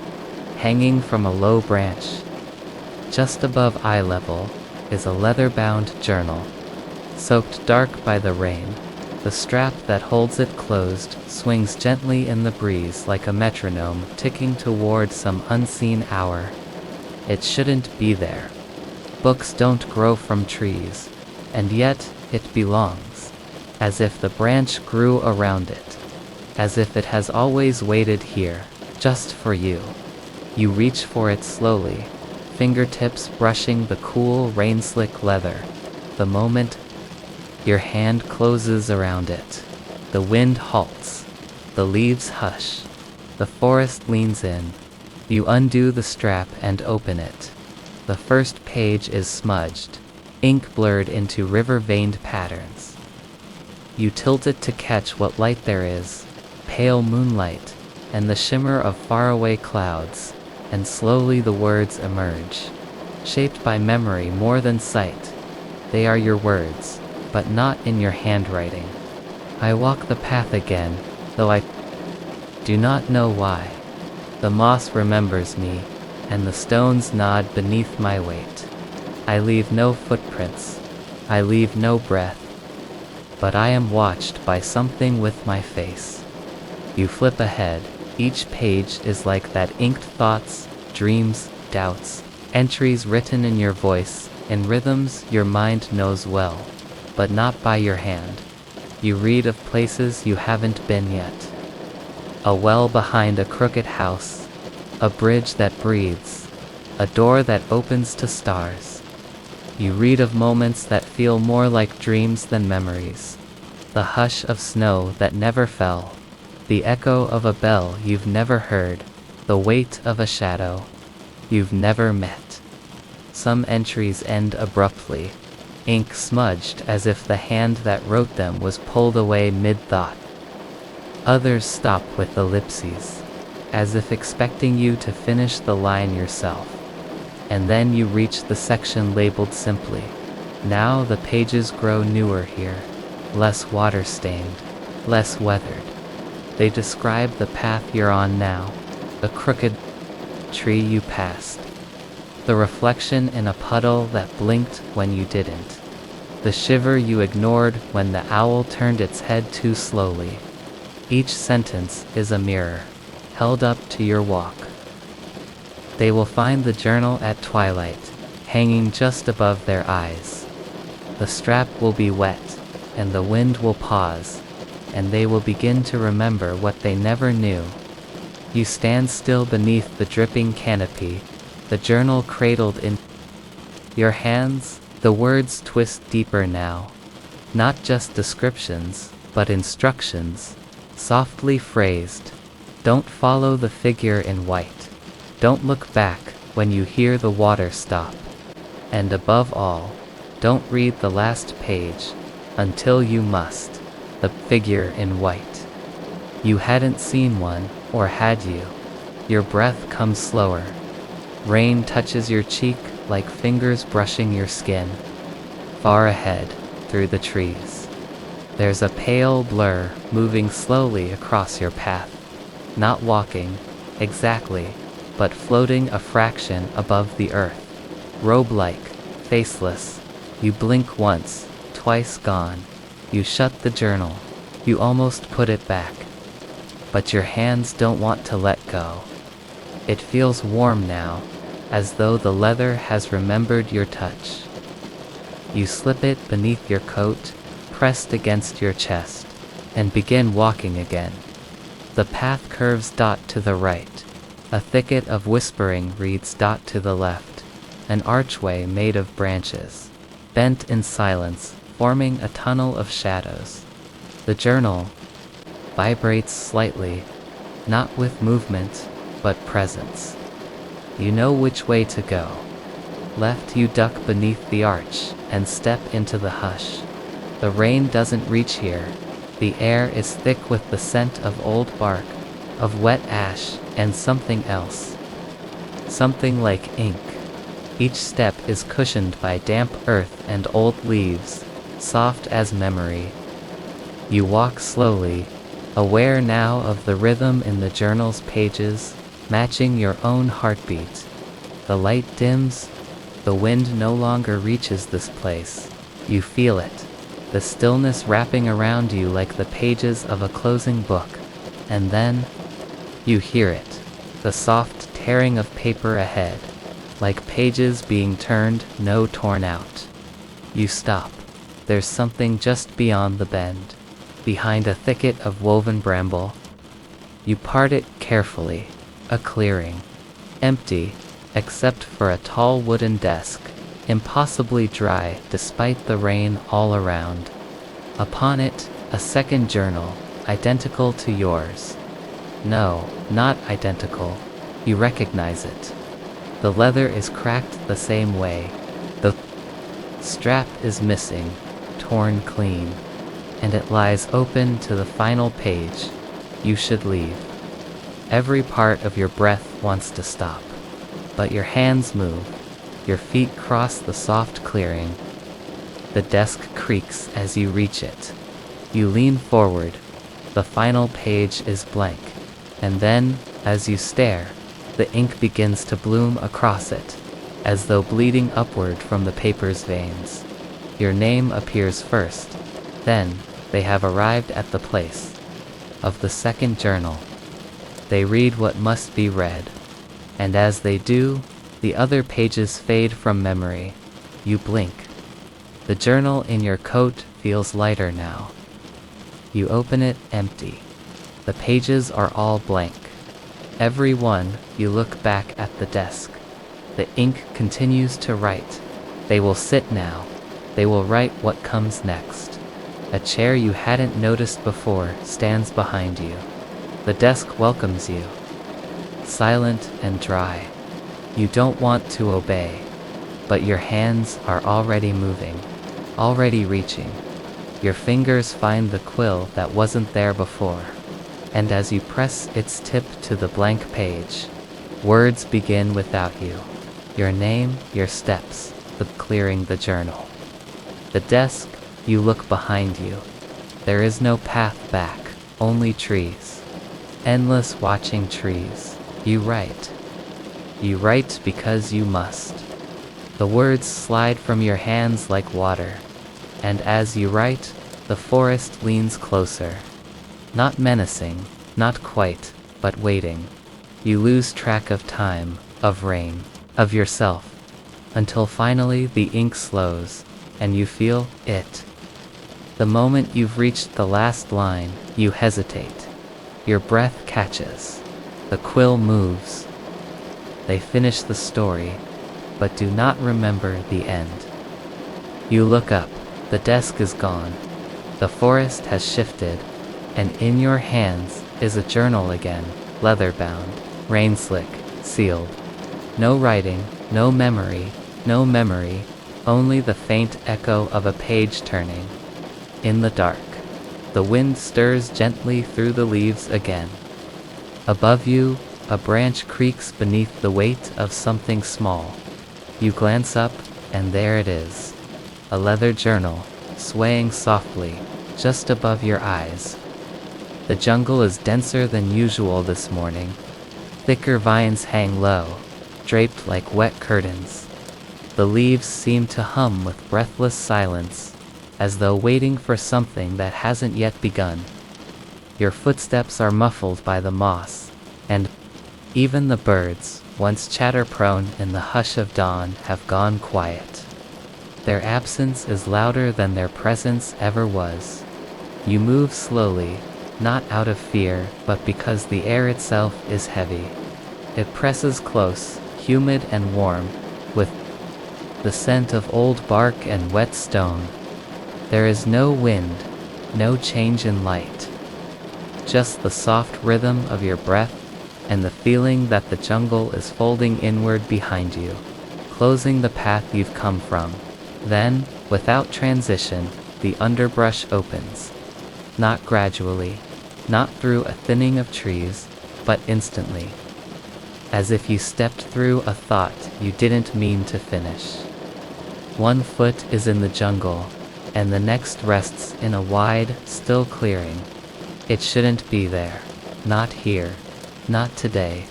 hanging from a low branch. Just above eye level is a leather-bound journal, soaked dark by the rain. The strap that holds it closed swings gently in the breeze like a metronome ticking toward some unseen hour. It shouldn't be there. Books don't grow from trees, and yet it belongs, as if the branch grew around it, as if it has always waited here, just for you. You reach for it slowly, fingertips brushing the cool rain-slick leather. The moment your hand closes around it, the wind halts, the leaves hush, the forest leans in. You undo the strap and open it. The first page is smudged, ink blurred into river-veined patterns. You tilt it to catch what light there is, pale moonlight, and the shimmer of faraway clouds, and slowly the words emerge, shaped by memory more than sight. They are your words, but not in your handwriting. I walk the path again, though I do not know why. The moss remembers me, and the stones nod beneath my weight. I leave no footprints, I leave no breath, but I am watched by something with my face. You flip ahead, each page is like that inked thoughts, dreams, doubts, entries written in your voice, in rhythms your mind knows well, but not by your hand. You read of places you haven't been yet. A well behind a crooked house, a bridge that breathes, a door that opens to stars. You read of moments that feel more like dreams than memories. The hush of snow that never fell, the echo of a bell you've never heard, the weight of a shadow you've never met. Some entries end abruptly, ink smudged as if the hand that wrote them was pulled away mid-thought. Others stop with ellipses, as if expecting you to finish the line yourself. And then you reach the section labeled simply. Now the pages grow newer here, less water-stained, less weathered. They describe the path you're on now, the crooked tree you passed, the reflection in a puddle that blinked when you didn't, the shiver you ignored when the owl turned its head too slowly. Each sentence is a mirror, held up to your walk. They will find the journal at twilight, hanging just above their eyes. The strap will be wet, and the wind will pause, and they will begin to remember what they never knew. You stand still beneath the dripping canopy, the journal cradled in your hands. The words twist deeper now, not just descriptions, but instructions, softly phrased. Don't follow the figure in white. Don't look back when you hear the water stop. And above all, don't read the last page until you must. The figure in white. You hadn't seen one, or had you? Your breath comes slower. Rain touches your cheek like fingers brushing your skin. Far ahead, through the trees, there's a pale blur moving slowly across your path. Not walking, exactly, but floating a fraction above the earth. Robe-like, faceless. You blink once, twice gone. You shut the journal. You almost put it back. But your hands don't want to let go. It feels warm now, as though the leather has remembered your touch. You slip it beneath your coat, pressed against your chest, and begin walking again. The path curves to the right. A thicket of whispering reeds to the left. An archway made of branches, bent in silence, forming a tunnel of shadows. The journal vibrates slightly, not with movement, but presence. You know which way to go. Left, you duck beneath the arch and step into the hush. The rain doesn't reach here. The air is thick with the scent of old bark, of wet ash, and something else. Something like ink. Each step is cushioned by damp earth and old leaves, soft as memory. You walk slowly, aware now of the rhythm in the journal's pages, matching your own heartbeat. The light dims, the wind no longer reaches this place. You feel it, the stillness wrapping around you like the pages of a closing book. And then, you hear it, the soft tearing of paper ahead, like pages being turned, no torn out. You stop. There's something just beyond the bend, behind a thicket of woven bramble. You part it carefully, a clearing, empty, except for a tall wooden desk, impossibly dry despite the rain all around. Upon it, a second journal, identical to yours. No, not identical. You recognize it. The leather is cracked the same way. The strap is missing, torn clean, and it lies open to the final page. You should leave. Every part of your breath wants to stop, but your hands move. Your feet cross the soft clearing. The desk creaks as you reach it. You lean forward. The final page is blank, and then, as you stare, the ink begins to bloom across it, as though bleeding upward from the paper's veins. Your name appears first. Then, they have arrived at the place of the second journal. They read what must be read. And as they do, the other pages fade from memory. You blink. The journal in your coat feels lighter now. You open it empty. The pages are all blank. Every one. You look back at the desk. The ink continues to write. They will sit now. They will write what comes next. A chair you hadn't noticed before stands behind you. The desk welcomes you. Silent and dry. You don't want to obey, but your hands are already moving, already reaching. Your fingers find the quill that wasn't there before, and as you press its tip to the blank page, words begin without you. Your name, your steps, the clearing the journal. The desk, you look behind you. There is no path back, only trees. Endless watching trees. You write. You write because you must. The words slide from your hands like water, and as you write, the forest leans closer. Not menacing, not quite, but waiting. You lose track of time, of rain, of yourself, until finally the ink slows, and you feel it. The moment you've reached the last line, you hesitate. Your breath catches. The quill moves. They finish the story, but do not remember the end. You look up. The desk is gone. The forest has shifted, and in your hands is a journal again, leather-bound, rain-slick, sealed. No writing, no memory, only the faint echo of a page turning. In the dark, the wind stirs gently through the leaves again. Above you, a branch creaks beneath the weight of something small. You glance up, and there it is. A leather journal, swaying softly, just above your eyes. The jungle is denser than usual this morning. Thicker vines hang low, draped like wet curtains. The leaves seem to hum with breathless silence, as though waiting for something that hasn't yet begun. Your footsteps are muffled by the moss, and even the birds, once chatter-prone in the hush of dawn, have gone quiet. Their absence is louder than their presence ever was. You move slowly, not out of fear, but because the air itself is heavy. It presses close, humid and warm, with the scent of old bark and wet stone. There is no wind, no change in light. Just the soft rhythm of your breath, and the feeling that the jungle is folding inward behind you, closing the path you've come from. Then, without transition, the underbrush opens. Not gradually, not through a thinning of trees, but instantly. As if you stepped through a thought you didn't mean to finish. One foot is in the jungle, and the next rests in a wide, still clearing. It shouldn't be there. Not here. Not today.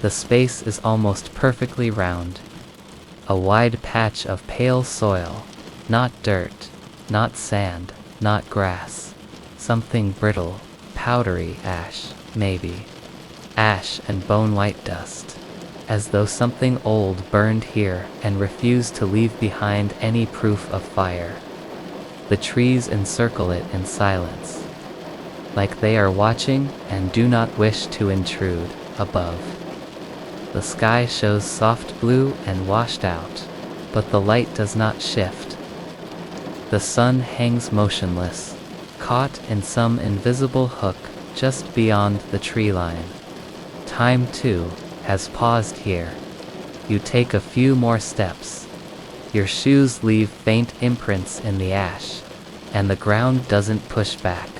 The space is almost perfectly round. A wide patch of pale soil. Not dirt. Not sand. Not grass. Something brittle, powdery ash, maybe. Ash and bone-white dust. As though something old burned here and refused to leave behind any proof of fire. The trees encircle it in silence, like they are watching and do not wish to intrude. Above, the sky shows soft blue and washed out, but the light does not shift. The sun hangs motionless, caught in some invisible hook just beyond the tree line. Time, too, has paused here. You take a few more steps. Your shoes leave faint imprints in the ash, and the ground doesn't push back.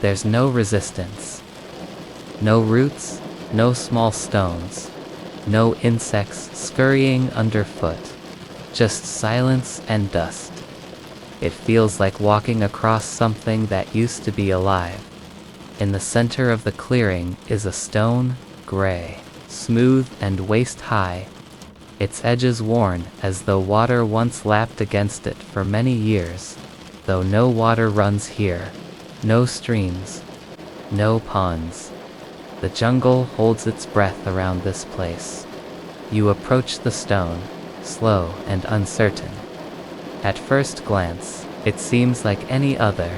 There's no resistance. No roots, no small stones, no insects scurrying underfoot. Just silence and dust. It feels like walking across something that used to be alive. In the center of the clearing is a stone, gray, smooth and waist-high, its edges worn as though water once lapped against it for many years, though no water runs here, no streams, no ponds. The jungle holds its breath around this place. You approach the stone, slow and uncertain. At first glance, it seems like any other,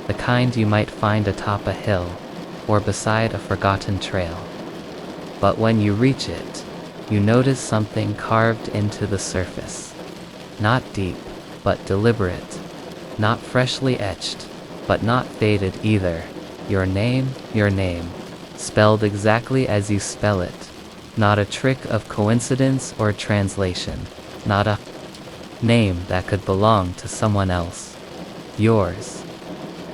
the kind you might find atop a hill, or beside a forgotten trail. But when you reach it, you notice something carved into the surface. Not deep, but deliberate. Not freshly etched, but not faded either. Your name, spelled exactly as you spell it. Not a trick of coincidence or translation. Not a name that could belong to someone else. Yours.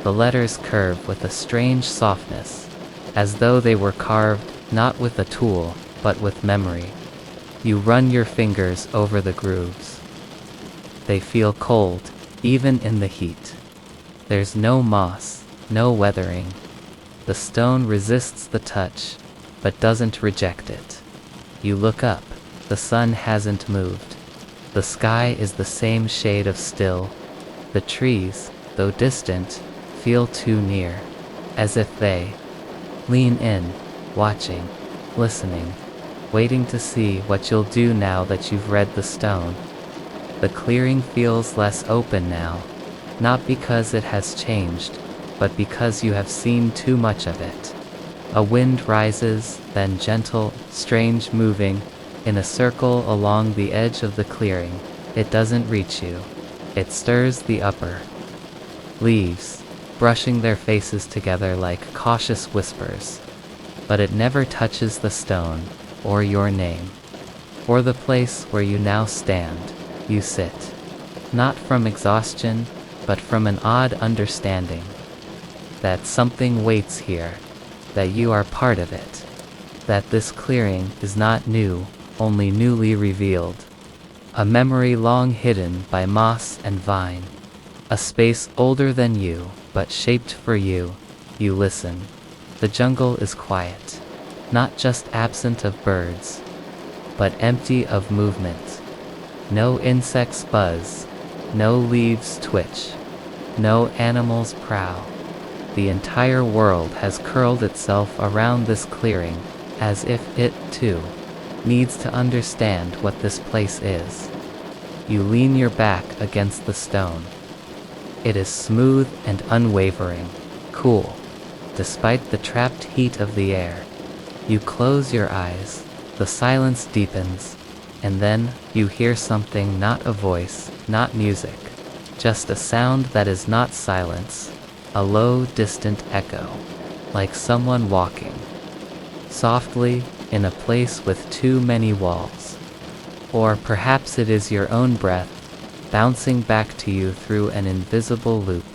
The letters curve with a strange softness, as though they were carved not with a tool, but with memory. You run your fingers over the grooves. They feel cold, even in the heat. There's no moss, no weathering. The stone resists the touch, but doesn't reject it. You look up. The sun hasn't moved. The sky is the same shade of still. The trees, though distant, feel too near, as if they lean in, watching, listening, waiting to see what you'll do now that you've read the stone. The clearing feels less open now, not because it has changed, but because you have seen too much of it. A wind rises, then gentle, strange moving, in a circle along the edge of the clearing. It doesn't reach you. It stirs the upper leaves, brushing their faces together like cautious whispers. But it never touches the stone, or your name, or the place where you now stand. You sit. Not from exhaustion, but from an odd understanding. That something waits here. That you are part of it. That this clearing is not new, only newly revealed. A memory long hidden by moss and vine. A space older than you, but shaped for you. You listen. The jungle is quiet. Not just absent of birds, but empty of movement. No insects buzz. No leaves twitch. No animals prowl. The entire world has curled itself around this clearing, as if it, too, needs to understand what this place is. You lean your back against the stone. It is smooth and unwavering, cool, despite the trapped heat of the air. You close your eyes, the silence deepens, and then you hear something, not a voice, not music, just a sound that is not silence, a low, distant echo, like someone walking softly in a place with too many walls. Or perhaps it is your own breath, bouncing back to you through an invisible loop.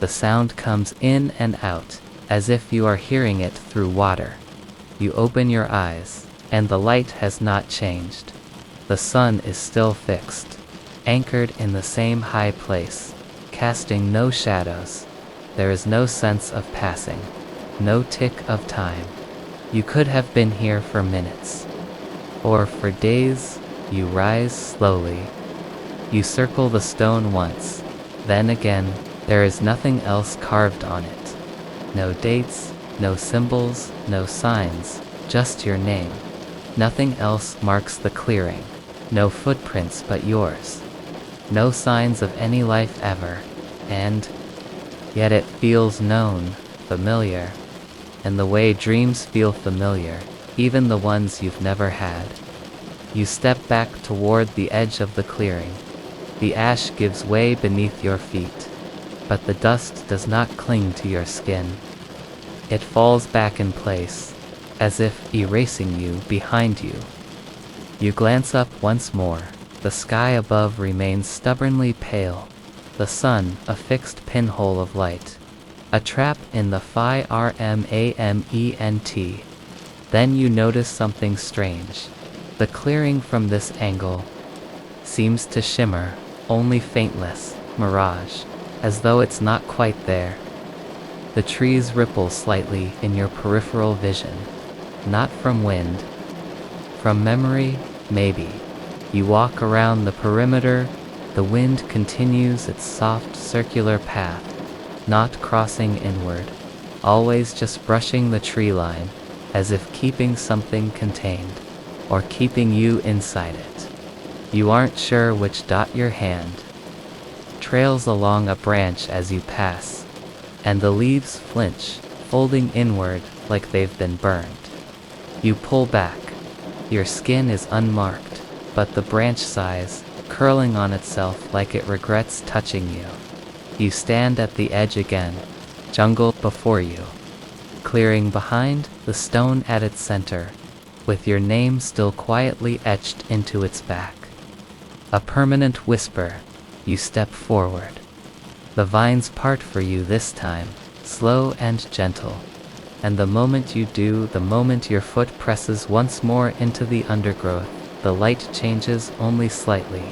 The sound comes in and out, as if you are hearing it through water. You open your eyes, and the light has not changed. The sun is still fixed, anchored in the same high place, casting no shadows. There is no sense of passing, no tick of time. You could have been here for minutes, or for days. You rise slowly. You circle the stone once, then again. There is nothing else carved on it. No dates, no symbols, no signs, just your name. Nothing else marks the clearing. No footprints but yours. No signs of any life ever. And yet it feels known, familiar. And the way dreams feel familiar, even the ones you've never had. You step back toward the edge of the clearing. The ash gives way beneath your feet, but the dust does not cling to your skin. It falls back in place, as if erasing you behind you. You glance up once more. The sky above remains stubbornly pale. The sun, a fixed pinhole of light. A trap in the environment. Then you notice something strange. The clearing from this angle seems to shimmer, only faintless, mirage, as though it's not quite there. The trees ripple slightly in your peripheral vision, not from wind, from memory, maybe. You walk around the perimeter. The wind continues its soft circular path, not crossing inward, always just brushing the tree line, as if keeping something contained, or keeping you inside it. You aren't sure which. Your hand trails along a branch as you pass, and the leaves flinch, folding inward like they've been burned. You pull back. Your skin is unmarked, but the branch sighs, curling on itself like it regrets touching you. You stand at the edge again, jungle before you, clearing behind, the stone at its center, with your name still quietly etched into its back. A permanent whisper. You step forward. The vines part for you this time, slow and gentle. And the moment you do, the moment your foot presses once more into the undergrowth, the light changes only slightly.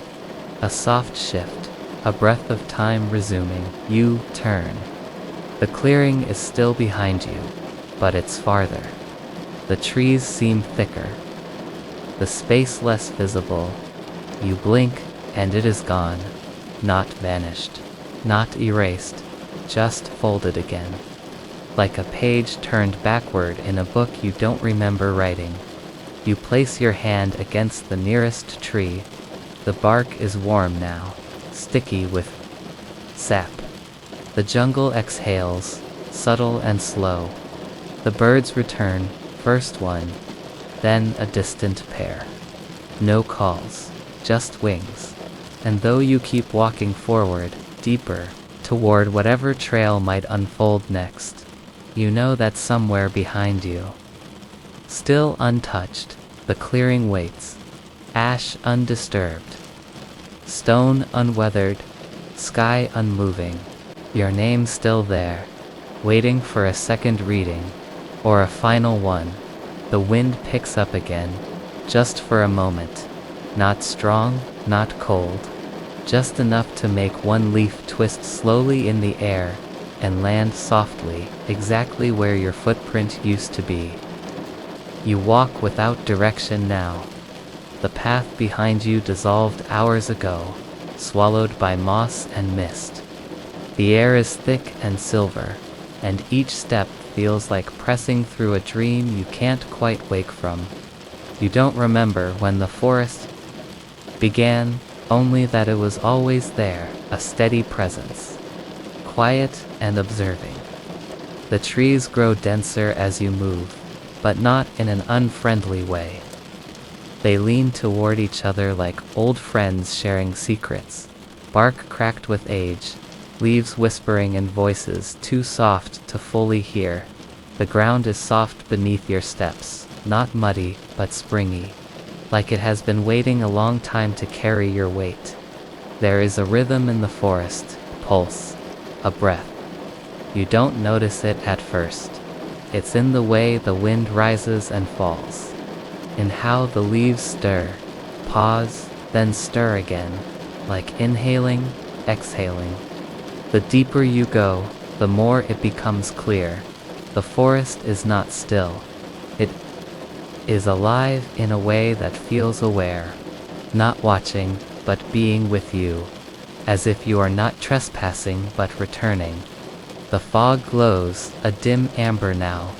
A soft shift, a breath of time resuming. You turn. The clearing is still behind you, but it's farther. The trees seem thicker, the space less visible. You blink, and it is gone. Not vanished, not erased, just folded again. Like a page turned backward in a book you don't remember writing. You place your hand against the nearest tree. The bark is warm now, sticky with sap. The jungle exhales, subtle and slow. The birds return, first one, then a distant pair. No calls, just wings. And though you keep walking forward, deeper, toward whatever trail might unfold next, you know that somewhere behind you, still untouched, the clearing waits. Ash undisturbed, stone unweathered, sky unmoving. Your name still there, waiting for a second reading, or a final one. The wind picks up again, just for a moment. Not strong, not cold, just enough to make one leaf twist slowly in the air and land softly, exactly where your footprint used to be. You walk without direction now. The path behind you dissolved hours ago, swallowed by moss and mist. The air is thick and silver, and each step feels like pressing through a dream you can't quite wake from. You don't remember when the forest began, only that it was always there, a steady presence, quiet and observing. The trees grow denser as you move, but not in an unfriendly way. They lean toward each other like old friends sharing secrets, bark cracked with age, leaves whispering in voices too soft to fully hear. The ground is soft beneath your steps, not muddy, but springy, like it has been waiting a long time to carry your weight. There is a rhythm in the forest, pulse, a breath. You don't notice it at first. It's in the way the wind rises and falls, in how the leaves stir, pause, then stir again, like inhaling, exhaling. The deeper you go, the more it becomes clear. The forest is not still. It is alive in a way that feels aware, not watching, but being with you, as if you are not trespassing but returning. The fog glows, a dim amber now,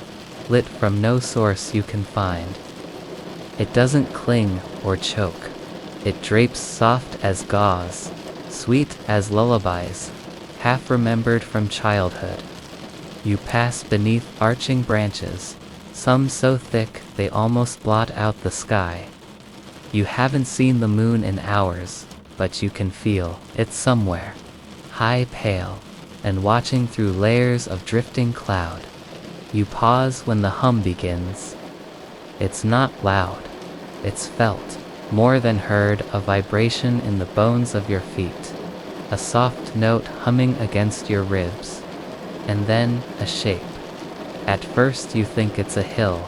lit from no source you can find. It doesn't cling or choke. It drapes soft as gauze, sweet as lullabies, half remembered from childhood. You pass beneath arching branches, some so thick they almost blot out the sky. You haven't seen the moon in hours, but you can feel it somewhere, high pale, and watching through layers of drifting cloud. You pause when the hum begins. It's not loud, it's felt, more than heard, a vibration in the bones of your feet, a soft note humming against your ribs, and then a shape. At first you think it's a hill,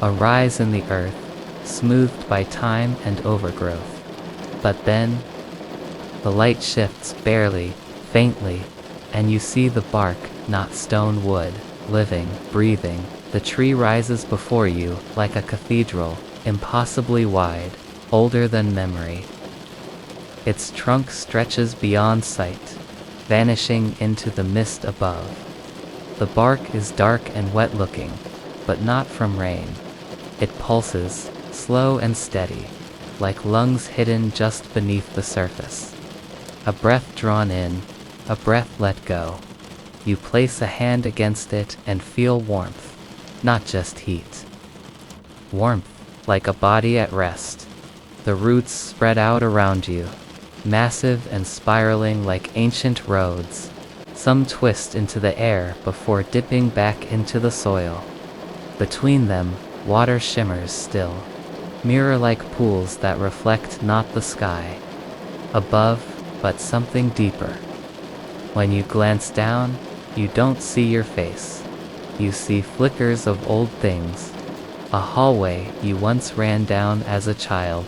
a rise in the earth, smoothed by time and overgrowth. But then, the light shifts barely, faintly, and you see the bark, not stone wood, living, breathing. The tree rises before you like a cathedral, impossibly wide, older than memory. Its trunk stretches beyond sight, vanishing into the mist above. The bark is dark and wet-looking, but not from rain. It pulses, slow and steady, like lungs hidden just beneath the surface. A breath drawn in, a breath let go. You place a hand against it and feel warmth, not just heat. Warmth, like a body at rest. The roots spread out around you, massive and spiraling like ancient roads. Some twist into the air before dipping back into the soil. Between them, water shimmers still, mirror-like pools that reflect not the sky. Above, but something deeper. When you glance down, you don't see your face. You see flickers of old things. A hallway you once ran down as a child.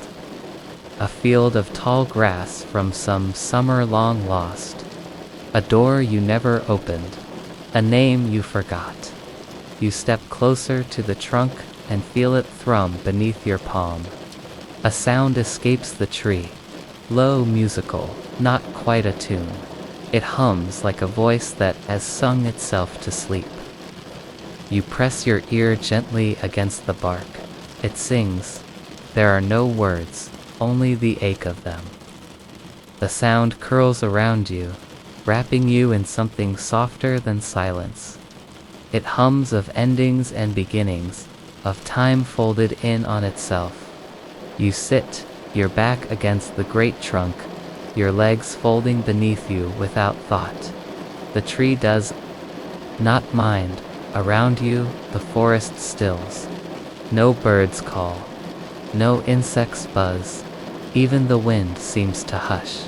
A field of tall grass from some summer long lost. A door you never opened. A name you forgot. You step closer to the trunk and feel it thrum beneath your palm. A sound escapes the tree. Low, musical, not quite a tune. It hums like a voice that has sung itself to sleep. You press your ear gently against the bark. It sings. There are no words, only the ache of them. The sound curls around you, wrapping you in something softer than silence. It hums of endings and beginnings, of time folded in on itself. You sit, your back against the great trunk, your legs folding beneath you without thought. The tree does not mind. Around you, the forest stills. No birds call. No insects buzz. Even the wind seems to hush.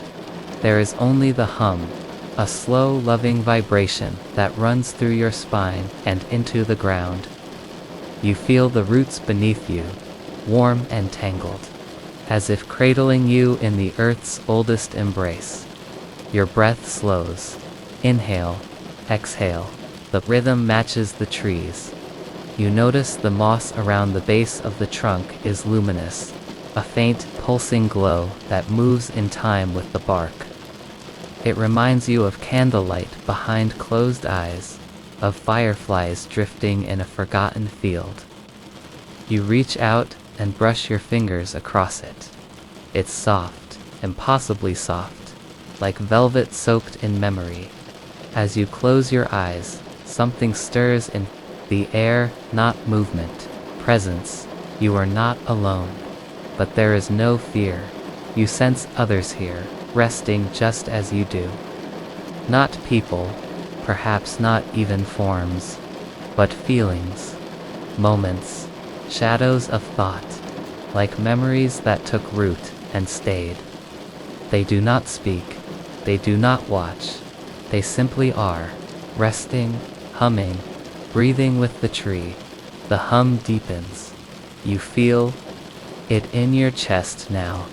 There is only the hum, a slow, loving vibration that runs through your spine and into the ground. You feel the roots beneath you, warm and tangled, as if cradling you in the earth's oldest embrace. Your breath slows. Inhale, exhale. The rhythm matches the trees. You notice the moss around the base of the trunk is luminous, a faint, pulsing glow that moves in time with the bark. It reminds you of candlelight behind closed eyes, of fireflies drifting in a forgotten field. You reach out and brush your fingers across it. It's soft, impossibly soft, like velvet soaked in memory. As you close your eyes, something stirs in the air, not movement, presence. You are not alone. But there is no fear. You sense others here, resting just as you do. Not people, perhaps not even forms, but feelings, moments, shadows of thought, like memories that took root and stayed. They do not speak, they do not watch, they simply are, resting, humming, Breathing with the tree, the hum deepens. You feel it in your chest now,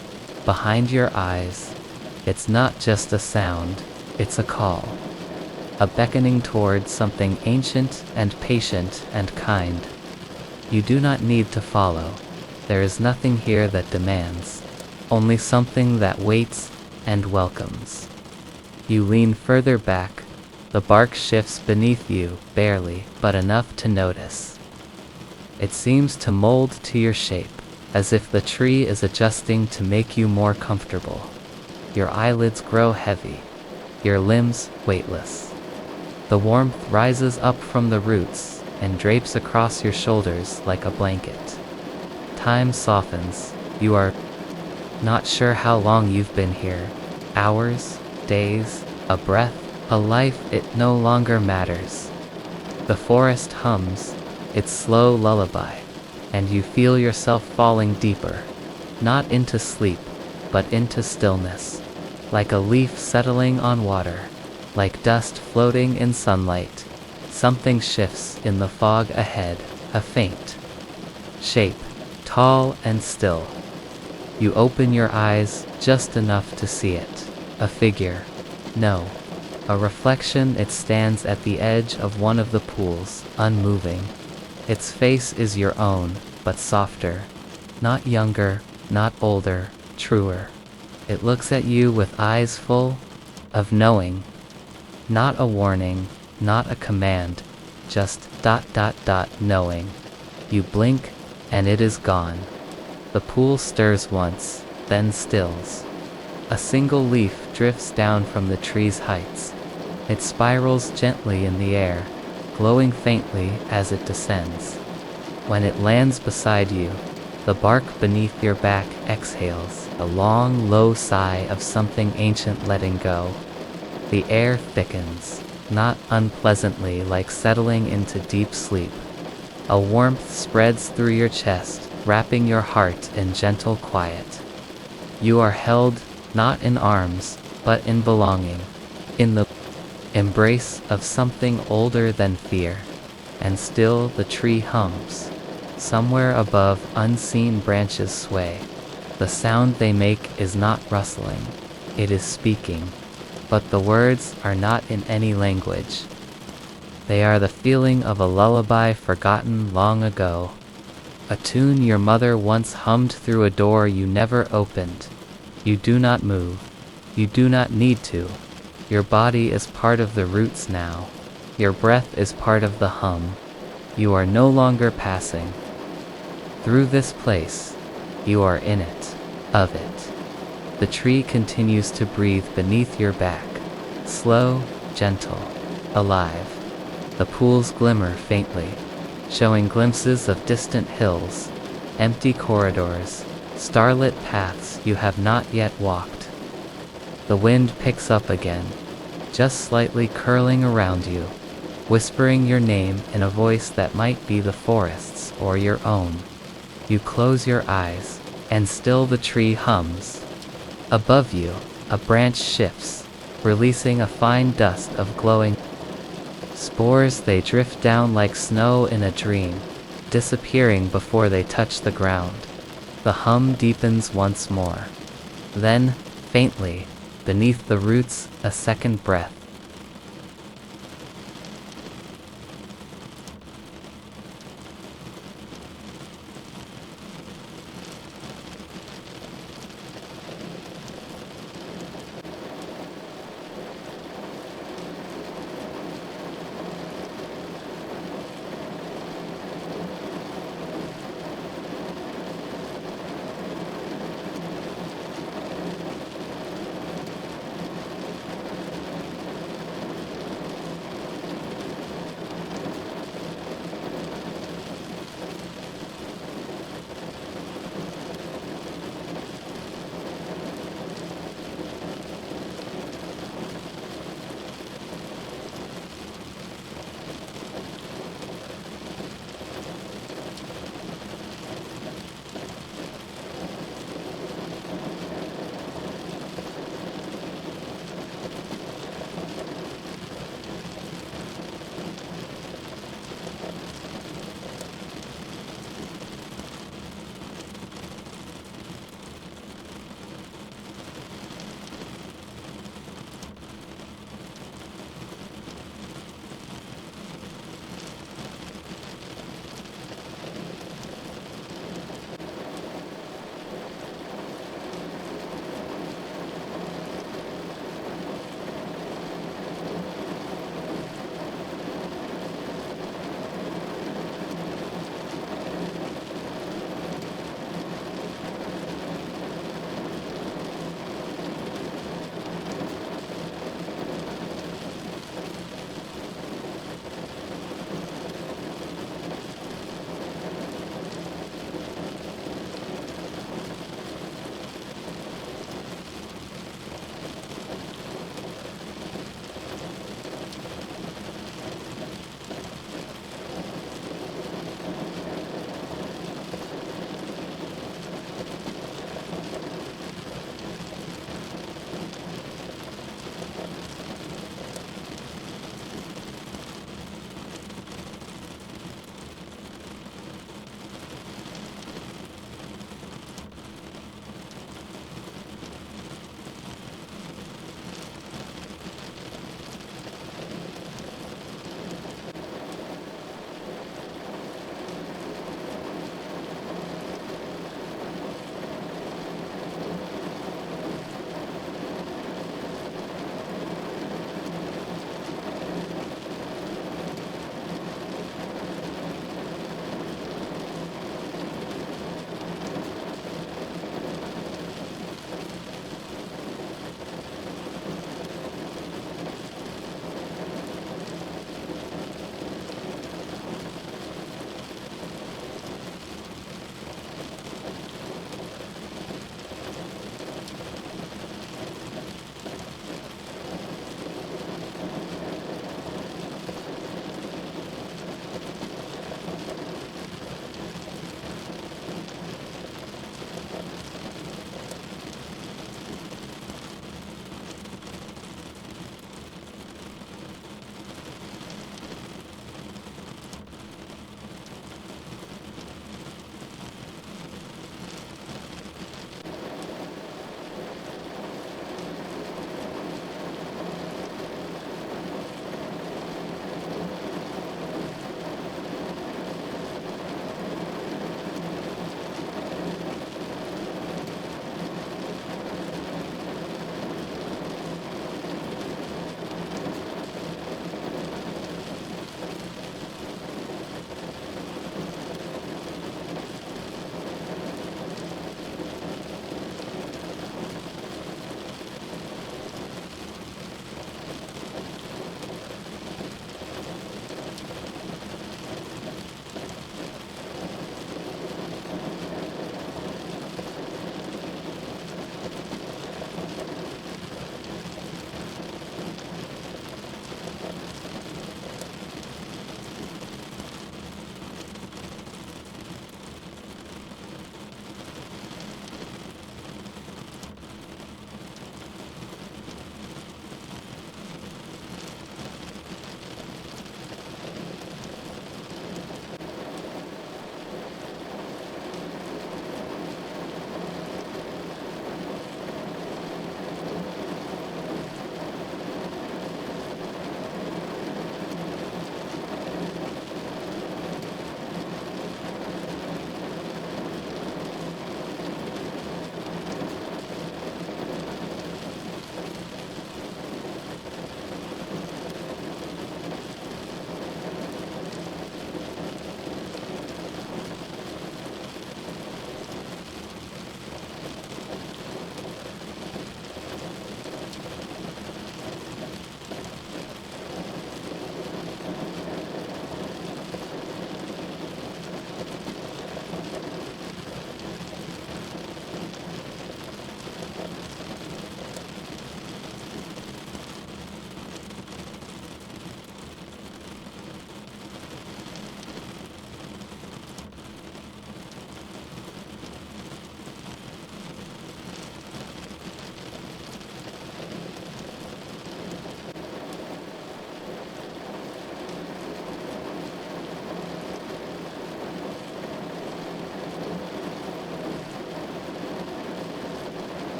behind your eyes. It's not just a sound, it's a call. A beckoning toward something ancient and patient and kind. You do not need to follow. There is nothing here that demands, only something that waits and welcomes. You lean further back. The bark shifts beneath you, barely, but enough to notice. It seems to mold to your shape, as if the tree is adjusting to make you more comfortable. Your eyelids grow heavy, your limbs weightless. The warmth rises up from the roots and drapes across your shoulders like a blanket. Time softens. You are not sure how long you've been here. Hours, days, a breath, a life. It no longer matters. The forest hums its slow lullaby, and you feel yourself falling deeper, not into sleep, but into stillness, like a leaf settling on water, like dust floating in sunlight. Something shifts in the fog ahead, a faint shape, tall and still. You open your eyes just enough to see it. A figure. No. A reflection. It stands at the edge of one of the pools, unmoving. Its face is your own, but softer. Not younger, not older, truer. It looks at you with eyes full of knowing. Not a warning, not a command, just ... knowing. You blink, and it is gone. The pool stirs once, then stills. A single leaf drifts down from the tree's heights. It spirals gently in the air, glowing faintly as it descends. When it lands beside you, the bark beneath your back exhales, a long, low sigh of something ancient letting go. The air thickens, not unpleasantly, like settling into deep sleep. A warmth spreads through your chest, wrapping your heart in gentle quiet. You are held, not in arms, but in belonging, in the embrace of something older than fear. And still the tree hums. Somewhere above, unseen branches sway. The sound they make is not rustling, it is speaking. But the words are not in any language. They are the feeling of a lullaby forgotten long ago. A tune your mother once hummed through a door you never opened. You do not move. You do not need to. Your body is part of the roots now. Your breath is part of the hum. You are no longer passing through this place. You are in it, of it. The tree continues to breathe beneath your back, slow, gentle, alive. The pools glimmer faintly, showing glimpses of distant hills, empty corridors, starlit paths you have not yet walked. The wind picks up again, just slightly curling around you, whispering your name in a voice that might be the forest's or your own. You close your eyes, and still the tree hums. Above you, a branch shifts, releasing a fine dust of glowing spores. They drift down like snow in a dream, disappearing before they touch the ground. The hum deepens once more. Then, faintly, beneath the roots, a second breath.